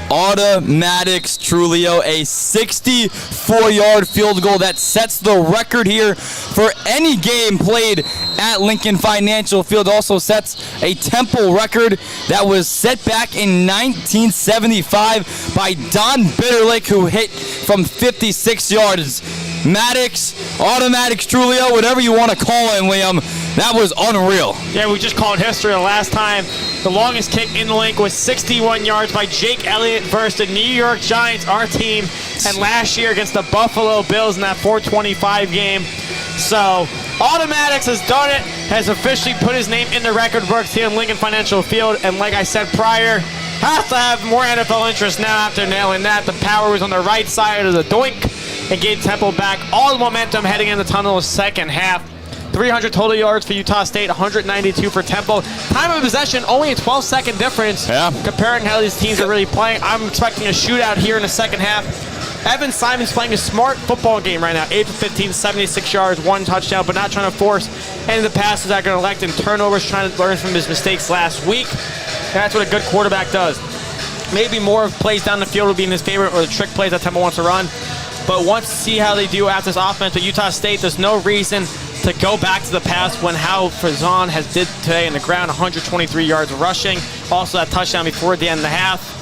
[SPEAKER 1] Automatics Trulio, a 64-yard field goal that sets the record here for any game played at Lincoln Financial Field. Also sets a Temple record that was set back in 1975 by Don Bitterlick, who hit from 56 yards. Maddox, Automatics Trulio, whatever you want to call it, Liam, that was unreal.
[SPEAKER 2] Yeah, we just called history. The last time the longest kick in the link was 61 yards by Jake Elliott versus the New York Giants, our team, and last year against the Buffalo Bills in that 425 game. So Automatics has done it, has officially put his name in the record books here in Lincoln Financial Field, and like I said prior, has to have more NFL interest now after nailing that. The power was on the right side of the doink and gave Temple back all the momentum heading in the tunnel the second half. 300 total yards for Utah State, 192 for Temple. Time of possession, only a 12-second difference.
[SPEAKER 1] Yeah.
[SPEAKER 2] Comparing how these teams are really playing, I'm expecting a shootout here in the second half. Evan Simon's playing a smart football game right now. 8 for 15, 76 yards, 1 touchdown, but not trying to force any of the passes that are going to elect in turnovers, trying to learn from his mistakes last week. And that's what a good quarterback does. Maybe more of plays down the field will be in his favor, or the trick plays that Temple wants to run. But once to see how they do after this offense, but Utah State, there's no reason to go back to the past when how Faison has did today in the ground, 123 yards rushing. Also that touchdown before the end of the half.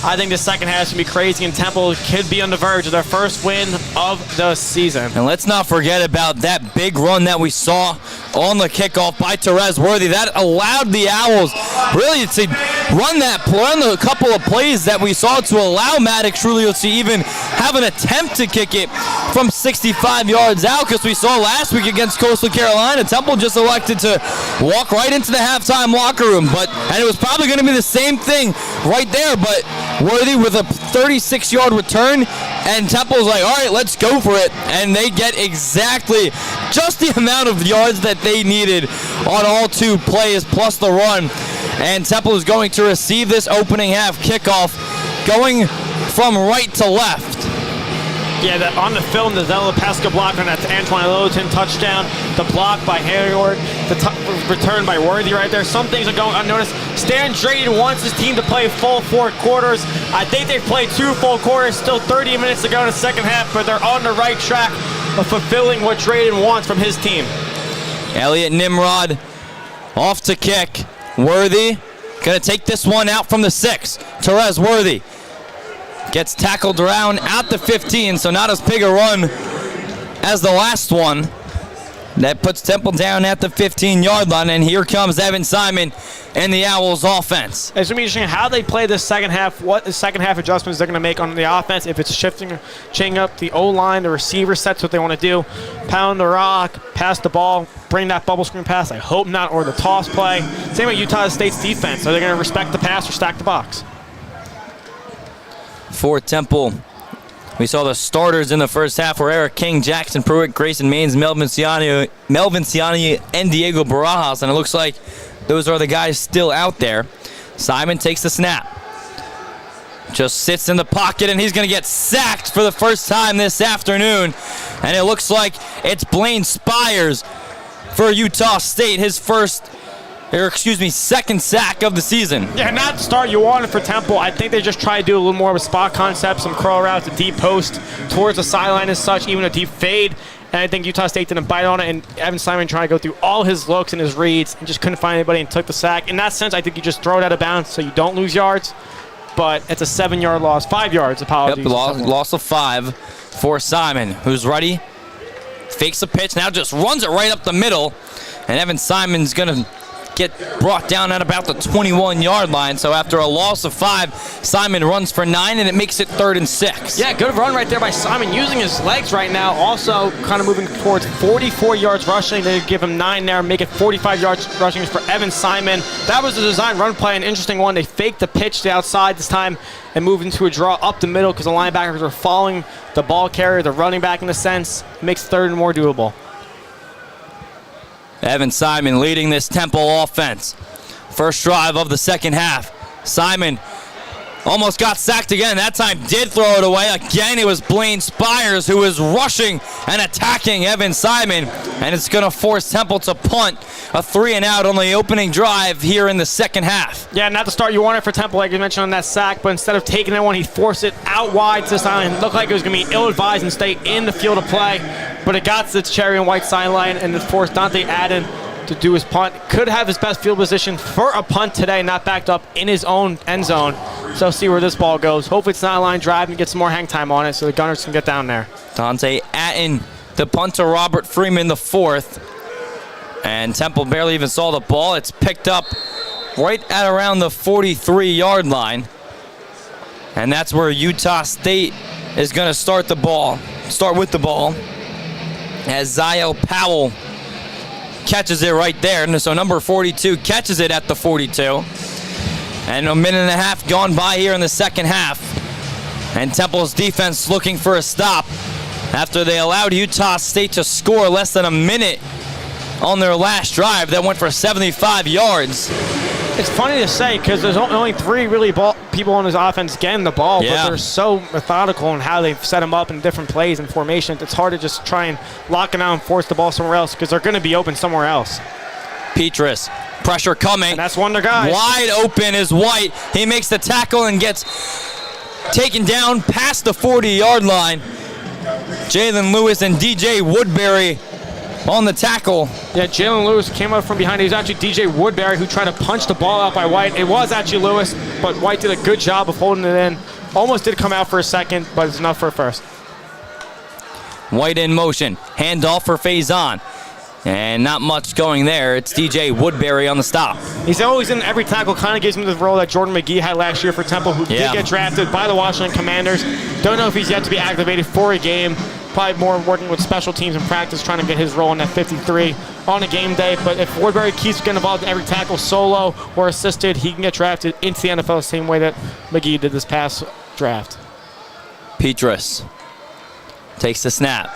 [SPEAKER 2] I think the second half is going to be crazy, and Temple could be on the verge of their first win of the season.
[SPEAKER 1] And let's not forget about that big run that we saw on the kickoff by Terez Worthy. That allowed the Owls really to run a couple of plays that we saw to allow Maddox Trulio to even have an attempt to kick it from 65 yards out, because we saw last week against Coastal Carolina, Temple just elected to walk right into the halftime locker room. And it was probably going to be the same thing right there, but Worthy with a 36-yard return, and Temple's like, all right, let's go for it. And they get exactly just the amount of yards that they needed on all 2 plays plus the run. And Temple is going to receive this opening half kickoff going from right to left.
[SPEAKER 2] Yeah, on the film, the Zella Pesca block on that Antoine Littleton touchdown, the block by Hayward, the return by Worthy right there. Some things are going unnoticed. Stan Drayton wants his team to play full 4 quarters. I think they've played 2 full quarters, still 30 minutes to go in the second half, but they're on the right track of fulfilling what Drayton wants from his team.
[SPEAKER 1] Elliot Nimrod off to kick. Worthy going to take this one out from the 6. Terez Worthy gets tackled around at the 15, so not as big a run as the last one. That puts Temple down at the 15-yard line, and here comes Evan Simon and the Owls offense.
[SPEAKER 2] It's going to be interesting how they play this second half, what the second half adjustments they're going to make on the offense. If it's changing up the O-line, the receiver sets what they want to do. Pound the rock, pass the ball, bring that bubble screen pass. I hope not, or the toss play. Same with Utah State's defense. Are they going to respect the pass or stack the box?
[SPEAKER 1] For Temple, we saw the starters in the first half were Eric King, Jackson Pruitt, Grayson Maines, Melvin Ciani, and Diego Barajas, and it looks like those are the guys still out there. Simon takes the snap. Just sits in the pocket, and he's going to get sacked for the first time this afternoon. And it looks like it's Blaine Spires for Utah State, his second sack of the season.
[SPEAKER 2] Yeah, not the start you wanted for Temple. I think they just try to do a little more of a spot concept, some curl routes, a deep post towards the sideline as such, even a deep fade. And I think Utah State didn't bite on it, and Evan Simon tried to go through all his looks and his reads and just couldn't find anybody and took the sack. In that sense, I think you just throw it out of bounds so you don't lose yards. But it's a 7-yard loss, 5 yards, apologies.
[SPEAKER 1] Yep, loss of 5 for Simon, who's ready. Fakes the pitch, now just runs it right up the middle. And Evan Simon's going to get brought down at about the 21-yard line. So after a loss of 5, Simon runs for 9, and it makes it 3rd and 6.
[SPEAKER 2] Yeah, good run right there by Simon, using his legs right now. Also kind of moving towards 44 yards rushing. They give him 9 there, make it 45 yards rushing for Evan Simon. That was a design run play, an interesting one. They faked the pitch to the outside this time and moved into a draw up the middle because the linebackers were following the ball carrier, the running back in a sense. Makes 3rd and more doable.
[SPEAKER 1] Evan Simon leading this Temple offense. First drive of the second half. Simon Almost got sacked again. That time did throw it away. Again, it was Blaine Spires who was rushing and attacking Evan Simon. And it's going to force Temple to punt a 3-and-out on the opening drive here in the second half.
[SPEAKER 2] Yeah, not the start you wanted for Temple, like you mentioned on that sack, but instead of taking that one, he forced it out wide to the sideline. It looked like it was going to be ill-advised and stay in the field of play, but it got to the cherry and white sideline, and it forced Dante Adden to do his punt. Could have his best field position for a punt today, not backed up in his own end zone. So see where this ball goes. Hopefully it's not a line drive and get some more hang time on it so the Gunners can get down there.
[SPEAKER 1] Dante Adden, the punt to Robert Freeman, the fourth. And Temple barely even saw the ball. It's picked up right at around the 43-yard line. And that's where Utah State is going to start with the ball. As Zio Powell catches it right there. And so number 42 catches it at the 42. And a minute and a half gone by here in the second half. And Temple's defense looking for a stop after they allowed Utah State to score less than a minute on their last drive that went for 75 yards.
[SPEAKER 2] It's funny to say because there's only three really people on this offense getting the ball, but they're so methodical in how they've set them up in different plays and formations. It's hard to just try and lock it out and force the ball somewhere else because they're going to be open somewhere else.
[SPEAKER 1] Petrus, pressure coming.
[SPEAKER 2] And that's one of their guys.
[SPEAKER 1] Wide open is White. He makes the tackle and gets taken down past the 40-yard line. Jalen Lewis and DJ Woodbury on the tackle.
[SPEAKER 2] Yeah, Jalen Lewis came up from behind. It was actually DJ Woodbury who tried to punch the ball out by White. It was actually Lewis, but White did a good job of holding it in. Almost did come out for a second, but it's enough for a first.
[SPEAKER 1] White in motion. Handoff for Faison. And not much going there. It's DJ Woodbury on the stop.
[SPEAKER 2] He's always in every tackle. Kind of gives him the role that Jordan McGee had last year for Temple, who did get drafted by the Washington Commanders. Don't know if he's yet to be activated for a game. Probably more working with special teams in practice, trying to get his role in that 53 on a game day. But if Woodbury keeps getting involved in every tackle, solo or assisted, he can get drafted into the NFL the same way that McGee did this past draft.
[SPEAKER 1] Petrus takes the snap.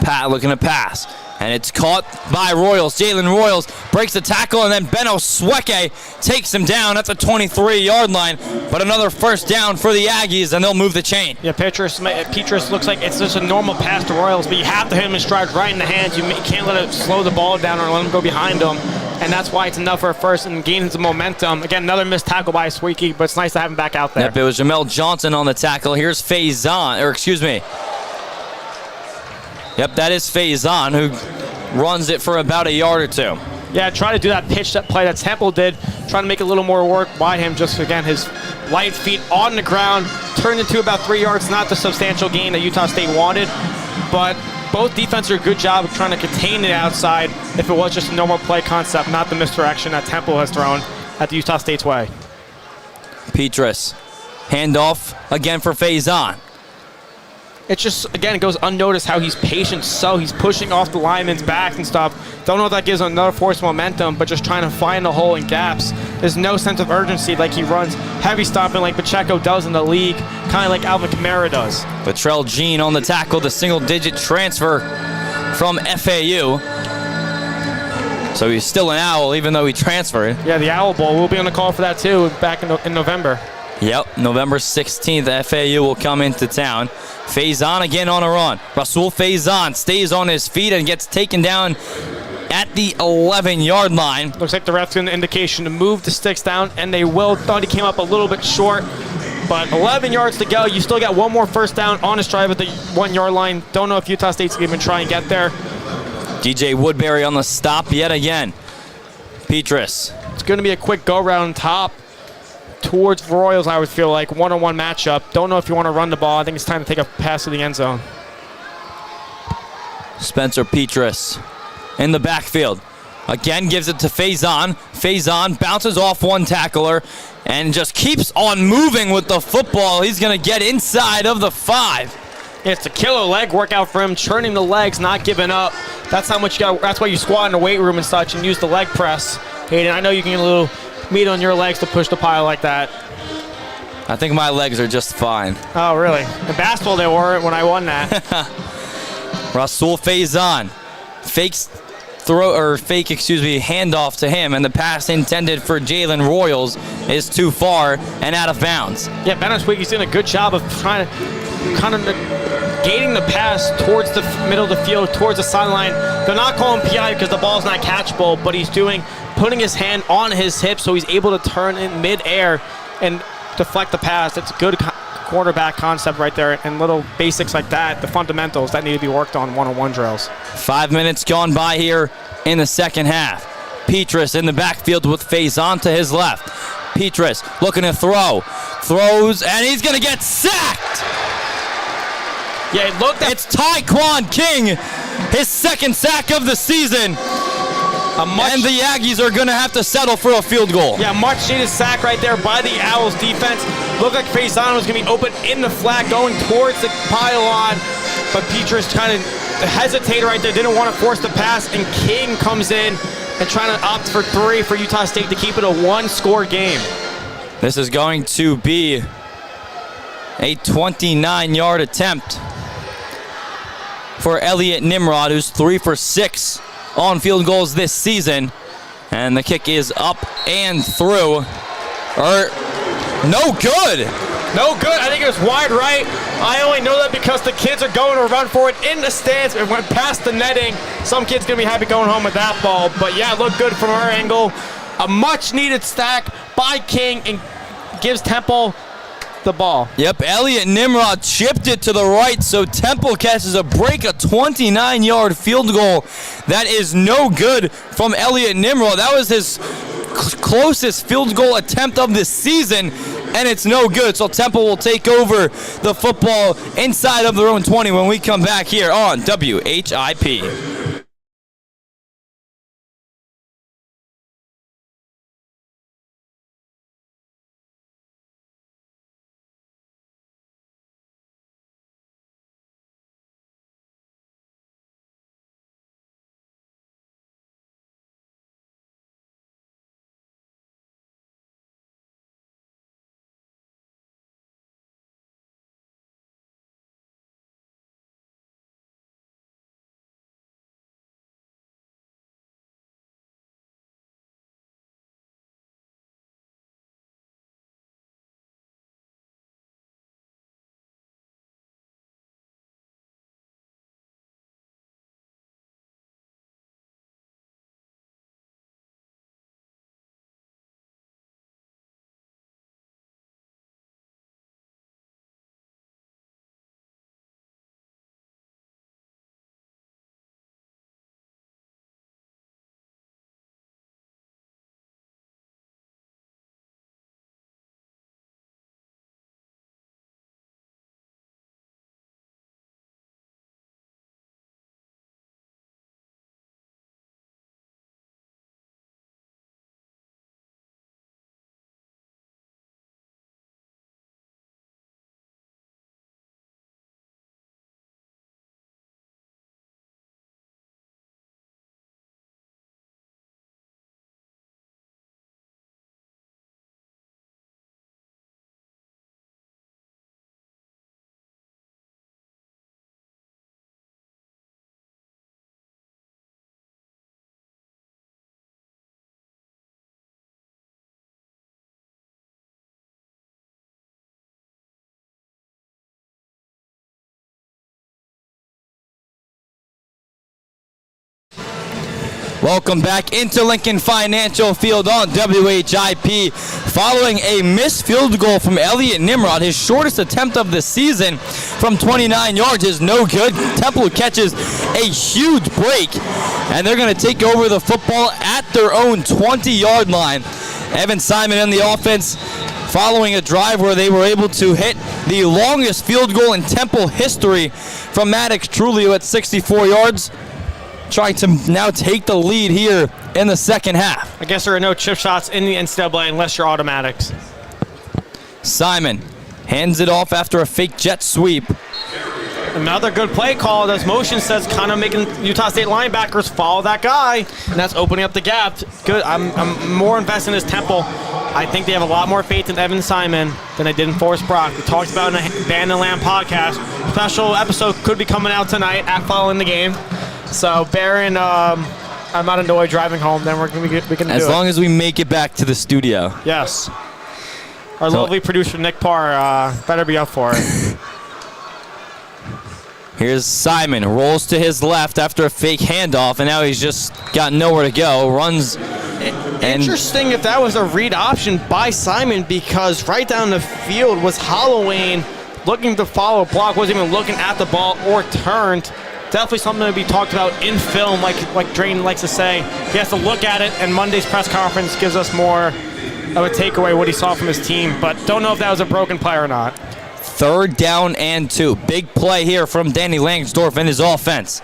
[SPEAKER 1] Pat looking to pass. And it's caught by Royals. Jalen Royals breaks the tackle, and then Beno Sweke takes him down at the 23-yard line. But another first down for the Aggies, and they'll move the chain.
[SPEAKER 2] Yeah, Petrus looks like it's just a normal pass to Royals, but you have to hit him in stride right in the hands. You can't let it slow the ball down or let him go behind him. And that's why it's enough for a first and gains some momentum. Again, another missed tackle by Sweke, but it's nice to have him back out there.
[SPEAKER 1] Yep, it was Jamel Johnson on the tackle. Here's Faison, or excuse me. Yep, that is Faison who runs it for about a yard or two.
[SPEAKER 2] Yeah, try to do that pitch that play that Temple did, trying to make a little more work by him. Just, again, his light feet on the ground, turned into about 3 yards, not the substantial gain that Utah State wanted, but both defenses are a good job of trying to contain it outside if it was just a normal play concept, not the misdirection that Temple has thrown at the Utah State's way.
[SPEAKER 1] Petrus, handoff again for Faison.
[SPEAKER 2] It's just, again, it goes unnoticed how he's patient, so he's pushing off the lineman's back and stuff. Don't know if that gives him another force of momentum, but just trying to find a hole in gaps. There's no sense of urgency like he runs heavy stomping like Pacheco does in the league, kind of like Alvin Kamara does.
[SPEAKER 1] Latrell Jean on the tackle, the single-digit transfer from FAU. So he's still an Owl, even though he transferred.
[SPEAKER 2] Yeah, the Owl Bowl. We'll be on the call for that, too, back in November.
[SPEAKER 1] Yep, November 16th, FAU will come into town. Faison again on a run. Rasul Faison stays on his feet and gets taken down at the 11-yard line.
[SPEAKER 2] Looks like the ref's giving an indication to move the sticks down, and they will. Thought he came up a little bit short, but 11 yards to go. You still got one more first down on his drive at the 1-yard line. Don't know if Utah State's going to even try and get there.
[SPEAKER 1] DJ Woodbury on the stop yet again. Petrus.
[SPEAKER 2] It's going to be a quick go-round top towards Royals, I would feel like. One-on-one matchup. Don't know if you want to run the ball. I think it's time to take a pass to the end zone.
[SPEAKER 1] Spencer Petrus in the backfield. Again, gives it to Faison. Faison bounces off one tackler and just keeps on moving with the football. He's going to get inside of the 5.
[SPEAKER 2] It's a killer leg workout for him, churning the legs, not giving up. That's how much you got. That's why you squat in the weight room and such and use the leg press. Hayden, I know you can get a little meat on your legs to push the pile like that.
[SPEAKER 1] I think my legs are just fine.
[SPEAKER 2] Oh, really? In basketball, they were when I won that.
[SPEAKER 1] Rasul Faison handoff to him, and the pass intended for Jalen Royals is too far and out of bounds.
[SPEAKER 2] Yeah, Ben Oswegi's doing a good job of trying to kind of gating the pass towards the middle of the field, towards the sideline. They're not calling PI because the ball's not catchable, but he's putting his hand on his hip so he's able to turn in midair and deflect the pass. It's a good quarterback concept right there, and little basics like that, the fundamentals that need to be worked on one-on-one drills.
[SPEAKER 1] 5 minutes gone by here in the second half. Petrus in the backfield with Faison to his left. Petrus looking to throws, and he's going to get sacked.
[SPEAKER 2] Yeah,
[SPEAKER 1] it's Tyquan King, his second sack of the season. And the Aggies are going to have to settle for a field goal.
[SPEAKER 2] Yeah, much needed sack right there by the Owls defense. Looked like Faison was going to be open in the flat going towards the pylon, but Petrus kind of hesitated right there, didn't want to force the pass, and King comes in and trying to opt for 3 for Utah State to keep it a 1-score game.
[SPEAKER 1] This is going to be a 29-yard attempt for Elliot Nimrod, who's 3 for 6 on field goals this season. And the kick is up and through. No good.
[SPEAKER 2] No good. I think it was wide right. I only know that because the kids are going to run for it in the stands. It went past the netting. Some kid's going to be happy going home with that ball. But yeah, it looked good from our angle. A much needed stack by King and gives Temple the ball.
[SPEAKER 1] Yep, Elliot Nimrod chipped it to the right, so Temple catches a break, a 29-yard field goal. That is no good from Elliot Nimrod. That was his closest field goal attempt of the season, and it's no good. So Temple will take over the football inside of their own 20 when we come back here on WHIP. Welcome back into Lincoln Financial Field on WHIP. Following a missed field goal from Elliot Nimrod, his shortest attempt of the season from 29 yards is no good. Temple catches a huge break, and they're going to take over the football at their own 20-yard line. Evan Simon in the offense following a drive where they were able to hit the longest field goal in Temple history from Maddox Trulio at 64 yards. Trying to now take the lead here in the second half.
[SPEAKER 2] I guess there are no chip shots in the NCAA unless you're automatics.
[SPEAKER 1] Simon hands it off after a fake jet sweep.
[SPEAKER 2] Another good play call. This motion says kind of making Utah State linebackers follow that guy, and that's opening up the gap. Good. I'm more invested in this Temple. I think they have a lot more faith in Evan Simon than they did in Forrest Brock. We talked about in the Band and Lamb podcast. Special episode could be coming out tonight at following the game. So Baron I'm not annoyed driving home, then we can do it.
[SPEAKER 1] As long as we make it back to the studio.
[SPEAKER 2] Yes. Our lovely producer, Nick Parr, better be up for it.
[SPEAKER 1] Here's Simon, rolls to his left after a fake handoff, and now he's just got nowhere to go. Runs.
[SPEAKER 3] Interesting if that was a read option by Simon, because right down the field was Halloween looking to follow a block, wasn't even looking at the ball or turned. Definitely something to be talked about in film, like Drayton likes to say. He has to look at it, and Monday's press conference gives us more of a takeaway what he saw from his team, but don't know if that was a broken play or not.
[SPEAKER 1] 3rd down and 2. Big play here from Danny Langsdorff and his offense.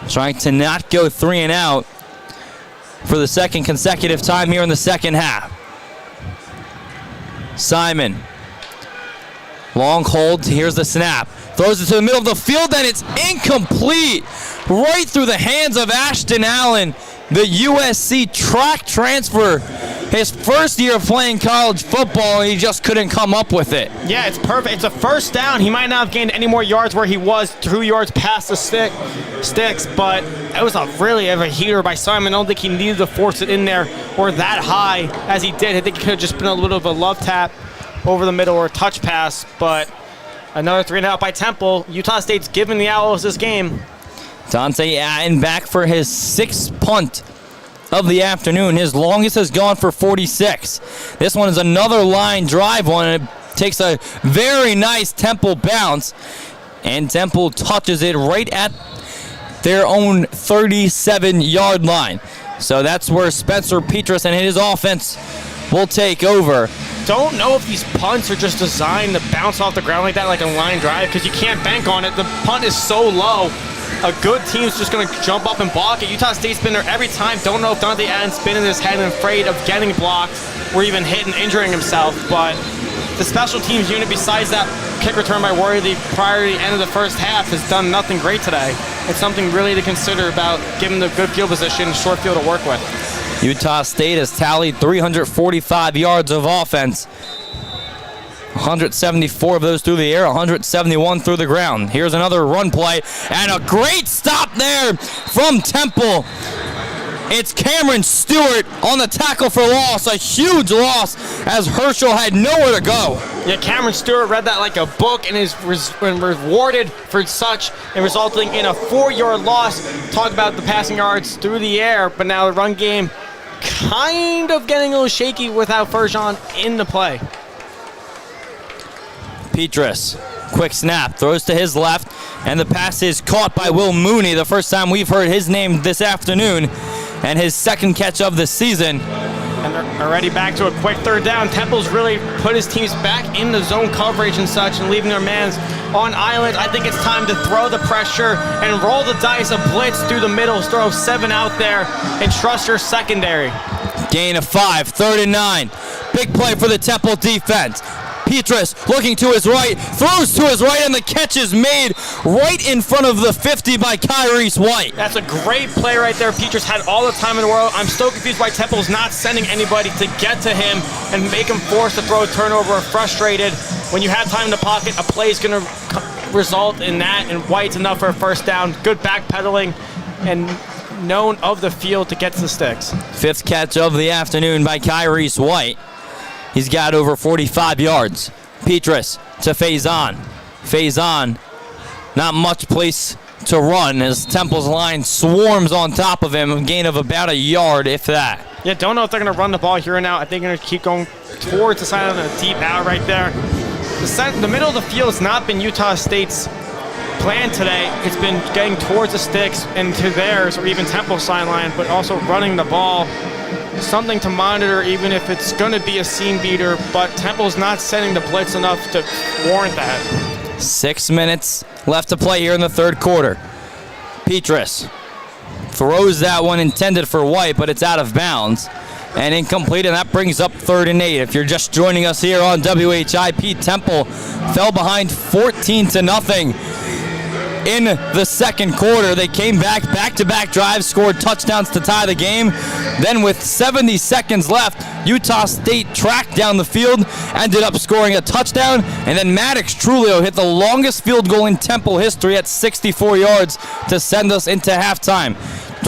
[SPEAKER 1] Trying to not go 3 and out for the second consecutive time here in the second half. Simon. Long hold. Here's the snap. Throws it to the middle of the field, and it's incomplete. Right through the hands of Ashton Allen, the USC track transfer. His first year of playing college football, he just couldn't come up with it.
[SPEAKER 2] Yeah, it's perfect. It's a first down. He might not have gained any more yards where he was 2 yards past the sticks, but it was a heater by Simon. I don't think he needed to force it in there or that high as he did. I think it could have just been a little bit of a love tap over the middle or a touch pass, but another 3 and out by Temple. Utah State's giving the Owls this game.
[SPEAKER 1] Dante Atten back for his 6th punt of the afternoon. His longest has gone for 46. This one is another line drive one, and it takes a very nice Temple bounce, and Temple touches it right at their own 37-yard line. So that's where Spencer Petras and his offense will take over.
[SPEAKER 2] Don't know if these punts are just designed to bounce off the ground like that, like a line drive, because you can't bank on it. The punt is so low. A good team's just going to jump up and block it. Utah State's been there every time. Don't know if Dante Adams been in his head and afraid of getting blocked or even hit and injuring himself, but the special teams unit, besides that kick return by Worthy prior to the end of the first half, has done nothing great today. It's something really to consider about giving the good field position, short field to work with.
[SPEAKER 1] Utah State has tallied 345 yards of offense. 174 of those through the air, 171 through the ground. Here's another run play, and a great stop there from Temple. It's Cameron Stewart on the tackle for loss, a huge loss as Herschel had nowhere to go.
[SPEAKER 2] Yeah, Cameron Stewart read that like a book and is rewarded for such, and resulting in a 4-yard loss. Talk about the passing yards through the air, but now the run game kind of getting a little shaky without Ferjan in the play.
[SPEAKER 1] Petras, quick snap, throws to his left, and the pass is caught by Will Mooney, the first time we've heard his name this afternoon, and his 2nd catch of the season.
[SPEAKER 2] And they're already back to a quick 3rd down. Temple's really put his teams back in the zone coverage and such and leaving their mans on island. I think it's time to throw the pressure and roll the dice, a blitz through the middle, throw 7 out there, and trust your secondary.
[SPEAKER 1] Gain of 5, 3rd and 9. Big play for the Temple defense. Petras looking to his right, throws to his right, and the catch is made right in front of the 50 by Kyrese White.
[SPEAKER 2] That's a great play right there. Petras had all the time in the world. I'm still confused why Temple's not sending anybody to get to him and make him forced to throw a turnover or frustrated. When you have time in the pocket, a play is going to result in that, and White's enough for a 1st down. Good backpedaling and known of the field to get to the sticks.
[SPEAKER 1] 5th catch of the afternoon by Kyrese White. He's got over 45 yards. Petras to Faison. Faison, not much place to run as Temple's line swarms on top of him. A gain of about a yard, if that.
[SPEAKER 2] Yeah, don't know if they're going to run the ball here and now. I think they're going to keep going towards the side of the deep out right there. The middle of the field has not been Utah State's plan today. It's been getting towards the sticks and to theirs or even Temple's sideline, but also running the ball. Something to monitor, even if it's going to be a seam beater, but Temple's not setting the blitz enough to warrant that.
[SPEAKER 1] 6 minutes left to play here in the 3rd quarter. Petras throws that one intended for White, but it's out of bounds and incomplete, and that brings up 3rd and 8. If you're just joining us here on WHIP, Temple fell behind 14-0 in the 2nd quarter. They came back-to-back drives, scored touchdowns to tie the game. Then with 70 seconds left, Utah State tracked down the field, ended up scoring a touchdown, and then Maddox Trulio hit the longest field goal in Temple history at 64 yards to send us into halftime.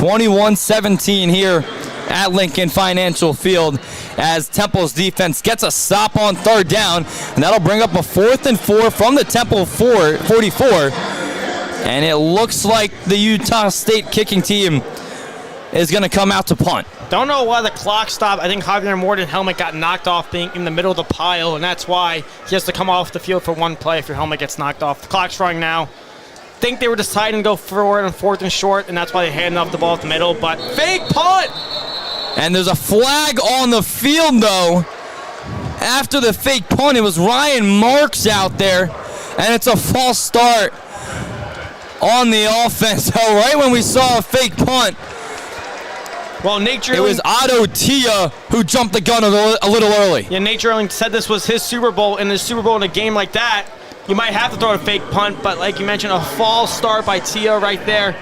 [SPEAKER 1] 21-17 here at Lincoln Financial Field as Temple's defense gets a stop on third down, and that'll bring up a 4th and 4 from the Temple 44. And it looks like the Utah State kicking team is going to come out to punt.
[SPEAKER 3] Don't know why the clock stopped. I think Javier Morton's helmet got knocked off being in the middle of the pile, and that's why he has to come off the field for one play if your helmet gets knocked off. The clock's running now. Think they were deciding to go forward on 4th and short, and that's why they handed off the ball at the middle, but fake punt!
[SPEAKER 1] And there's a flag on the field, though. After the fake punt, it was Ryan Marks out there, and it's a false start on the offense. So right when we saw a fake punt,
[SPEAKER 3] well, Nate Drilling,
[SPEAKER 1] it was Otto Tia who jumped the gun a little early.
[SPEAKER 3] Yeah, Nate Drilling said this was his Super Bowl, and the Super Bowl in a game like that, you might have to throw a fake punt, but like you mentioned, a false start by Tia right there.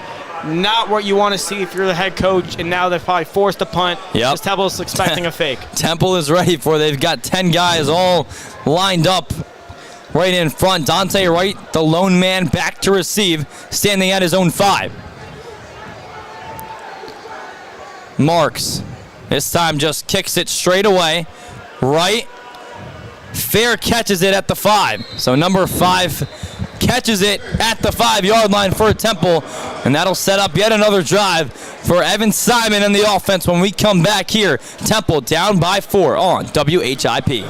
[SPEAKER 3] Not what you want to see if you're the head coach, and now they're probably forced to punt.
[SPEAKER 1] Yep.
[SPEAKER 3] Temple's expecting a fake.
[SPEAKER 1] Temple is ready for it. They've got 10 guys all lined up right in front. Dante Wright, the lone man, back to receive, standing at his own 5. Marks, this time just kicks it straight away. Wright, fair catches it at the 5. So number 5 catches it at the 5-yard line for Temple, and that'll set up yet another drive for Evan Simon and the offense when we come back here. Temple down by 4 on WHIP.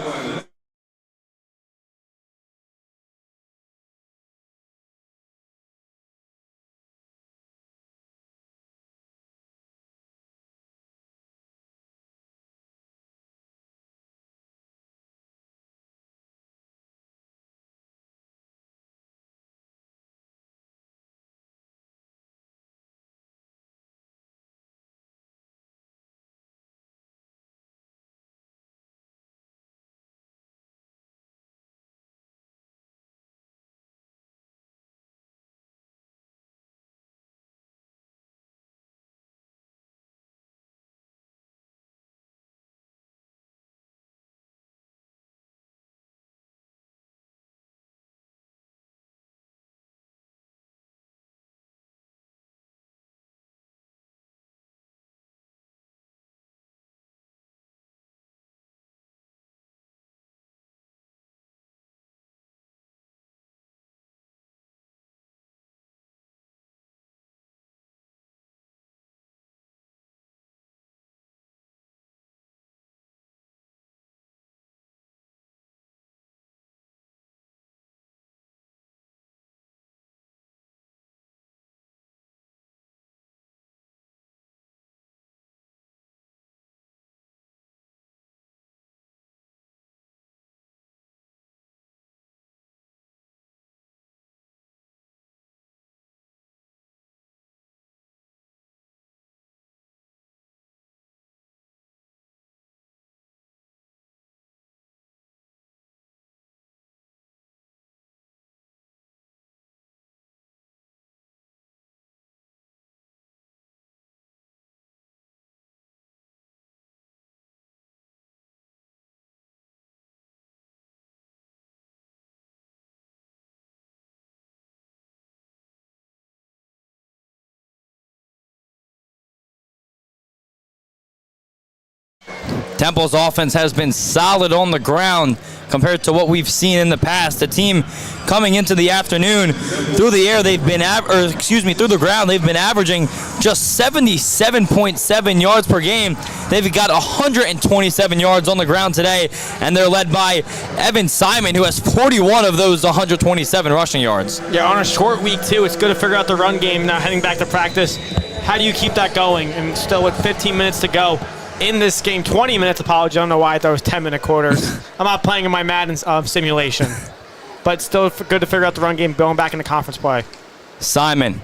[SPEAKER 1] Temple's offense has been solid on the ground compared to what we've seen in the past. The team coming into the afternoon through the air, through the ground, they've been averaging just 77.7 yards per game. They've got 127 yards on the ground today, and they're led by Evan Simon, who has 41 of those 127 rushing yards.
[SPEAKER 3] Yeah, on a short week, too, it's good to figure out the run game now heading back to practice. How do you keep that going? And still with 15 minutes to go in this game, 20 minutes, apologies. I don't know why I thought it was 10-minute quarters. I'm not playing in my Madden simulation. But still good to figure out the run game going back into conference play.
[SPEAKER 1] Simon,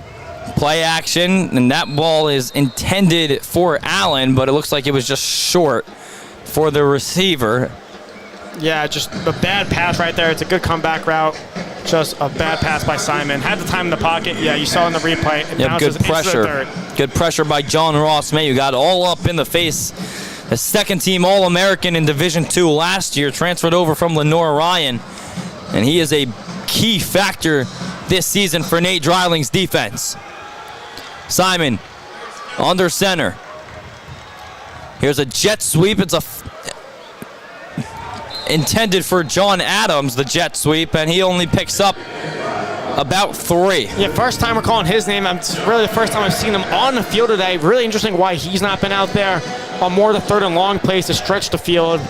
[SPEAKER 1] play action, and that ball is intended for Allen, but it looks like it was just short for the receiver.
[SPEAKER 3] Yeah, just a bad pass right there. It's a good comeback route. Just a bad pass by Simon. Had the time in the pocket. Yeah, you saw in the replay.
[SPEAKER 1] Yep, good pressure. Good pressure by John Ross May, who got all up in the face. The second-team All-American in Division II last year, transferred over from Lenore Ryan. And he is a key factor this season for Nate Dryling's defense. Simon under center. Here's a jet sweep. It's intended for John Adams, the jet sweep, and he only picks up about 3.
[SPEAKER 3] Yeah, first time we're calling his name. It's really the first time I've seen him on the field today. Really interesting why he's not been out there on more of the third and long plays to stretch the field.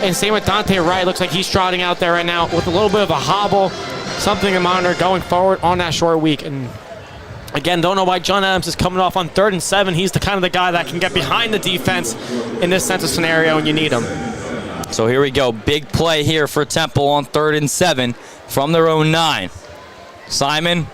[SPEAKER 3] And same with Dante Wright. Looks like he's trotting out there right now with a little bit of a hobble. Something to monitor going forward on that short week. And again, don't know why John Adams is coming off on 3rd and 7. He's the kind of the guy that can get behind the defense in this sense of scenario when you need him.
[SPEAKER 1] So here we go. Big play here for Temple on 3rd and 7 from their own 9. Simon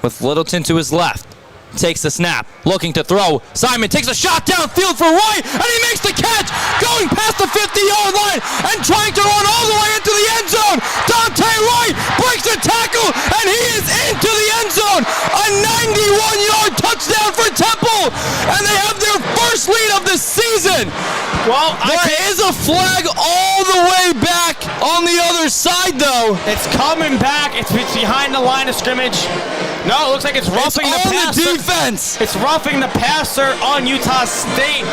[SPEAKER 1] with Littleton to his left. Takes the snap, looking to throw. Simon takes a shot downfield for White, and he makes the catch, going past the 50-yard line and trying to run all the way into the end zone. Dante Wright breaks a tackle, and he is into the end zone. A 91-yard touchdown for Temple, and they have their first lead of the season.
[SPEAKER 3] Well,
[SPEAKER 1] there is a flag all the way back on the other side, though.
[SPEAKER 3] It's coming back. It's behind the line of scrimmage. No, it looks like it's roughing the passer.
[SPEAKER 1] The defense.
[SPEAKER 3] It's roughing the passer on Utah State.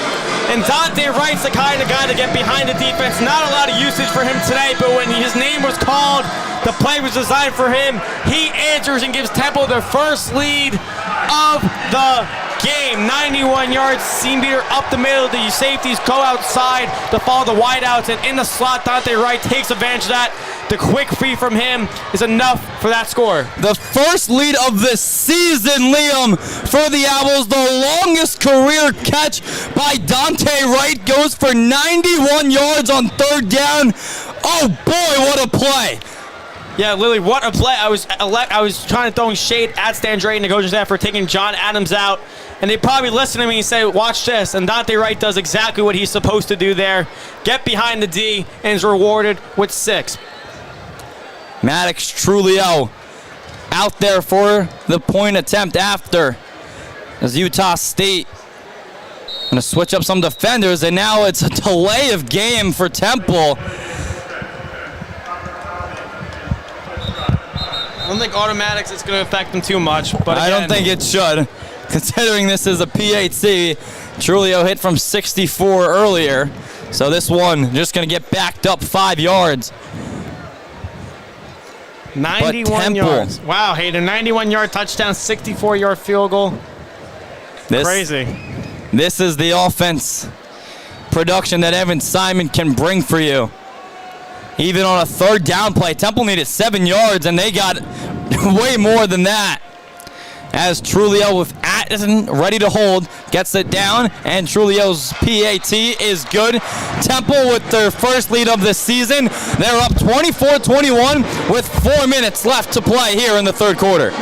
[SPEAKER 3] And Dante Wright's the kind of guy to get behind the defense. Not a lot of usage for him today, but when his name was called, the play was designed for him. He answers and gives Temple their first lead of the game. 91 yards, seam beater up the middle. The safeties go outside to follow the wideouts, and in the slot, Dante Wright takes advantage of that. The quick free from him is enough for that score.
[SPEAKER 1] The first lead of the season, Liam, for the Owls. The longest career catch by Dante Wright goes for 91 yards on 3rd down. Oh boy, what a play.
[SPEAKER 3] Yeah, Lily, what a play. I was trying to throw shade at Stan Drayton, the coaching staff, for taking John Adams out. And they probably listen to me and say, watch this. And Dante Wright does exactly what he's supposed to do there. Get behind the D and is rewarded with 6.
[SPEAKER 1] Maddox Trulio out there for the point attempt after. As Utah State going to switch up some defenders, and now it's a delay of game for Temple.
[SPEAKER 3] I don't think automatics is going to affect them too much. But
[SPEAKER 1] I don't think it should, considering this is a PAT. Trulio hit from 64 earlier, so this one just going to get backed up 5 yards.
[SPEAKER 3] 91 yards. Wow, Hayden, 91-yard touchdown, 64-yard field goal. Crazy.
[SPEAKER 1] This is the offense production that Evan Simon can bring for you. Even on a 3rd down play, Temple needed 7 yards, and they got way more than that. As Trulio with Addison ready to hold, gets it down, and Trulio's PAT is good. Temple with their first lead of the season. They're up 24-21 with 4 minutes left to play here in the 3rd quarter.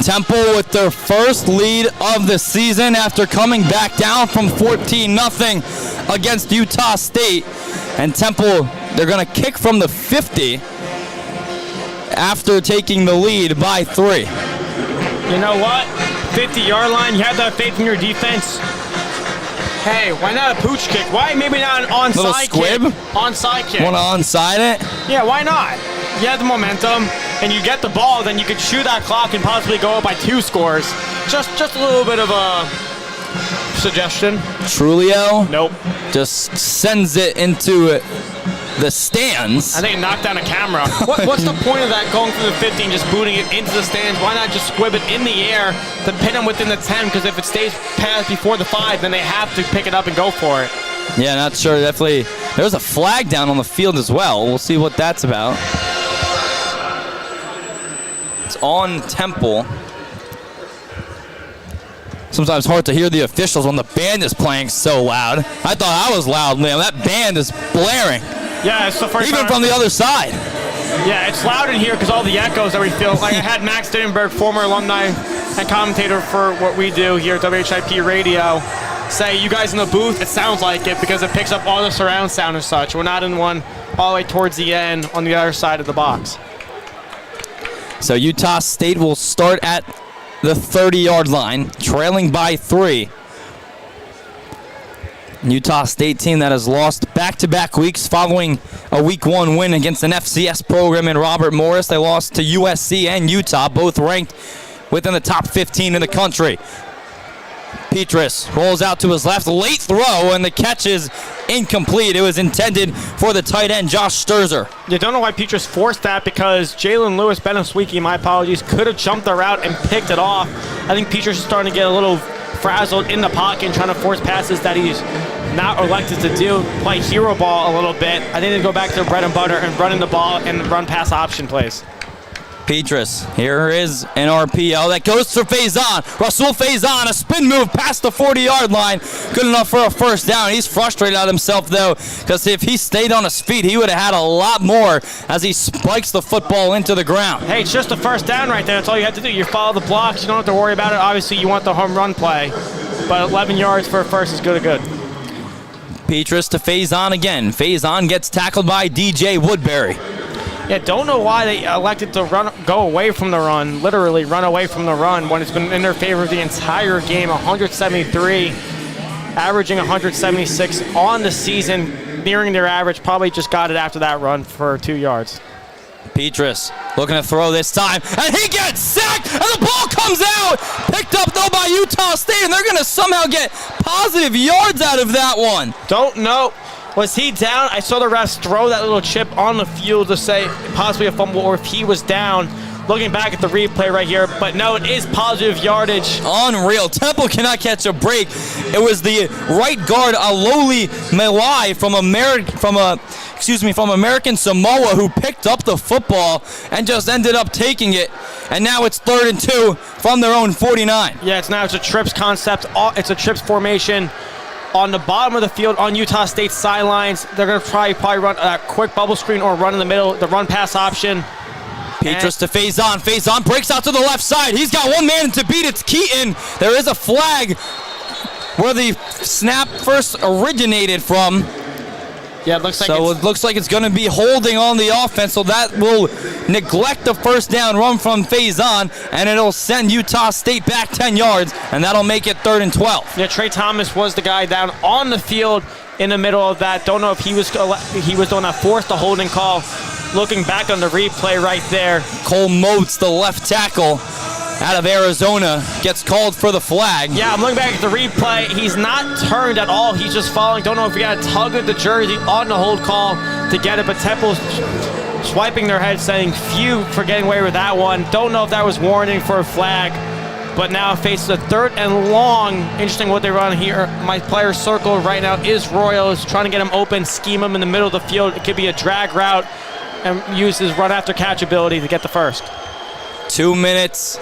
[SPEAKER 1] Temple with their first lead of the season after coming back down from 14-0 against Utah State. And Temple, they're going to kick from the 50 after taking the lead by 3.
[SPEAKER 2] You know what? 50-yard line, you have to have faith in your defense. Hey, why not a pooch kick? Why maybe not an onside kick? Onside kick.
[SPEAKER 1] Want to onside it?
[SPEAKER 2] Yeah, why not? You have the momentum, and you get the ball, then you could shoot that clock and possibly go up by 2 scores. Just a little bit of a suggestion.
[SPEAKER 1] Trulio?
[SPEAKER 2] Nope.
[SPEAKER 1] Just sends it into the stands.
[SPEAKER 2] I think it knocked down a camera. What's the point of that, going through the 50 and just booting it into the stands? Why not just squib it in the air to pin them within the 10? Because if it stays past before the 5, then they have to pick it up and go for it.
[SPEAKER 1] Yeah, not sure. Definitely. There's a flag down on the field as well. We'll see what that's about. It's on Temple. Sometimes hard to hear the officials when the band is playing so loud. I thought I was loud, Liam. That band is blaring.
[SPEAKER 2] Yeah, it's the first
[SPEAKER 1] Even
[SPEAKER 2] time.
[SPEAKER 1] from the other side.
[SPEAKER 2] Yeah, it's loud in here because all the echoes that we feel. Like I had Max Dittenberg, former alumni and commentator for what we do here at WHIP Radio, say, you guys in the booth, it sounds like it because it picks up all the surround sound and such. We're not in one all the way towards the end on the other side of the box.
[SPEAKER 1] So Utah State will start at the 30-yard line, trailing by 3. Utah State team that has lost back-to-back weeks following a Week 1 win against an FCS program in Robert Morris. They lost to USC and Utah, both ranked within the top 15 in the country. Petrus rolls out to his left, late throw, and the catch is incomplete. It was intended for the tight end, Josh Sturzer.
[SPEAKER 2] You don't know why Petrus forced that because Jalen Lewis Benesweekie, my apologies, could have jumped the route and picked it off. I think Petrus is starting to get a little frazzled in the pocket and trying to force passes that he's not elected to do, play hero ball a little bit. I think they go back to their bread and butter and running the ball and run pass option plays.
[SPEAKER 1] Petrus, here is an RPO that goes to Faison. Rasul Faison, a spin move past the 40-yard line. Good enough for a first down. He's frustrated at himself, though, because if he stayed on his feet, he would have had a lot more as he spikes the football into the ground.
[SPEAKER 2] Hey, it's just a first down right there. That's all you have to do. You follow the blocks. You don't have to worry about it. Obviously, you want the home run play, but 11 yards for a first is good.
[SPEAKER 1] Petrus to Faison again. Faison gets tackled by DJ Woodbury.
[SPEAKER 2] Yeah, don't know why they elected to go away from the run, literally run away from the run when it's been in their favor the entire game. 173, averaging 176 on the season, nearing their average. Probably just got it after that run for 2 yards.
[SPEAKER 1] Petrus looking to throw this time, and he gets sacked, and the ball comes out. Picked up, though, by Utah State, and they're going to somehow get positive yards out of that one.
[SPEAKER 2] Don't know. Was he down? I saw the refs throw that little chip on the field to say possibly a fumble, or if he was down. Looking back at the replay right here, but no, it is positive yardage.
[SPEAKER 1] Unreal. Temple cannot catch a break. It was the right guard, Aloli Melai from American Samoa, who picked up the football and just ended up taking it. And now it's 3rd and 2 from their own 49.
[SPEAKER 2] Yeah, it's a trips concept. It's a trips formation. On the bottom of the field on Utah State's sidelines, they're going to probably run a quick bubble screen or run in the middle, the run pass option.
[SPEAKER 1] Petrus to Faison. Faison breaks out to the left side. He's got one man to beat. It's Keaton. There is a flag where the snap first originated from.
[SPEAKER 2] Yeah, it looks like
[SPEAKER 1] it looks like it's going to be holding on the offense, so that will neglect the first down run from Faison, and it'll send Utah State back 10 yards, and that'll make it 3rd and 12.
[SPEAKER 2] Yeah, Trey Thomas was the guy down on the field in the middle of that. Don't know if he was the one that forced the holding call. Looking back on the replay right there.
[SPEAKER 1] Cole Motes, the left tackle out of Arizona, gets called for the flag.
[SPEAKER 2] Yeah, I'm looking back at the replay. He's not turned at all. He's just following. Don't know if he got a tug of the jersey on the hold call to get it, but Temple's swiping their head saying, phew, for getting away with that one. Don't know if that was warranting for a flag, but now faces a 3rd and long. Interesting what they run here. My player circle right now is Royals, trying to get him open, scheme him in the middle of the field. It could be a drag route and use his run after catch ability to get the first.
[SPEAKER 1] 2 minutes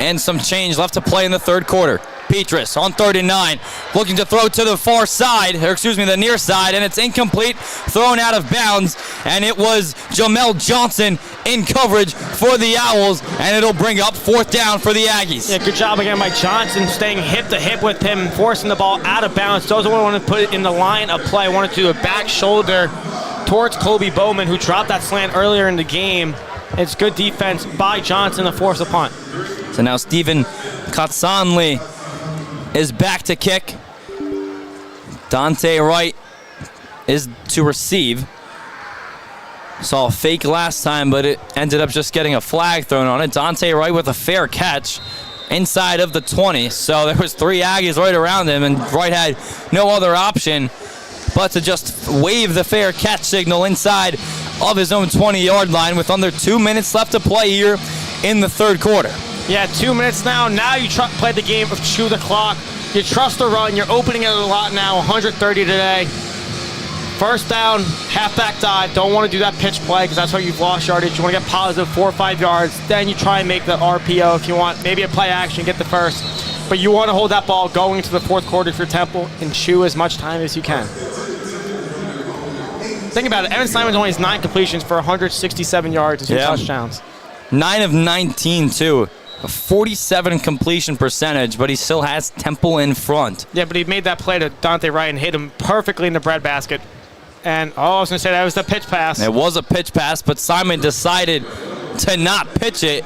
[SPEAKER 1] and some change left to play in the 3rd quarter. Petrus on 3rd and 9, looking to throw to the far side, or excuse me, the near side, and it's incomplete, thrown out of bounds, and it was Jamel Johnson in coverage for the Owls, and it'll bring up 4th down for the Aggies.
[SPEAKER 3] Yeah, good job again by Johnson, staying hip to hip with him, forcing the ball out of bounds. Doesn't want to put it in the line of play. Wanted to do a back shoulder towards Kobe Bowman, who dropped that slant earlier in the game. It's good defense by Johnson to force a punt.
[SPEAKER 1] So now Stephen Katsanli is back to kick. Dante Wright is to receive. Saw a fake last time, but it ended up just getting a flag thrown on it. Dante Wright with a fair catch inside of the 20. So there was 3 Aggies right around him, and Wright had no other option but to just wave the fair catch signal inside of his own 20-yard line with under 2 minutes left to play here in the 3rd quarter.
[SPEAKER 3] Yeah, 2 minutes now. Now you play the game of chew the clock. You trust the run. You're opening it a lot now, 130 today. First down, halfback dive. Don't want to do that pitch play because that's how you've lost yardage. You want to get positive 4 or 5 yards. Then you try and make the RPO if you want. Maybe a play action, get the first. But you want to hold that ball going into the 4th quarter for Temple and chew as much time as you can. Think about it. Evan Simons only has 9 completions for 167 yards and 2 touchdowns.
[SPEAKER 1] 9 of 19, too. A 47 completion percentage, but he still has Temple in front.
[SPEAKER 3] Yeah, but he made that play to Dante Wright and hit him perfectly in the breadbasket. And, I was going to say that was the pitch pass.
[SPEAKER 1] It was a pitch pass, but Simon decided to not pitch it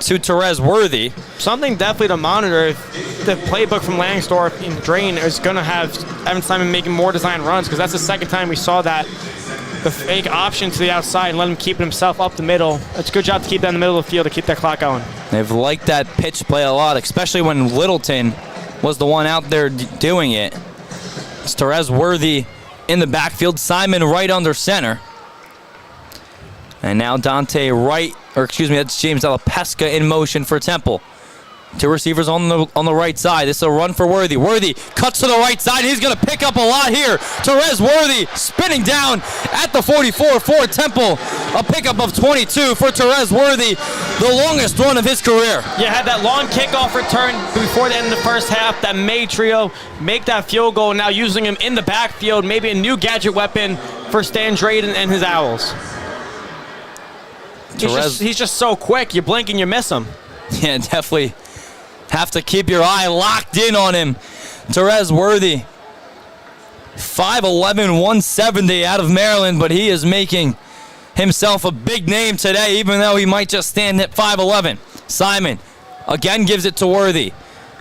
[SPEAKER 1] to Therese Worthy.
[SPEAKER 3] Something definitely to monitor. If the playbook from Langsdorff in Drain is going to have Evan Simon making more design runs, because that's the second time we saw that. The fake option to the outside and let him keep himself up the middle. It's a good job to keep that in the middle of the field to keep that clock going.
[SPEAKER 1] They've liked that pitch play a lot, especially when Littleton was the one out there doing it. It's Therese Worthy in the backfield, Simon right under center. And now Dante Wright, or excuse me, that's James Alapesca in motion for Temple. 2 receivers on the right side. This is a run for Worthy. Worthy cuts to the right side. He's going to pick up a lot here. Therese Worthy spinning down at the 44 for Temple. A pickup of 22 for Therese Worthy, the longest run of his career.
[SPEAKER 3] You had that long kickoff return before the end of the first half. That made Trio make that field goal. Now using him in the backfield, maybe a new gadget weapon for Stan Drayden and his Owls. He's just so quick. You blink and you miss him.
[SPEAKER 1] Yeah, definitely. Have to keep your eye locked in on him. Therese Worthy, 5'11", 170 out of Maryland, but he is making himself a big name today, even though he might just stand at 5'11". Simon again gives it to Worthy.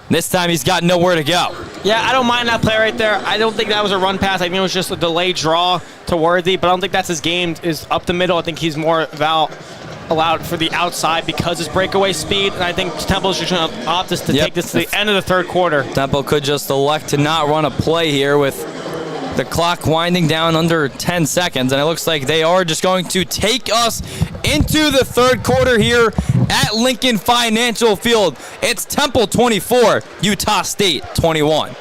[SPEAKER 1] This time he's got nowhere to go.
[SPEAKER 3] Yeah, I don't mind that play right there. I don't think that was a run pass. I think it was just a delayed draw to Worthy, but I don't think that's his game, is up the middle. I think he's more allowed for the outside because his breakaway speed, and I think Temple's just going to opt us to take this to the end of the 3rd quarter.
[SPEAKER 1] Temple could just elect to not run a play here with the clock winding down under 10 seconds, and it looks like they are just going to take us into the 3rd quarter here at Lincoln Financial Field. It's Temple 24, Utah State 21.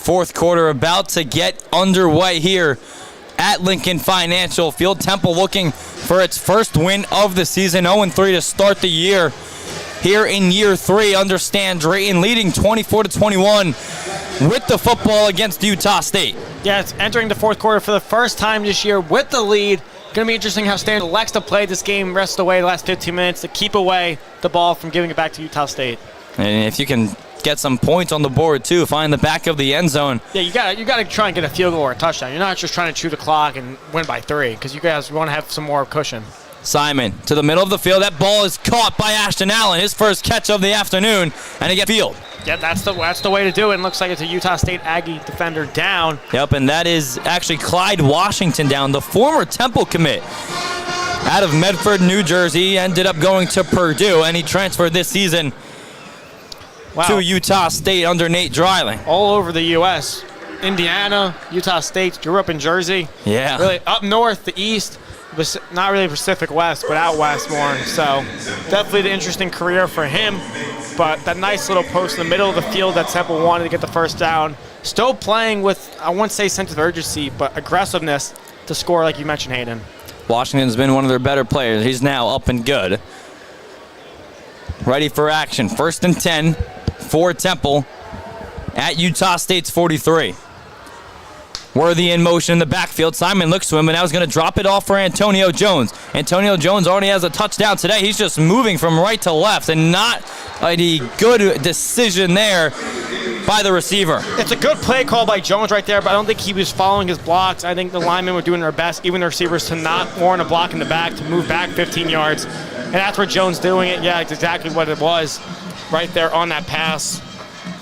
[SPEAKER 1] Fourth quarter about to get underway here at Lincoln Financial Field. Temple looking for its first win of the season, 0-3 to start the year. Here in year 3, under Stan Drayton, leading 24-21 with the football against Utah State.
[SPEAKER 2] Yeah, it's entering the fourth quarter for the first time this year with the lead. Going to be interesting how Stan elects to play this game rest of the way the last 15 minutes to keep away the ball from giving it back to Utah State.
[SPEAKER 1] And if you can get some points on the board too, find the back of the end zone.
[SPEAKER 2] Yeah, you got to try and get a field goal or a touchdown. You're not just trying to chew the clock and win by 3 because you guys want to have some more cushion.
[SPEAKER 1] Simon to the middle of the field. That ball is caught by Ashton Allen, his first catch of the afternoon, and he gets field.
[SPEAKER 2] Yeah, that's the way to do it. And looks like it's a Utah State Aggie defender down.
[SPEAKER 1] Yep, and that is actually Clyde Washington down, the former Temple commit out of Medford, New Jersey, ended up going to Purdue, and he transferred this season to Utah State under Nate Dreiling.
[SPEAKER 2] All over the U.S. Indiana, Utah State, grew up in Jersey.
[SPEAKER 1] Yeah.
[SPEAKER 2] Really up north, the east, not really Pacific West, but out west more. So definitely an interesting career for him. But that nice little post in the middle of the field that Temple wanted to get the first down. Still playing with, I wouldn't say sense of urgency, but aggressiveness to score like you mentioned, Hayden.
[SPEAKER 1] Washington's been one of their better players. He's now up and good. Ready for action. 1st and 10 for Temple at Utah State's 43. Worthy in motion in the backfield. Simon looks to him, and now he's going to drop it off for Antonio Jones. Antonio Jones already has a touchdown today. He's just moving from right to left, and not a good decision there by the receiver.
[SPEAKER 2] It's a good play call by Jones right there, but I don't think he was following his blocks. I think the linemen were doing their best, even the receivers, to not warrant a block in the back, to move back 15 yards. And that's where Jones doing it. Yeah, it's exactly what it was right there on that pass.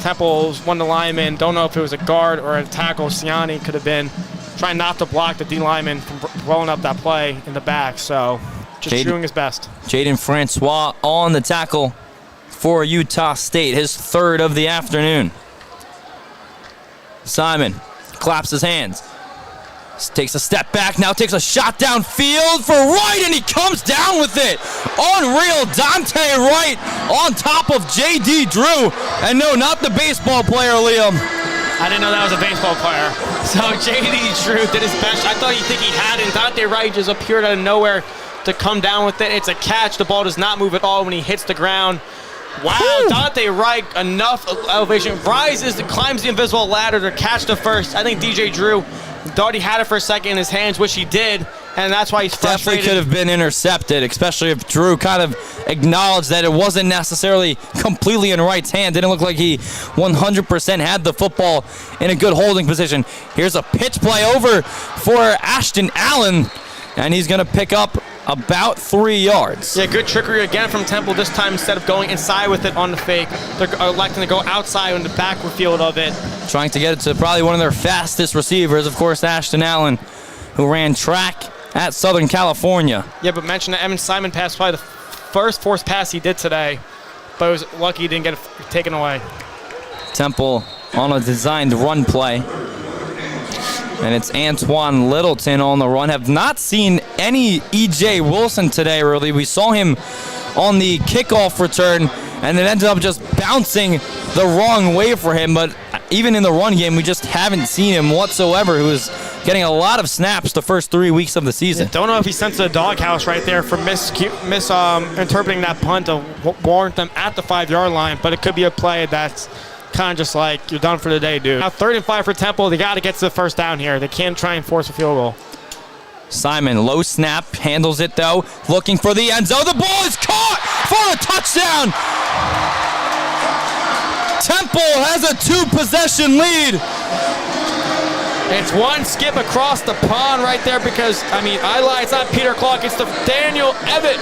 [SPEAKER 2] Temple's one of the linemen, don't know if it was a guard or a tackle. Siani could have been trying not to block the D lineman from rolling up that play in the back. So just doing his best.
[SPEAKER 1] Jaden Francois on the tackle for Utah State, his 3rd of the afternoon. Simon claps his hands, takes a step back, now takes a shot downfield for Wright, and he comes down with it. Unreal, Dante Wright on top of J.D. Drew. And no, not the baseball player, Liam.
[SPEAKER 2] I didn't know that was a baseball player. So J.D. Drew did his best. I thought he'd think he had it, and Dante Wright just appeared out of nowhere to come down with it. It's a catch. The ball does not move at all when he hits the ground. Wow, whew. Dante Wright, enough elevation, rises, climbs the invisible ladder to catch the first. I think DJ Drew thought he had it for a second in his hands, which he did, and that's why he's frustrated.
[SPEAKER 1] Definitely could have been intercepted, especially if Drew kind of acknowledged that it wasn't necessarily completely in Wright's hand. Didn't look like he 100% had the football in a good holding position. Here's a pitch play over for Ashton Allen, and he's going to pick up about 3 yards.
[SPEAKER 2] Yeah, good trickery again from Temple this time. Instead of going inside with it on the fake, they're electing to go outside on the backward field of it.
[SPEAKER 1] Trying to get it to probably one of their fastest receivers, of course, Ashton Allen, who ran track at Southern California.
[SPEAKER 2] Yeah, but mention that Evan Simon pass, probably the first forced pass he did today, but it was lucky he didn't get it taken away.
[SPEAKER 1] Temple on a designed run play. And it's Antoine Littleton on the run. Have not seen any E.J. Wilson today, really. We saw him on the kickoff return, and it ended up just bouncing the wrong way for him. But even in the run game, we just haven't seen him whatsoever, who is getting a lot of snaps the first 3 weeks of the season.
[SPEAKER 2] Don't know if he sent to the doghouse right there for misinterpreting that punt to warrant them at the 5-yard line, but it could be a play that's kind of just like, you're done for the day, dude. Now 3rd and 5 for Temple. They got to get to the first down here. They can't try and force a field goal.
[SPEAKER 1] Simon, low snap, handles it though, looking for the end zone. The ball is caught for a touchdown. Temple has a 2-possession lead.
[SPEAKER 2] It's one skip across the pond right there because, I lied, it's not Peter Clark, it's the Daniel Everett.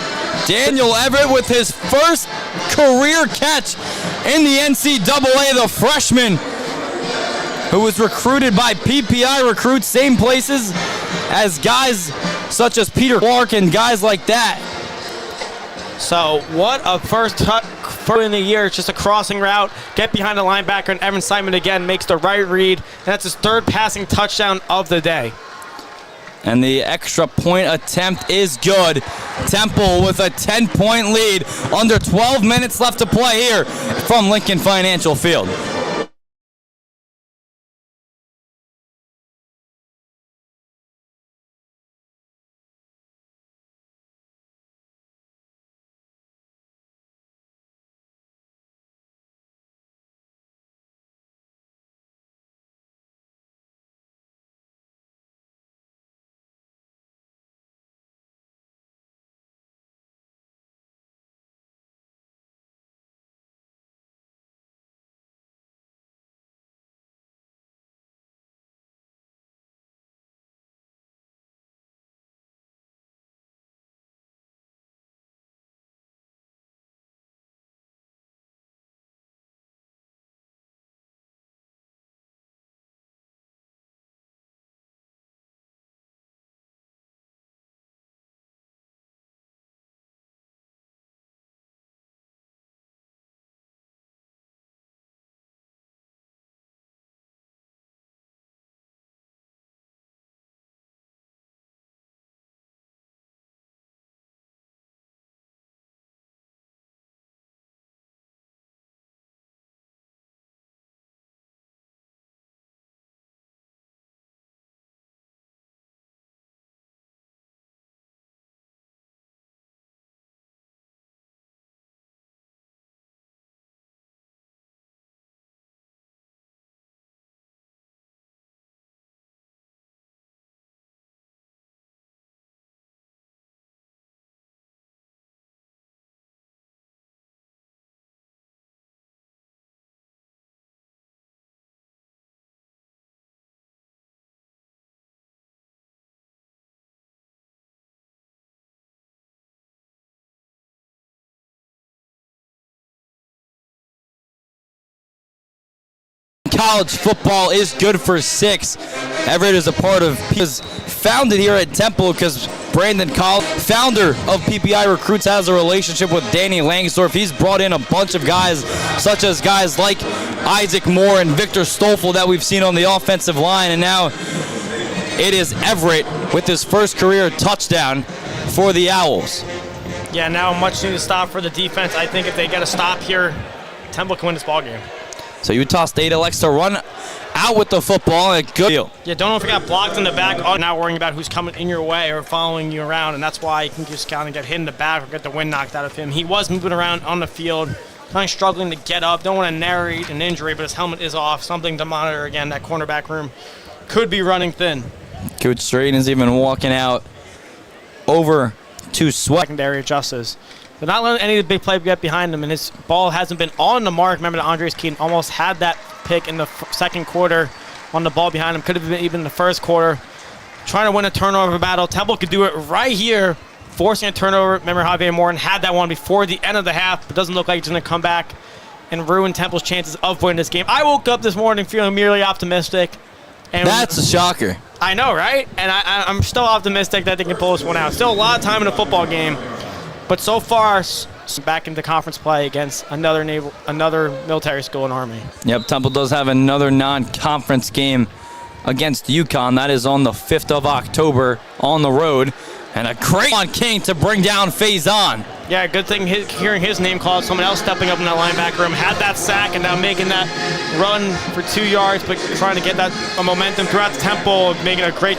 [SPEAKER 1] Daniel Everett with his first career catch in the NCAA, the freshman who was recruited by PPI recruits, same places as guys such as Peter Clark and guys like that.
[SPEAKER 2] So what a first in the year. It's just a crossing route, get behind the linebacker, and Evan Simon again makes the right read, and that's his 3rd passing touchdown of the day.
[SPEAKER 1] And the extra point attempt is good. Temple with a 10-point lead. Under 12 minutes left to play here from Lincoln Financial Field. college football is good for 6. Everett is a part of, is founded here at Temple because Brandon Collins, founder of PPI Recruits, has a relationship with Danny Langsdorf. He's brought in a bunch of guys, such as guys like Isaac Moore and Victor Stoffel that we've seen on the offensive line, and now it is Everett with his first career touchdown for the Owls.
[SPEAKER 3] Yeah, now much needed stop for the defense. I think if they get a stop here, Temple can win this ballgame.
[SPEAKER 1] So Utah State elects to run out with the football. A good deal.
[SPEAKER 3] Yeah, don't know if it got blocked in the back. Not worrying about who's coming in your way or following you around, and that's why you can just kind of get hit in the back or get the wind knocked out of him. He was moving around on the field, kind of struggling to get up. Don't want to narrate an injury, but his helmet is off. Something to monitor. Again, that cornerback room could be running thin.
[SPEAKER 1] Coach Strayton is even walking out over to Sweat.
[SPEAKER 3] Secondary adjusts. But not letting any of the big play get behind him, and his ball hasn't been on the mark. Remember that Andres Keaton almost had that pick in the second quarter on the ball behind him. Could have been even in the first quarter. Trying to win a turnover battle. Temple could do it right here, forcing a turnover. Remember Javier Morton had that one before the end of the half, but doesn't look like he's going to come back and ruin Temple's chances of winning this game. I woke up this morning feeling merely optimistic. And
[SPEAKER 1] that's a shocker.
[SPEAKER 3] I know, right? And I'm still optimistic that they can pull this one out. Still a lot of time in a football game. But so far, back into conference play against another military school and Army.
[SPEAKER 1] Yep, Temple does have another non-conference game against UConn. That is on the 5th of October on the road. And a great on King to bring down Faison.
[SPEAKER 3] Yeah, good thing hearing his name called. Someone else stepping up in that linebacker room, had that sack, and now making that run for 2 yards, but trying to get that momentum throughout the Temple, making a great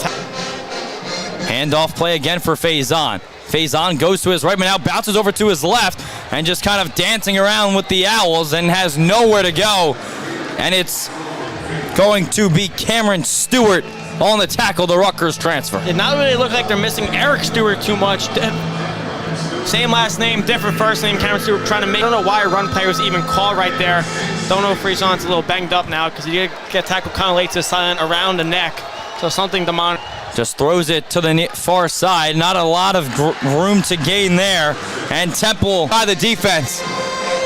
[SPEAKER 1] handoff play again for Faison. Faison goes to his right, but now bounces over to his left and just kind of dancing around with the Owls and has nowhere to go. And it's going to be Cameron Stewart on the tackle, the Rutgers transfer.
[SPEAKER 3] It not really look like they're missing Eric Stewart too much. Same last name, different first name. Cameron Stewart trying to make. I don't know why a run play was even called right there. Don't know if Faison's a little banged up now because he did get tackled kind of late to the side around the neck. So something to monitor.
[SPEAKER 1] Just throws it to the far side. Not a lot of room to gain there. And Temple by the defense.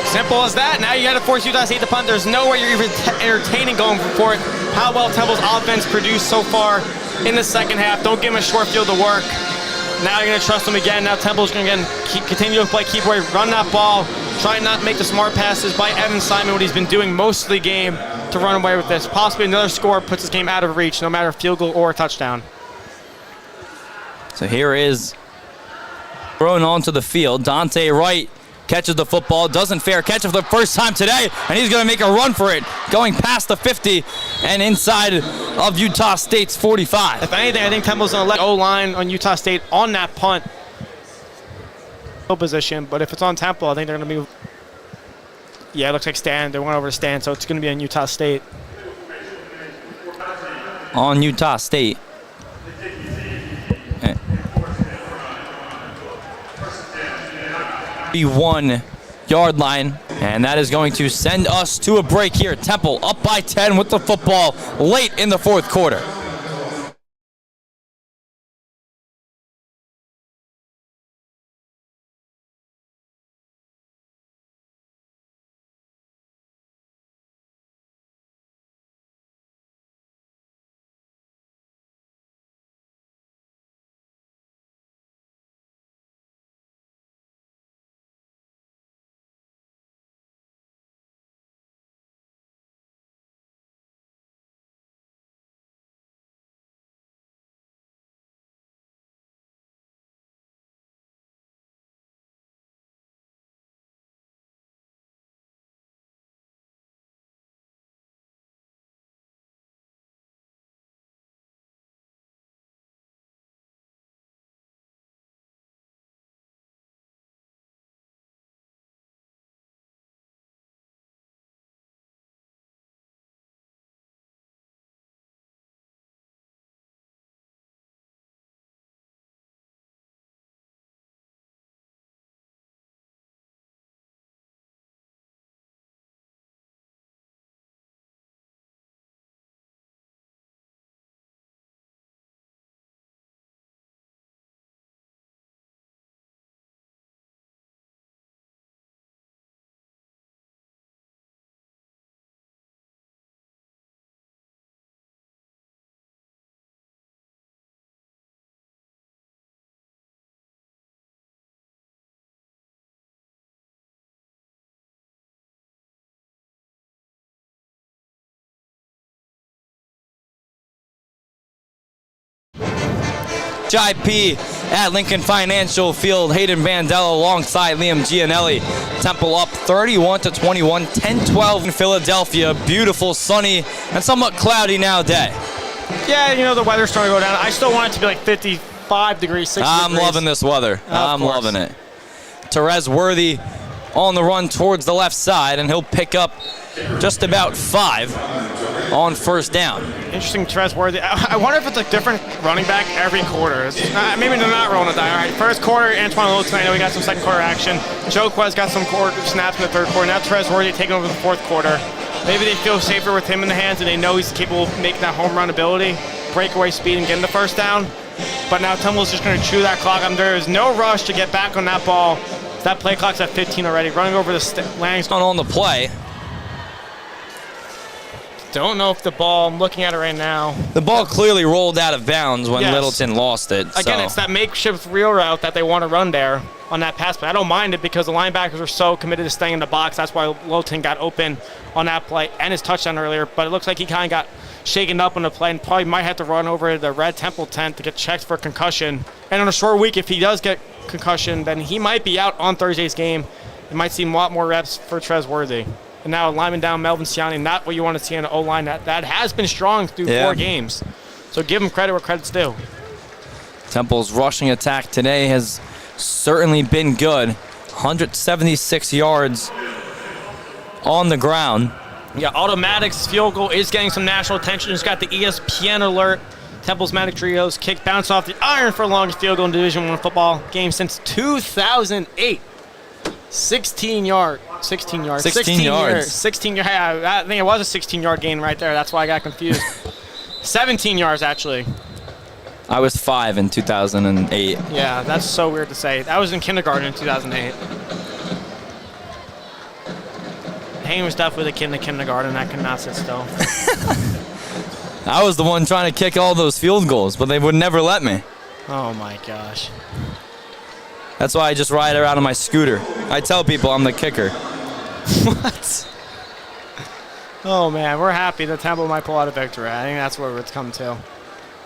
[SPEAKER 3] Simple as that. Now you got to force Utah State to punt. There's no way you're even entertaining going for it. How well Temple's offense produced so far in the second half. Don't give him a short field to work. Now you're going to trust him again. Now Temple's going to continue to play, keep away, run that ball. Try not to make the smart passes by Evan Simon, what he's been doing most of the game to run away with this. Possibly another score puts this game out of reach, no matter field goal or a touchdown.
[SPEAKER 1] So here is thrown onto the field. Dante Wright catches the football, doesn't fair catch it for the first time today, and he's going to make a run for it, going past the 50 and inside of Utah State's 45.
[SPEAKER 3] If anything, I think Temple's going to let O-line on Utah State on that punt position, but if it's on Temple, I think they're going to be. Yeah, it looks like Stan. They went over to Stan, so it's going to be on Utah State.
[SPEAKER 1] On Utah State. The 1 yard line, and that is going to send us to a break here. Temple up by 10 with the football late in the fourth quarter. IP at Lincoln Financial Field. Hayden Vandella alongside Liam Gianelli. Temple up 31-21, 10-12 in Philadelphia. Beautiful, sunny, and somewhat cloudy now day.
[SPEAKER 3] Yeah, you know, the weather's starting to go down. I still want it to be like 55 degrees, 60
[SPEAKER 1] I'm
[SPEAKER 3] degrees.
[SPEAKER 1] loving this weather. I'm
[SPEAKER 3] course.
[SPEAKER 1] loving it. Therese Worthy on the run towards the left side, and he'll pick up just about 5 on first down.
[SPEAKER 3] Interesting, Therese Worthy. I wonder if it's a different running back every quarter. Maybe they're not rolling the die. All right, first quarter, Antoine Littleton, I know we got some second quarter action. Joe Quez got some snaps in the third quarter. Now Therese Worthy taking over the fourth quarter. Maybe they feel safer with him in the hands and they know he's capable of making that home run ability, breakaway speed, and getting the first down. But now Temple's just going to chew that clock. There is no rush to get back on that ball. That play clock's at 15 already. Running over the landing.
[SPEAKER 1] On the play.
[SPEAKER 3] Don't know if the ball, I'm looking at it right now.
[SPEAKER 1] The ball clearly rolled out of bounds when
[SPEAKER 3] Yes.
[SPEAKER 1] Littleton lost it.
[SPEAKER 3] Again,
[SPEAKER 1] so.
[SPEAKER 3] it's that makeshift reel route that they want to run there on that pass play. I don't mind it because the linebackers are so committed to staying in the box. That's why Littleton got open on that play and his touchdown earlier. But it looks like he kind of got shaken up on the play and probably might have to run over the red Temple tent to get checked for concussion. And on a short week, if he does get concussion, then he might be out on Thursday's game. You might see a lot more reps for Therese Worthy. And now lineman down, Melvin Siani, not what you want to see in an O-line. That has been strong through 4 games. So give him credit where credit's due.
[SPEAKER 1] Temple's rushing attack today has certainly been good. 176 yards on the ground.
[SPEAKER 3] Yeah, Automatics field goal is getting some national attention. It's got the ESPN alert. Temple's Magic Trios kick bounced off the iron for the longest field goal in Division I football game since 2008. 16 yards. 16 yards.
[SPEAKER 1] 16 yards.
[SPEAKER 3] 16 yards. I think it was a 16-yard gain right there. That's why I got confused. 17 yards, actually.
[SPEAKER 1] I was 5 in 2008.
[SPEAKER 3] Yeah, that's so weird to say. That was in kindergarten in 2008. Hayden was definitely the kid in the kindergarten. I could not sit still.
[SPEAKER 1] I was the one trying to kick all those field goals, but they would never let me.
[SPEAKER 3] Oh, my gosh.
[SPEAKER 1] That's why I just ride around on my scooter. I tell people I'm the kicker.
[SPEAKER 3] What? Oh, man, we're happy that Temple might pull out a victory. I think that's where it's come to.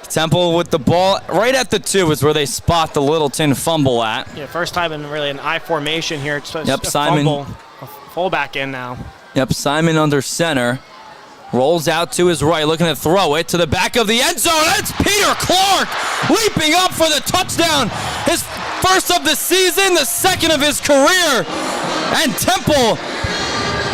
[SPEAKER 1] Temple with the ball right at the 2 is where they spot the Littleton fumble at.
[SPEAKER 3] Yeah, first time in really an I formation here. It's
[SPEAKER 1] Yep,
[SPEAKER 3] a
[SPEAKER 1] Simon.
[SPEAKER 3] fumble, a fullback in now.
[SPEAKER 1] Yep, Simon under center. Rolls out to his right, looking to throw it to the back of the end zone. It's Peter Clark leaping up for the touchdown. His first of the season, the second of his career. And Temple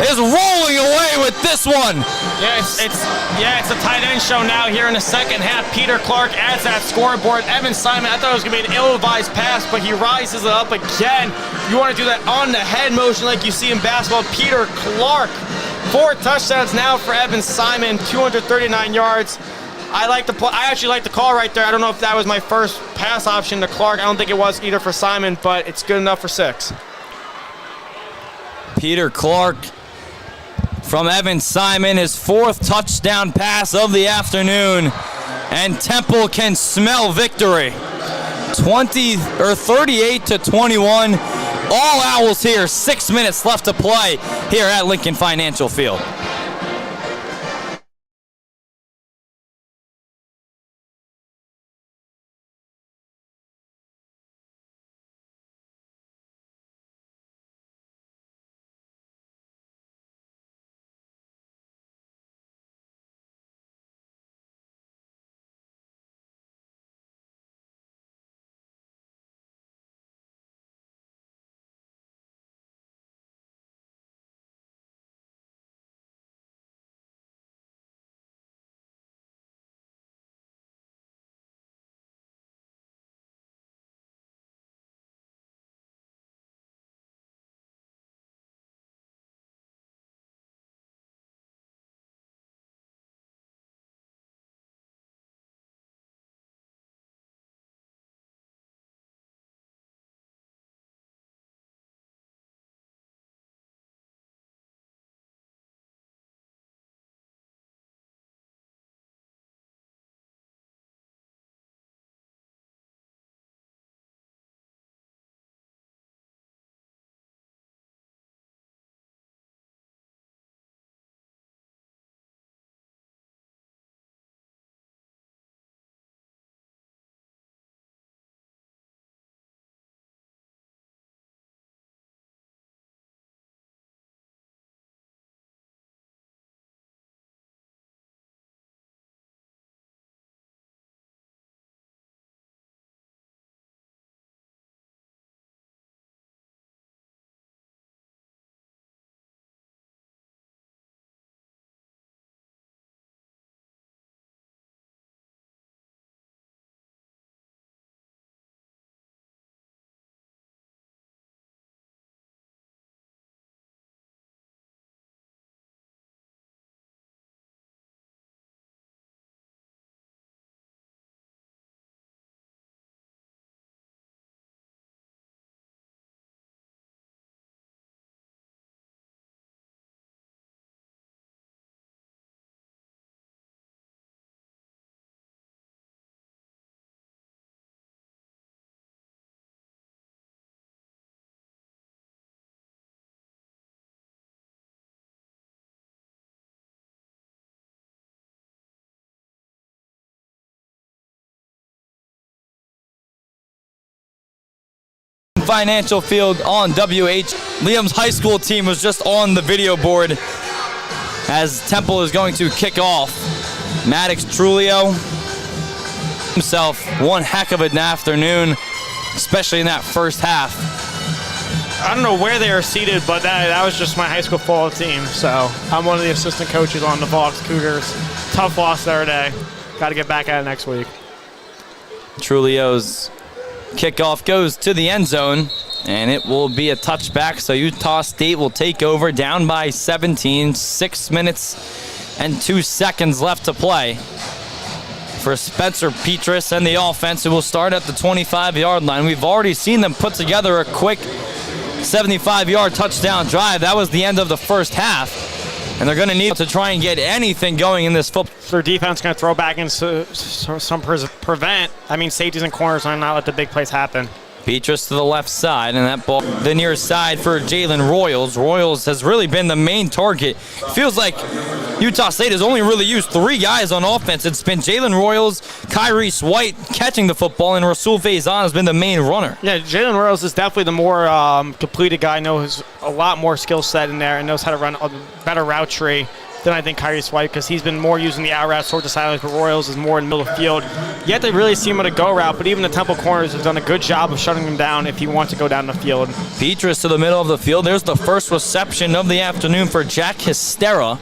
[SPEAKER 1] is rolling away with this one.
[SPEAKER 3] Yeah, it's a tight end show now here in the second half. Peter Clark adds that scoreboard. Evan Simon, I thought it was going to be an ill-advised pass, but he rises it up again. You want to do that on the head motion like you see in basketball. Peter Clark, 4 touchdowns now for Evan Simon, 239 yards. I actually like the call right there. I don't know if that was my first pass option to Clark. I don't think it was either for Simon, but it's good enough for 6.
[SPEAKER 1] Peter Clark from Evan Simon, his 4th touchdown pass of the afternoon, and Temple can smell victory. 38-21. All Owls here. 6 minutes left to play here at Lincoln Financial Field. Financial Field on WH. Liam's high school team was just on the video board as Temple is going to kick off. Maddox Trulio himself one heck of an afternoon, especially in that first half.
[SPEAKER 2] I don't know where they are seated, but that was just my high school football team. So I'm one of the assistant coaches on the Vox Cougars. Tough loss there today. Got to get back at it next week.
[SPEAKER 1] Trulio's kickoff goes to the end zone, and it will be a touchback, so Utah State will take over down by 17, 6 minutes and 2 seconds left to play. For Spencer Petras and the offense, who will start at the 25-yard line. We've already seen them put together a quick 75-yard touchdown drive. That was the end of the first half. And they're going to need to try and get anything going in this football.
[SPEAKER 2] Their defense going to throw back into some prevent. I mean, safeties and corners are not let the big plays happen.
[SPEAKER 1] Petras to the left side, and that ball the near side for Jalen Royals. Royals has really been the main target. Feels like Utah State has only really used 3 guys on offense. It's been Jalen Royals, Kyrese White catching the football, and Rasul Faison has been the main runner.
[SPEAKER 2] Yeah, Jalen Royals is definitely the more completed guy, knows a lot more skill set in there, and knows how to run a better route tree than I think Kyrese White, because he's been more using the out routes towards the sidelines, but Royals is more in the middle of the field. You have to really see him at a go route, but even the Temple corners have done a good job of shutting him down if he wants to go down the field.
[SPEAKER 1] Petras to the middle of the field. There's the first reception of the afternoon for Jack Hystera.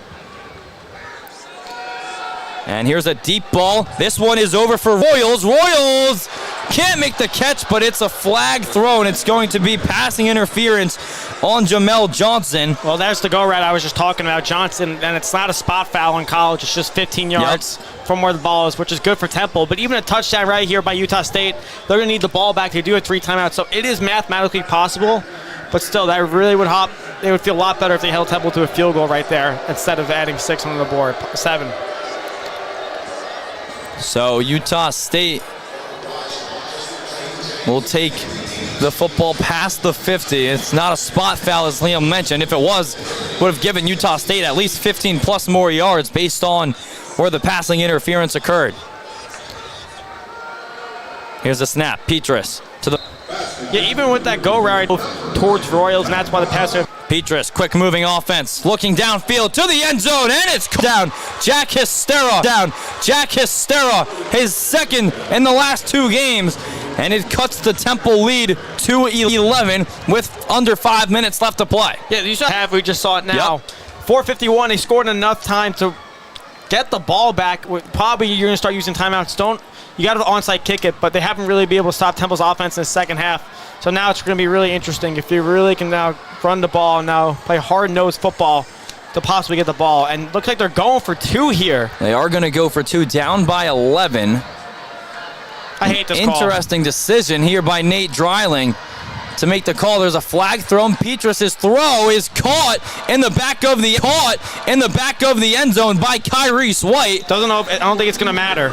[SPEAKER 1] And here's a deep ball. This one is over for Royals. Royals can't make the catch, but it's a flag throw, and it's going to be passing interference on Jamel Johnson.
[SPEAKER 2] Well, there's the go route I was just talking about, Johnson, and it's not a spot foul in college. It's just 15 yards from where the ball is, which is good for Temple. But even a touchdown right here by Utah State, they're going to need the ball back. They do a 3 timeouts, so it is mathematically possible. But still, that really would they would feel a lot better if they held Temple to a field goal right there instead of adding 6 on the board, 7.
[SPEAKER 1] So Utah State will take the football past the 50. It's not a spot foul, as Liam mentioned. If it was, would have given Utah State at least 15 plus more yards based on where the passing interference occurred. Here's the snap. Petras to the...
[SPEAKER 2] Yeah, even with that go route towards Royals, and that's why the passer...
[SPEAKER 1] Petras, quick moving offense, looking downfield to the end zone, and it's down. Jack Hystera down. Jack Hystera, his second in the last 2 games, and it cuts the Temple lead to 11 with under 5 minutes left to play.
[SPEAKER 2] Yeah, we just saw it now.
[SPEAKER 1] Yep.
[SPEAKER 2] 4:51, they scored enough time to get the ball back. Probably you're going to start using timeouts. You got to onside kick it, but they haven't really been able to stop Temple's offense in the second half. So now it's going to be really interesting if you really can now run the ball and now play hard-nosed football to possibly get the ball. And looks like they're going for 2 here.
[SPEAKER 1] They are going to go for 2, down by 11.
[SPEAKER 2] I hate this call.
[SPEAKER 1] Interesting decision here by Nate Dreiling to make the call. There's a flag thrown. Petras' throw is caught in the back of the end zone by Kyrese White.
[SPEAKER 2] I don't think it's going to matter.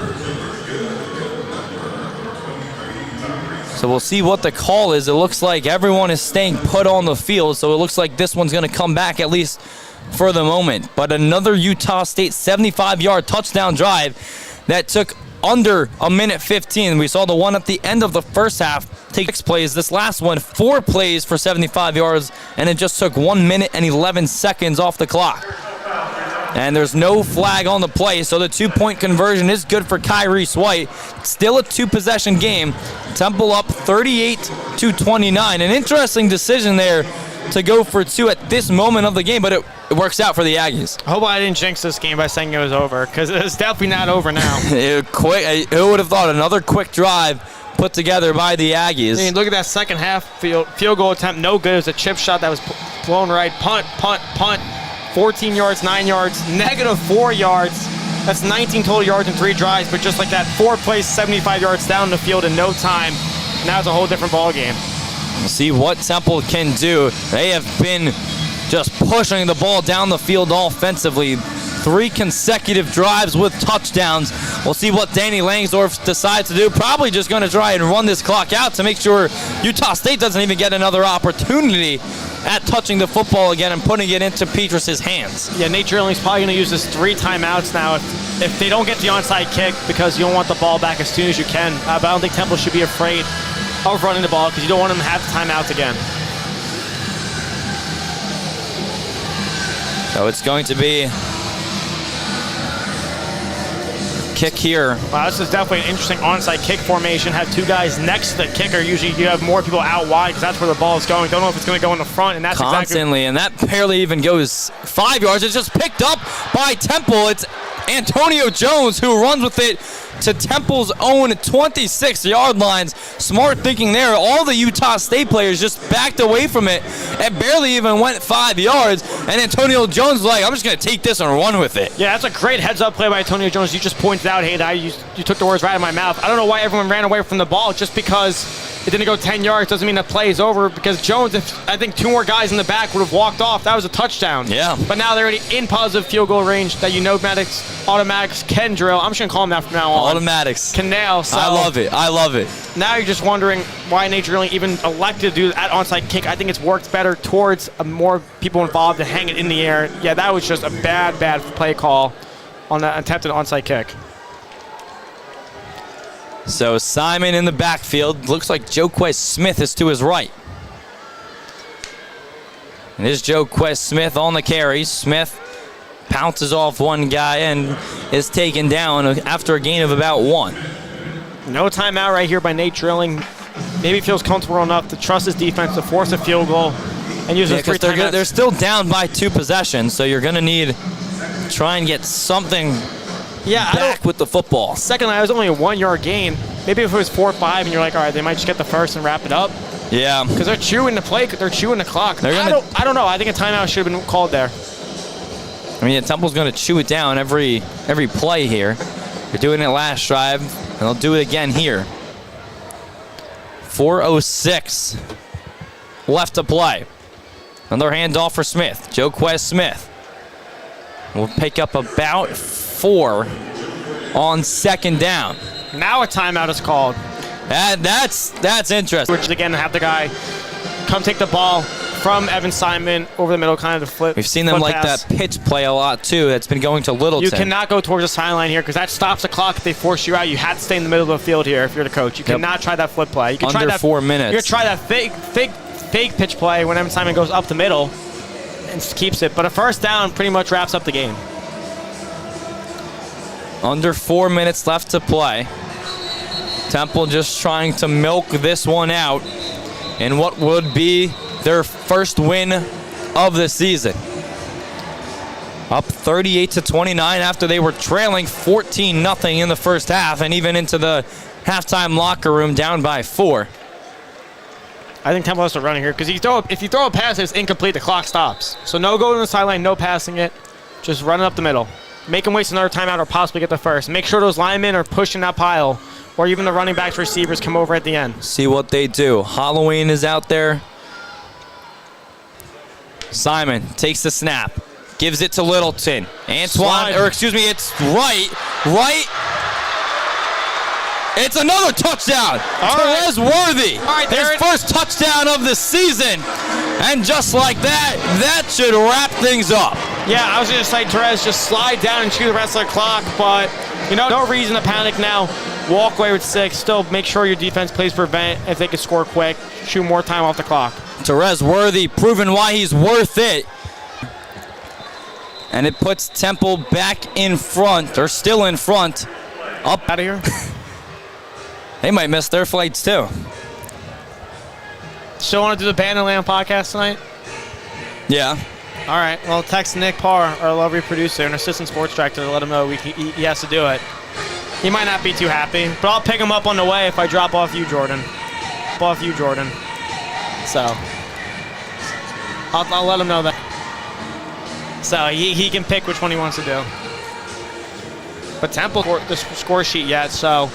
[SPEAKER 1] So we'll see what the call is. It looks like everyone is staying put on the field, so it looks like this one's going to come back at least for the moment. But another Utah State 75-yard touchdown drive that took under a minute 15. We saw the one at the end of the first half take 6 plays. This last one, 4 plays for 75 yards, and it just took 1 minute and 11 seconds off the clock. And there's no flag on the play, so the 2-point conversion is good for Kyrese White. Still a 2-possession game. Temple up 38-29. An interesting decision there to go for 2 at this moment of the game, but it works out for the Aggies.
[SPEAKER 2] I hope I didn't jinx this game by saying it was over, because it's definitely not over now.
[SPEAKER 1] Who would have thought another quick drive put together by the Aggies?
[SPEAKER 2] I mean, look at that second half field goal attempt. No good. It was a chip shot that was blown right. Punt. 14 yards, 9 yards, -4 yards. That's 19 total yards in 3 drives, but just like that, 4 plays, 75 yards down the field in no time. Now it's a whole different ball game.
[SPEAKER 1] We'll see what Temple can do. They have been just pushing the ball down the field offensively. 3 consecutive drives with touchdowns. We'll see what Danny Langsdorf decides to do. Probably just going to try and run this clock out to make sure Utah State doesn't even get another opportunity at touching the football again and putting it into Petras' hands.
[SPEAKER 2] Yeah, Nate Drilling's probably going to use this 3 timeouts now if they don't get the onside kick, because you don't want the ball back as soon as you can. But I don't think Temple should be afraid
[SPEAKER 3] of running the ball because you don't want them to have timeouts again.
[SPEAKER 1] So it's going to be kick here.
[SPEAKER 3] Wow, this is definitely an interesting onside kick formation. Have two guys next to the kicker. Usually you have more people out wide because that's where the ball is going. Don't know if it's going to go in the front, and that's
[SPEAKER 1] Constantly, and that barely even goes 5 yards. It's just picked up by Temple. It's Antonio Jones who runs with it to Temple's own 26-yard lines. Smart thinking there. All the Utah State players just backed away from it. It barely even went 5 yards, and Antonio Jones was like, I'm just going to take this and run with it.
[SPEAKER 3] Yeah, that's a great heads-up play by Antonio Jones. You just pointed out, hey, you took the words right out of my mouth. I don't know why everyone ran away from the ball. Just because it didn't go 10 yards doesn't mean the play is over, because Jones, if I think 2 more guys in the back would have walked off, that was a touchdown.
[SPEAKER 1] Yeah.
[SPEAKER 3] But now they're already in positive field goal range that automatics can drill. I'm just going to call them that from now on.
[SPEAKER 1] Automatics.
[SPEAKER 3] Can nail. So
[SPEAKER 1] I love it. I love it.
[SPEAKER 3] now you're just wondering why Nate Drilling even elected to do that onside kick. I think it's worked better towards more people involved to hang it in the air. Yeah, that was just a bad play call on that attempted onside kick.
[SPEAKER 1] So Simon in the backfield. Looks like Joquez Smith is to his right. And this is Joquez Smith on the carry. Smith pounces off one guy and is taken down after a gain of about 1.
[SPEAKER 3] No timeout right here by Nate Drilling. Maybe feels comfortable enough to trust his defense to force a field goal and use those 3 timeouts.
[SPEAKER 1] They're still down by 2 possessions, so you're going to need to try and get something back with the football.
[SPEAKER 3] Second line, it was only a 1-yard gain. Maybe if it was 4-5 and you're like, all right, they might just get the first and wrap it up.
[SPEAKER 1] Yeah.
[SPEAKER 3] Because they're chewing the play, they're chewing the clock. I don't know. I think a timeout should have been called there.
[SPEAKER 1] I mean, Temple's going to chew it down every play here. They're doing it last drive, and they'll do it again here. 4:06 left to play. Another handoff for Smith. Joquez Smith will pick up about 4 on second down.
[SPEAKER 3] Now a timeout is called.
[SPEAKER 1] That's interesting.
[SPEAKER 3] Which again, have the guy come take the ball from Evan Simon over the middle, kind of the flip.
[SPEAKER 1] We've seen them like
[SPEAKER 3] pass.
[SPEAKER 1] that pitch play a lot too. That's been going to Littleton.
[SPEAKER 3] You cannot go towards the sideline here because that stops the clock. If they force you out, you have to stay in the middle of the field here if you're the coach. You cannot try that flip play. You can
[SPEAKER 1] Under
[SPEAKER 3] try that
[SPEAKER 1] 4 minutes.
[SPEAKER 3] You can try that fake pitch play when Evan Simon goes up the middle and keeps it. But a first down pretty much wraps up the game.
[SPEAKER 1] Under 4 minutes left to play. Temple just trying to milk this one out in what would be their first win of the season. Up 38-29 after they were trailing 14-0 in the first half, and even into the halftime locker room down by 4.
[SPEAKER 3] I think Temple has to run it here because if you throw a pass that's incomplete, the clock stops. So no go to the sideline, no passing it. Just run it up the middle. Make them waste another timeout or possibly get the first. Make sure those linemen are pushing that pile, or even the running backs, receivers come over at the end.
[SPEAKER 1] See what they do. Halloween is out there. Simon takes the snap, gives it to Littleton. It's Wright. It's another touchdown. Therese Worthy.
[SPEAKER 3] All right,
[SPEAKER 1] his first touchdown of the season. And just like that should wrap things up.
[SPEAKER 3] Yeah, I was going to say, Therese, just slide down and chew the rest of the clock, but no reason to panic now. Walk away with 6. Still make sure your defense plays prevent if they can score quick. Shoot more time off the clock.
[SPEAKER 1] Therese Worthy proving why he's worth it. And it puts Temple back in front, or still in front. Up
[SPEAKER 3] out of here.
[SPEAKER 1] They might miss their flights too.
[SPEAKER 3] Still want to do the Band and Lamb podcast tonight?
[SPEAKER 1] Yeah.
[SPEAKER 3] All right. Well, text Nick Parr, our lovely producer and assistant sports director, to let him know he has to do it. He might not be too happy, but I'll pick him up on the way if I drop off you, Jordan. So I'll let him know that. So he can pick which one he wants to do. But Temple the score sheet yet, so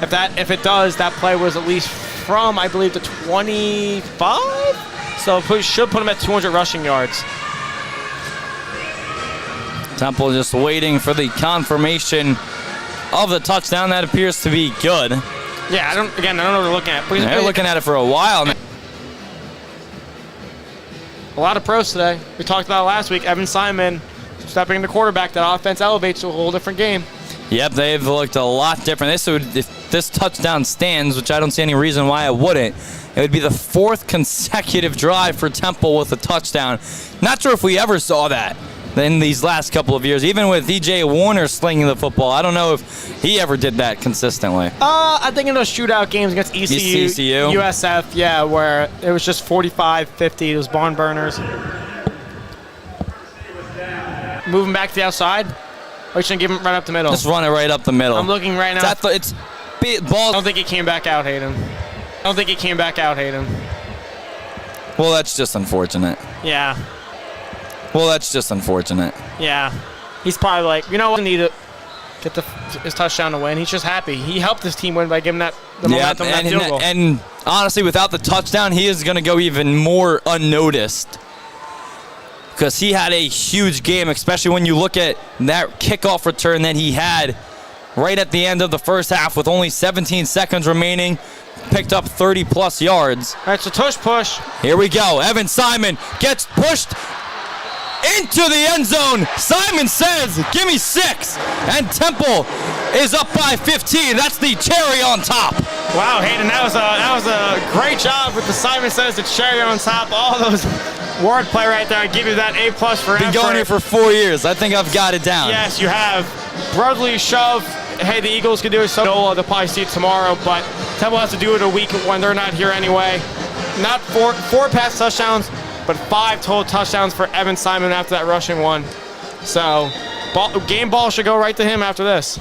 [SPEAKER 3] if it does, that play was at least from, I believe, the 25. So should put him at 200 rushing yards.
[SPEAKER 1] Temple just waiting for the confirmation of the touchdown. That appears to be good.
[SPEAKER 3] Yeah, I don't know what they're looking at.
[SPEAKER 1] They're looking at it for a while now.
[SPEAKER 3] A lot of pros today. We talked about it last week. Evan Simon stepping into quarterback. That offense elevates to a whole different game.
[SPEAKER 1] Yep, they've looked a lot different. This would, if this touchdown stands, which I don't see any reason why it wouldn't, it would be the 4th consecutive drive for Temple with a touchdown. Not sure if we ever saw that in these last couple of years, even with E.J. Warner slinging the football. I don't know if he ever did that consistently.
[SPEAKER 3] I think in those shootout games against ECU, USF, yeah, where it was just 45-50, it was barn burners. Moving back to the outside, or should I give him right up the middle?
[SPEAKER 1] Just run it right up the middle.
[SPEAKER 3] I'm looking right now.
[SPEAKER 1] It's ball.
[SPEAKER 3] I don't think he came back out, Hayden.
[SPEAKER 1] Well, that's just unfortunate.
[SPEAKER 3] Yeah.
[SPEAKER 1] Well, that's just unfortunate.
[SPEAKER 3] Yeah. He's probably like, you know what, I need to get his touchdown to win. He's just happy. He helped his team win by giving the momentum that field goal.
[SPEAKER 1] And honestly, without the touchdown, he is going to go even more unnoticed, because he had a huge game, especially when you look at that kickoff return that he had right at the end of the first half with only 17 seconds remaining. Picked up 30-plus yards.
[SPEAKER 3] All right, so tush push.
[SPEAKER 1] Here we go. Evan Simon gets pushed into the end zone. Simon says, give me 6. And Temple is up by 15. That's the cherry on top.
[SPEAKER 3] Wow, Hayden, that was a great job with the Simon says the cherry on top. All those wordplay right there. I give you that A+ for
[SPEAKER 1] Been going here for 4 years. I think I've got it down.
[SPEAKER 3] Yes, you have. Brotherly shove. Hey, the Eagles can do it. So they'll probably see it tomorrow, but Temple has to do it a week when they're not here anyway. Not four pass touchdowns, but 5 total touchdowns for Evan Simon after that rushing one. So game ball should go right to him after this.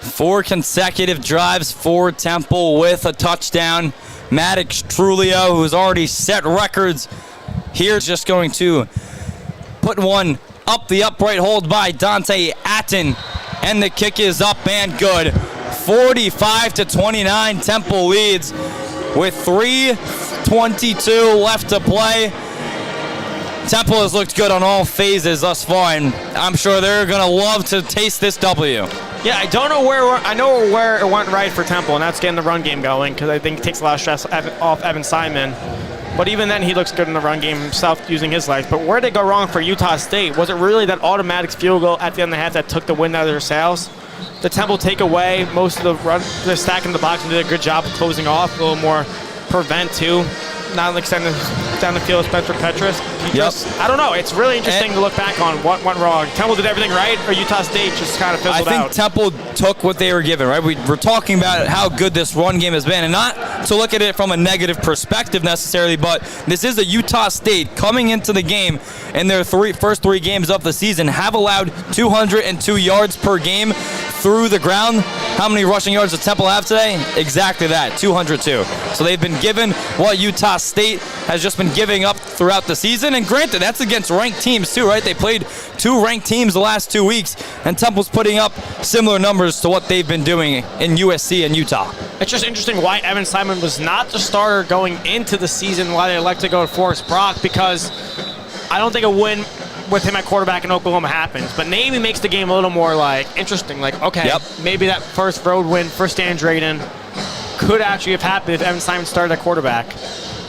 [SPEAKER 1] 4 consecutive drives for Temple with a touchdown. Maddox Trulio, who's already set records here, just going to put one up the upright hold by Dante Atten. And the kick is up and good. 45-29, Temple leads with 3:22 left to play. Temple has looked good on all phases thus far, and I'm sure they're going to love to taste this W.
[SPEAKER 3] Yeah, I don't know I know where it went right for Temple, and that's getting the run game going, because I think it takes a lot of stress off Evan Simon. But even then, he looks good in the run game himself using his legs. But where did it go wrong for Utah State? Was it really that automatic field goal at the end of the half that took the wind out of their sails? Did Temple take away most of the run? They're stacking the box and did a good job of closing off, a little more prevent too. Not extending down the field with Spencer Petras. I don't know. It's really interesting to look back on what went wrong. Temple did everything right, or Utah State just kind of fizzled out?
[SPEAKER 1] I think Temple took what they were given, right? We're talking about how good this run game has been, and not to look at it from a negative perspective necessarily, but this is a Utah State coming into the game in their first three games of the season, have allowed 202 yards per game through the ground. How many rushing yards does Temple have today? Exactly that, 202. So they've been given what Utah State has just been giving up throughout the season. And granted, that's against ranked teams too, right? They played 2 ranked teams the last 2 weeks, and Temple's putting up similar numbers to what they've been doing in USC and Utah.
[SPEAKER 3] It's just interesting why Evan Simon was not the starter going into the season, why they elect to go to Forrest Brock, because I don't think a win with him at quarterback in Oklahoma happens, but maybe makes the game a little more interesting. Okay, maybe that first road win for Stan Drayton could actually have happened if Evan Simon started at quarterback.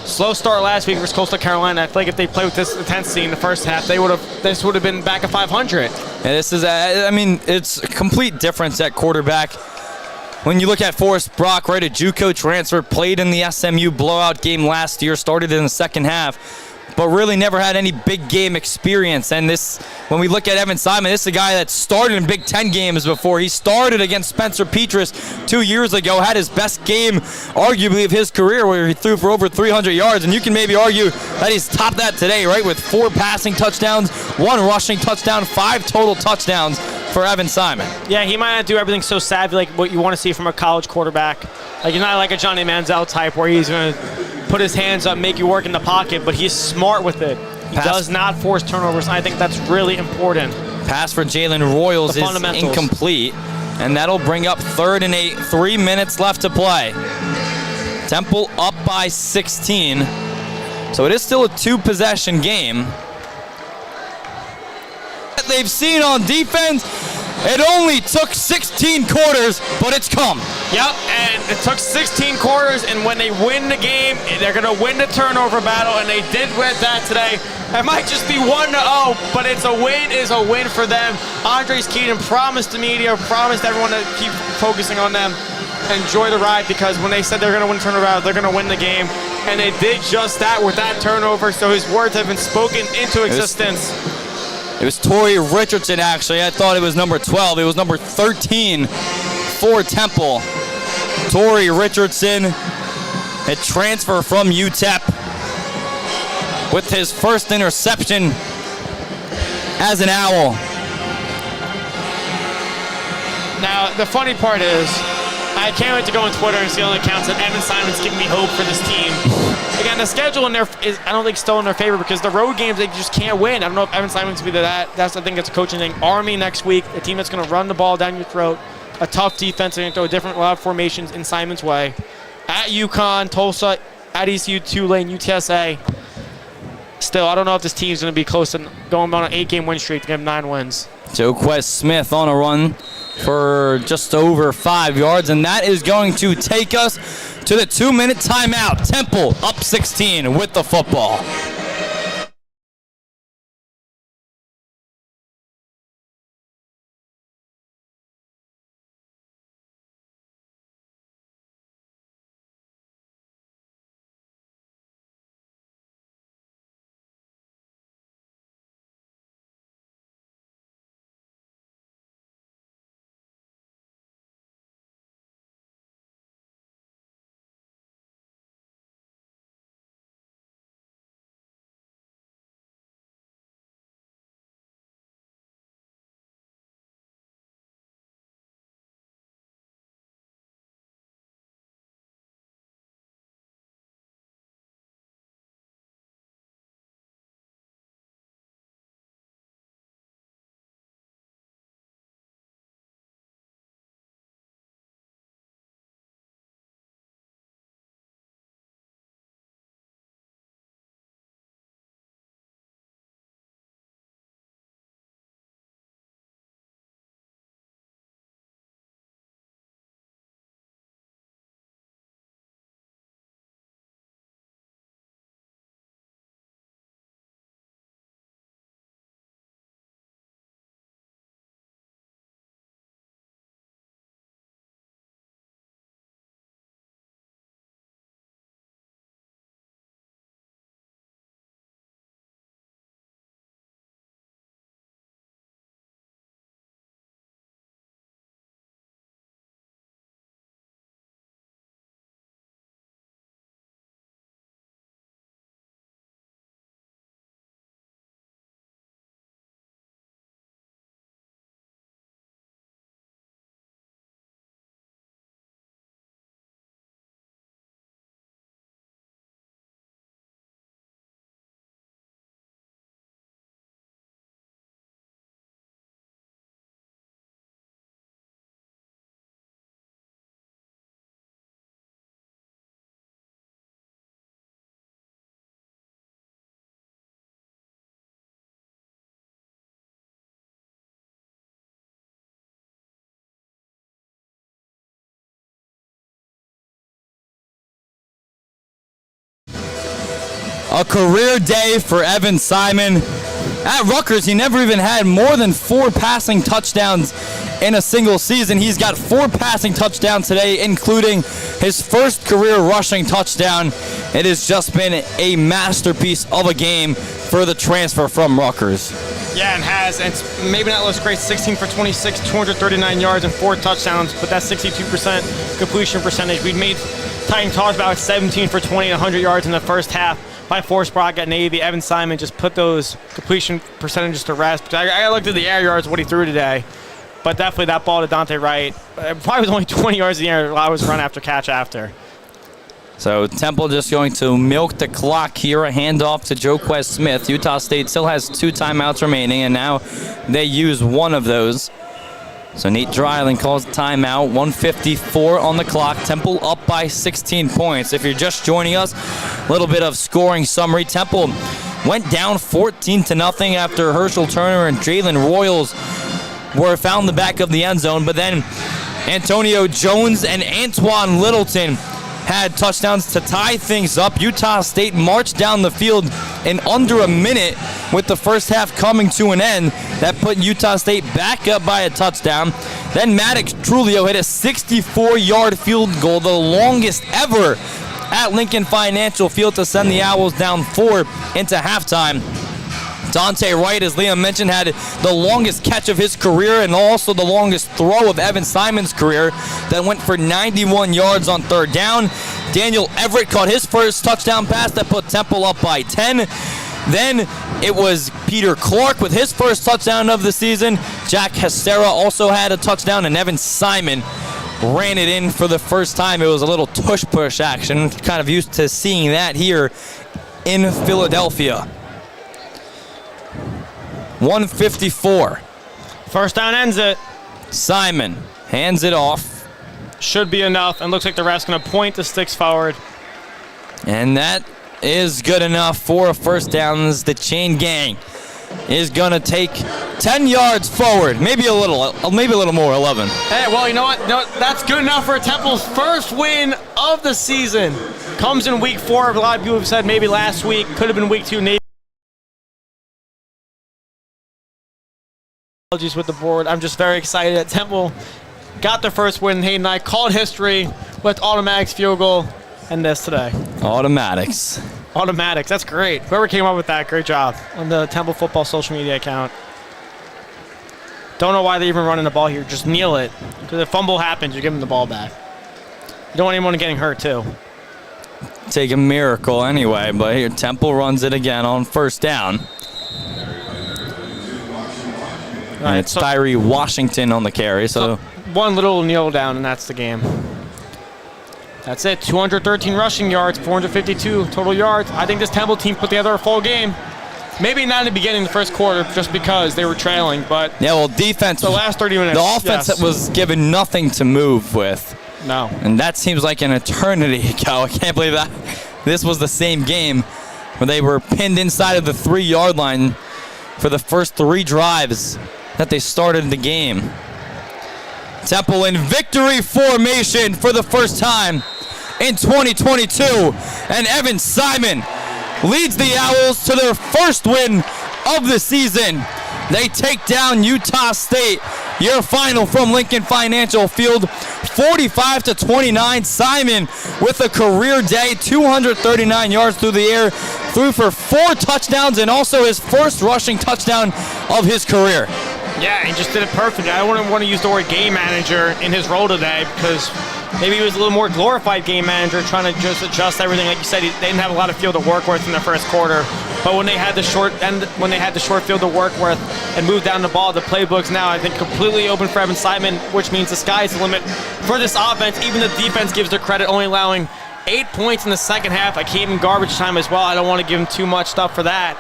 [SPEAKER 3] Slow start last week versus Coastal Carolina. I feel like if they played with this intensity in the first half, this would have been back at 500.
[SPEAKER 1] And this is, it's a complete difference at quarterback. When you look at Forrest Brock, right, a JUCO transfer, played in the SMU blowout game last year, started in the second half, but really never had any big game experience. And when we look at Evan Simon, this is a guy that started in Big Ten games before. He started against Spencer Petras 2 years ago, had his best game, arguably, of his career, where he threw for over 300 yards. And you can maybe argue that he's topped that today, right, with 4 passing touchdowns, 1 rushing touchdown, 5 total touchdowns for Evan Simon.
[SPEAKER 3] Yeah, he might not do everything so savvy like what you want to see from a college quarterback. He's not like a Johnny Manziel type where he's going to put his hands up, make you work in the pocket, but he's smart with it. He does not force turnovers, and I think that's really important.
[SPEAKER 1] Pass for Jalen Royals is incomplete, and that'll bring up 3rd and 8, 3 minutes left to play. Temple up by 16, so it is still a 2-possession game. They've seen on defense, it only took 16 quarters, but it's come.
[SPEAKER 3] Yep, and it took 16 quarters, and when they win the game, they're going to win the turnover battle, and they did win that today. It might just be 1-0, but it's a win is a win for them. Andres Keaton promised the media, promised everyone to keep focusing on them. enjoy the ride, because when they said they're going to win turnover, they're going to win the game. And they did just that with that turnover, so his words have been spoken into existence.
[SPEAKER 1] It was Tori Richardson, actually. I thought it was number 12. It was number 13 for Temple. Tori Richardson, a transfer from UTEP, with his first interception as an Owl.
[SPEAKER 2] Now, the funny part is, I can't wait to go on Twitter and see all the accounts that Evan Simon's giving me hope for this team. Again, the schedule is, I don't think, still in their favor, because the road games, they just can't win. I don't know if Evan Simon's going to be that. That's, I think, it's a coaching thing. Army next week, a team that's going to run the ball down your throat. A tough defense, they're going to throw different lot of formations in Simon's way. At UConn, Tulsa, at ECU, Tulane, UTSA. Still, I don't know if this team's going to be close to going on an 8-game win streak to get 9 wins.
[SPEAKER 1] Joquez Smith on a run for just over 5 yards, and that is going to take us to the 2-minute timeout. Temple up 16 with the football. A career day for Evan Simon. At Rutgers, he never even had more than 4 passing touchdowns in a single season. He's got 4 passing touchdowns today, including his first career rushing touchdown. It has just been a masterpiece of a game for the transfer from Rutgers.
[SPEAKER 3] Yeah, and has. And it's maybe not looks great. 16 for 26, 239 yards and 4 touchdowns, but that's 62% completion percentage. We'd made Titan talks about 17 for 20 and 100 yards in the first half. By Forrest Brock at Navy, Evan Simon just put those completion percentages to rest. I looked at the air yards, what he threw today, but definitely that ball to Dante Wright. Probably was only 20 yards in the air. I was run after catch after.
[SPEAKER 1] So Temple just going to milk the clock here. A handoff to Joquez Smith. Utah State still has 2 timeouts remaining, and now they use one of those. So Nate Dryling calls timeout. 1:54 on the clock. Temple up by 16 points. If you're just joining us, a little bit of scoring summary. Temple went down 14-0 after Herschel Turner and Jalen Royals were found in the back of the end zone. But then Antonio Jones and Antoine Littleton had touchdowns to tie things up. Utah State marched down the field in under a minute with the first half coming to an end. That put Utah State back up by a touchdown. Then Maddox Trulio hit a 64-yard field goal, the longest ever at Lincoln Financial Field, to send the Owls down 4 into halftime. Dante Wright, as Liam mentioned, had the longest catch of his career and also the longest throw of Evan Simon's career that went for 91 yards on third down. Daniel Everett caught his first touchdown pass that put Temple up by 10. Then it was Peter Clark with his first touchdown of the season. Jack Hestera also had a touchdown, and Evan Simon ran it in for the first time. It was a little tush-push action. Kind of used to seeing that here in Philadelphia. 154.
[SPEAKER 3] First down ends it.
[SPEAKER 1] Simon hands it off.
[SPEAKER 3] Should be enough, and looks like the ref's going to point the sticks forward.
[SPEAKER 1] And that is good enough for a first down. As the chain gang is going to take 10 yards forward. Maybe a little more, 11.
[SPEAKER 3] Hey, well, you know what? No, that's good enough for Temple's first win of the season. Comes in week 4. A lot of people have said maybe last week. Could have been week 2. Apologies with the board. I'm just very excited that Temple got the first win. Hayden and I called history with automatics field goal and this today.
[SPEAKER 1] Automatics.
[SPEAKER 3] Automatics. That's great. Whoever came up with that, great job on the Temple football social media account. Don't know why they're even running the ball here. Just kneel it. Because if fumble happens, you give them the ball back. You don't want anyone getting hurt, too.
[SPEAKER 1] Take a miracle anyway, but here Temple runs it again on first down. And it's Tyree Washington on the carry. So
[SPEAKER 3] one little kneel down, and that's the game. That's it. 213 rushing yards, 452 total yards. I think this Temple team put together a full game. Maybe not in the beginning, the first quarter, just because they were trailing. But
[SPEAKER 1] yeah, well, defense.
[SPEAKER 3] The last 30 minutes.
[SPEAKER 1] The offense was given nothing to move with.
[SPEAKER 3] No.
[SPEAKER 1] And that seems like an eternity ago. I can't believe that this was the same game where they were pinned inside of the 3-yard line for the first 3 drives that they started the game. Temple in victory formation for the first time in 2022. And Evan Simon leads the Owls to their first win of the season. They take down Utah State. Your final from Lincoln Financial Field, 45-29. Simon with a career day, 239 yards through the air, threw for 4 touchdowns and also his first rushing touchdown of his career.
[SPEAKER 3] Yeah, he just did it perfectly. I wouldn't want to use the word game manager in his role today because maybe he was a little more glorified game manager, trying to just adjust everything. Like you said, they didn't have a lot of field to work with in the first quarter. But when they had the short field to work with and moved down the ball, the playbooks now I think completely open for Evan Simon, which means the sky's the limit for this offense. Even the defense gives their credit, only allowing 8 points in the second half. I came in garbage time as well. I don't want to give him too much stuff for that.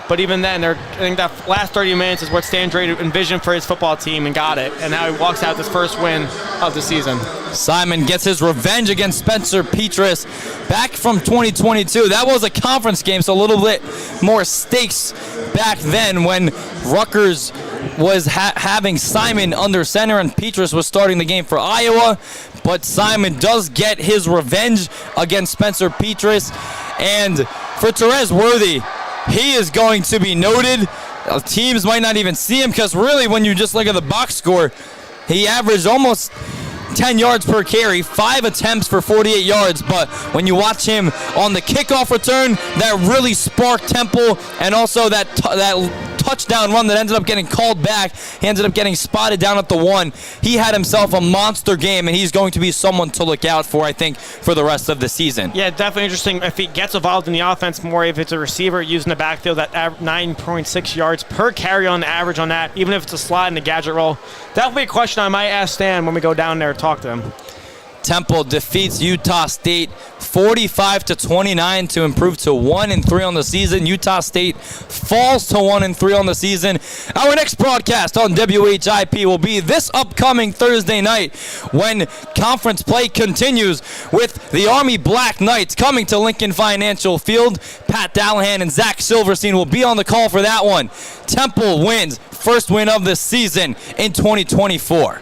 [SPEAKER 3] But even then, I think that last 30 minutes is what Stan Drake envisioned for his football team and got it. And now he walks out this first win of the season.
[SPEAKER 1] Simon gets his revenge against Spencer Petras back from 2022. That was a conference game, so a little bit more stakes back then when Rutgers was having Simon under center and Petras was starting the game for Iowa. But Simon does get his revenge against Spencer Petras. And for Therese Worthy, he is going to be noted. Teams might not even see him because really when you just look at the box score, he averaged almost 10 yards per carry, 5 attempts for 48 yards. But when you watch him on the kickoff return, that really sparked Temple, and also that touchdown run that ended up getting called back. He ended up getting spotted down at the 1. He had himself a monster game, and he's going to be someone to look out for, I think, for the rest of the season.
[SPEAKER 3] Yeah, definitely interesting if he gets involved in the offense more, if it's a receiver using the backfield at 9.6 yards per carry on average on that, even if it's a slide in the gadget roll. Definitely a question I might ask Stan when we go down there and talk to him.
[SPEAKER 1] Temple defeats Utah State 45-29 to improve to 1-3 on the season. Utah State falls to 1-3 on the season. Our next broadcast on WHIP will be this upcoming Thursday night when conference play continues with the Army Black Knights coming to Lincoln Financial Field. Pat Dallahan and Zach Silverstein will be on the call for that one. Temple wins first win of the season in 2024.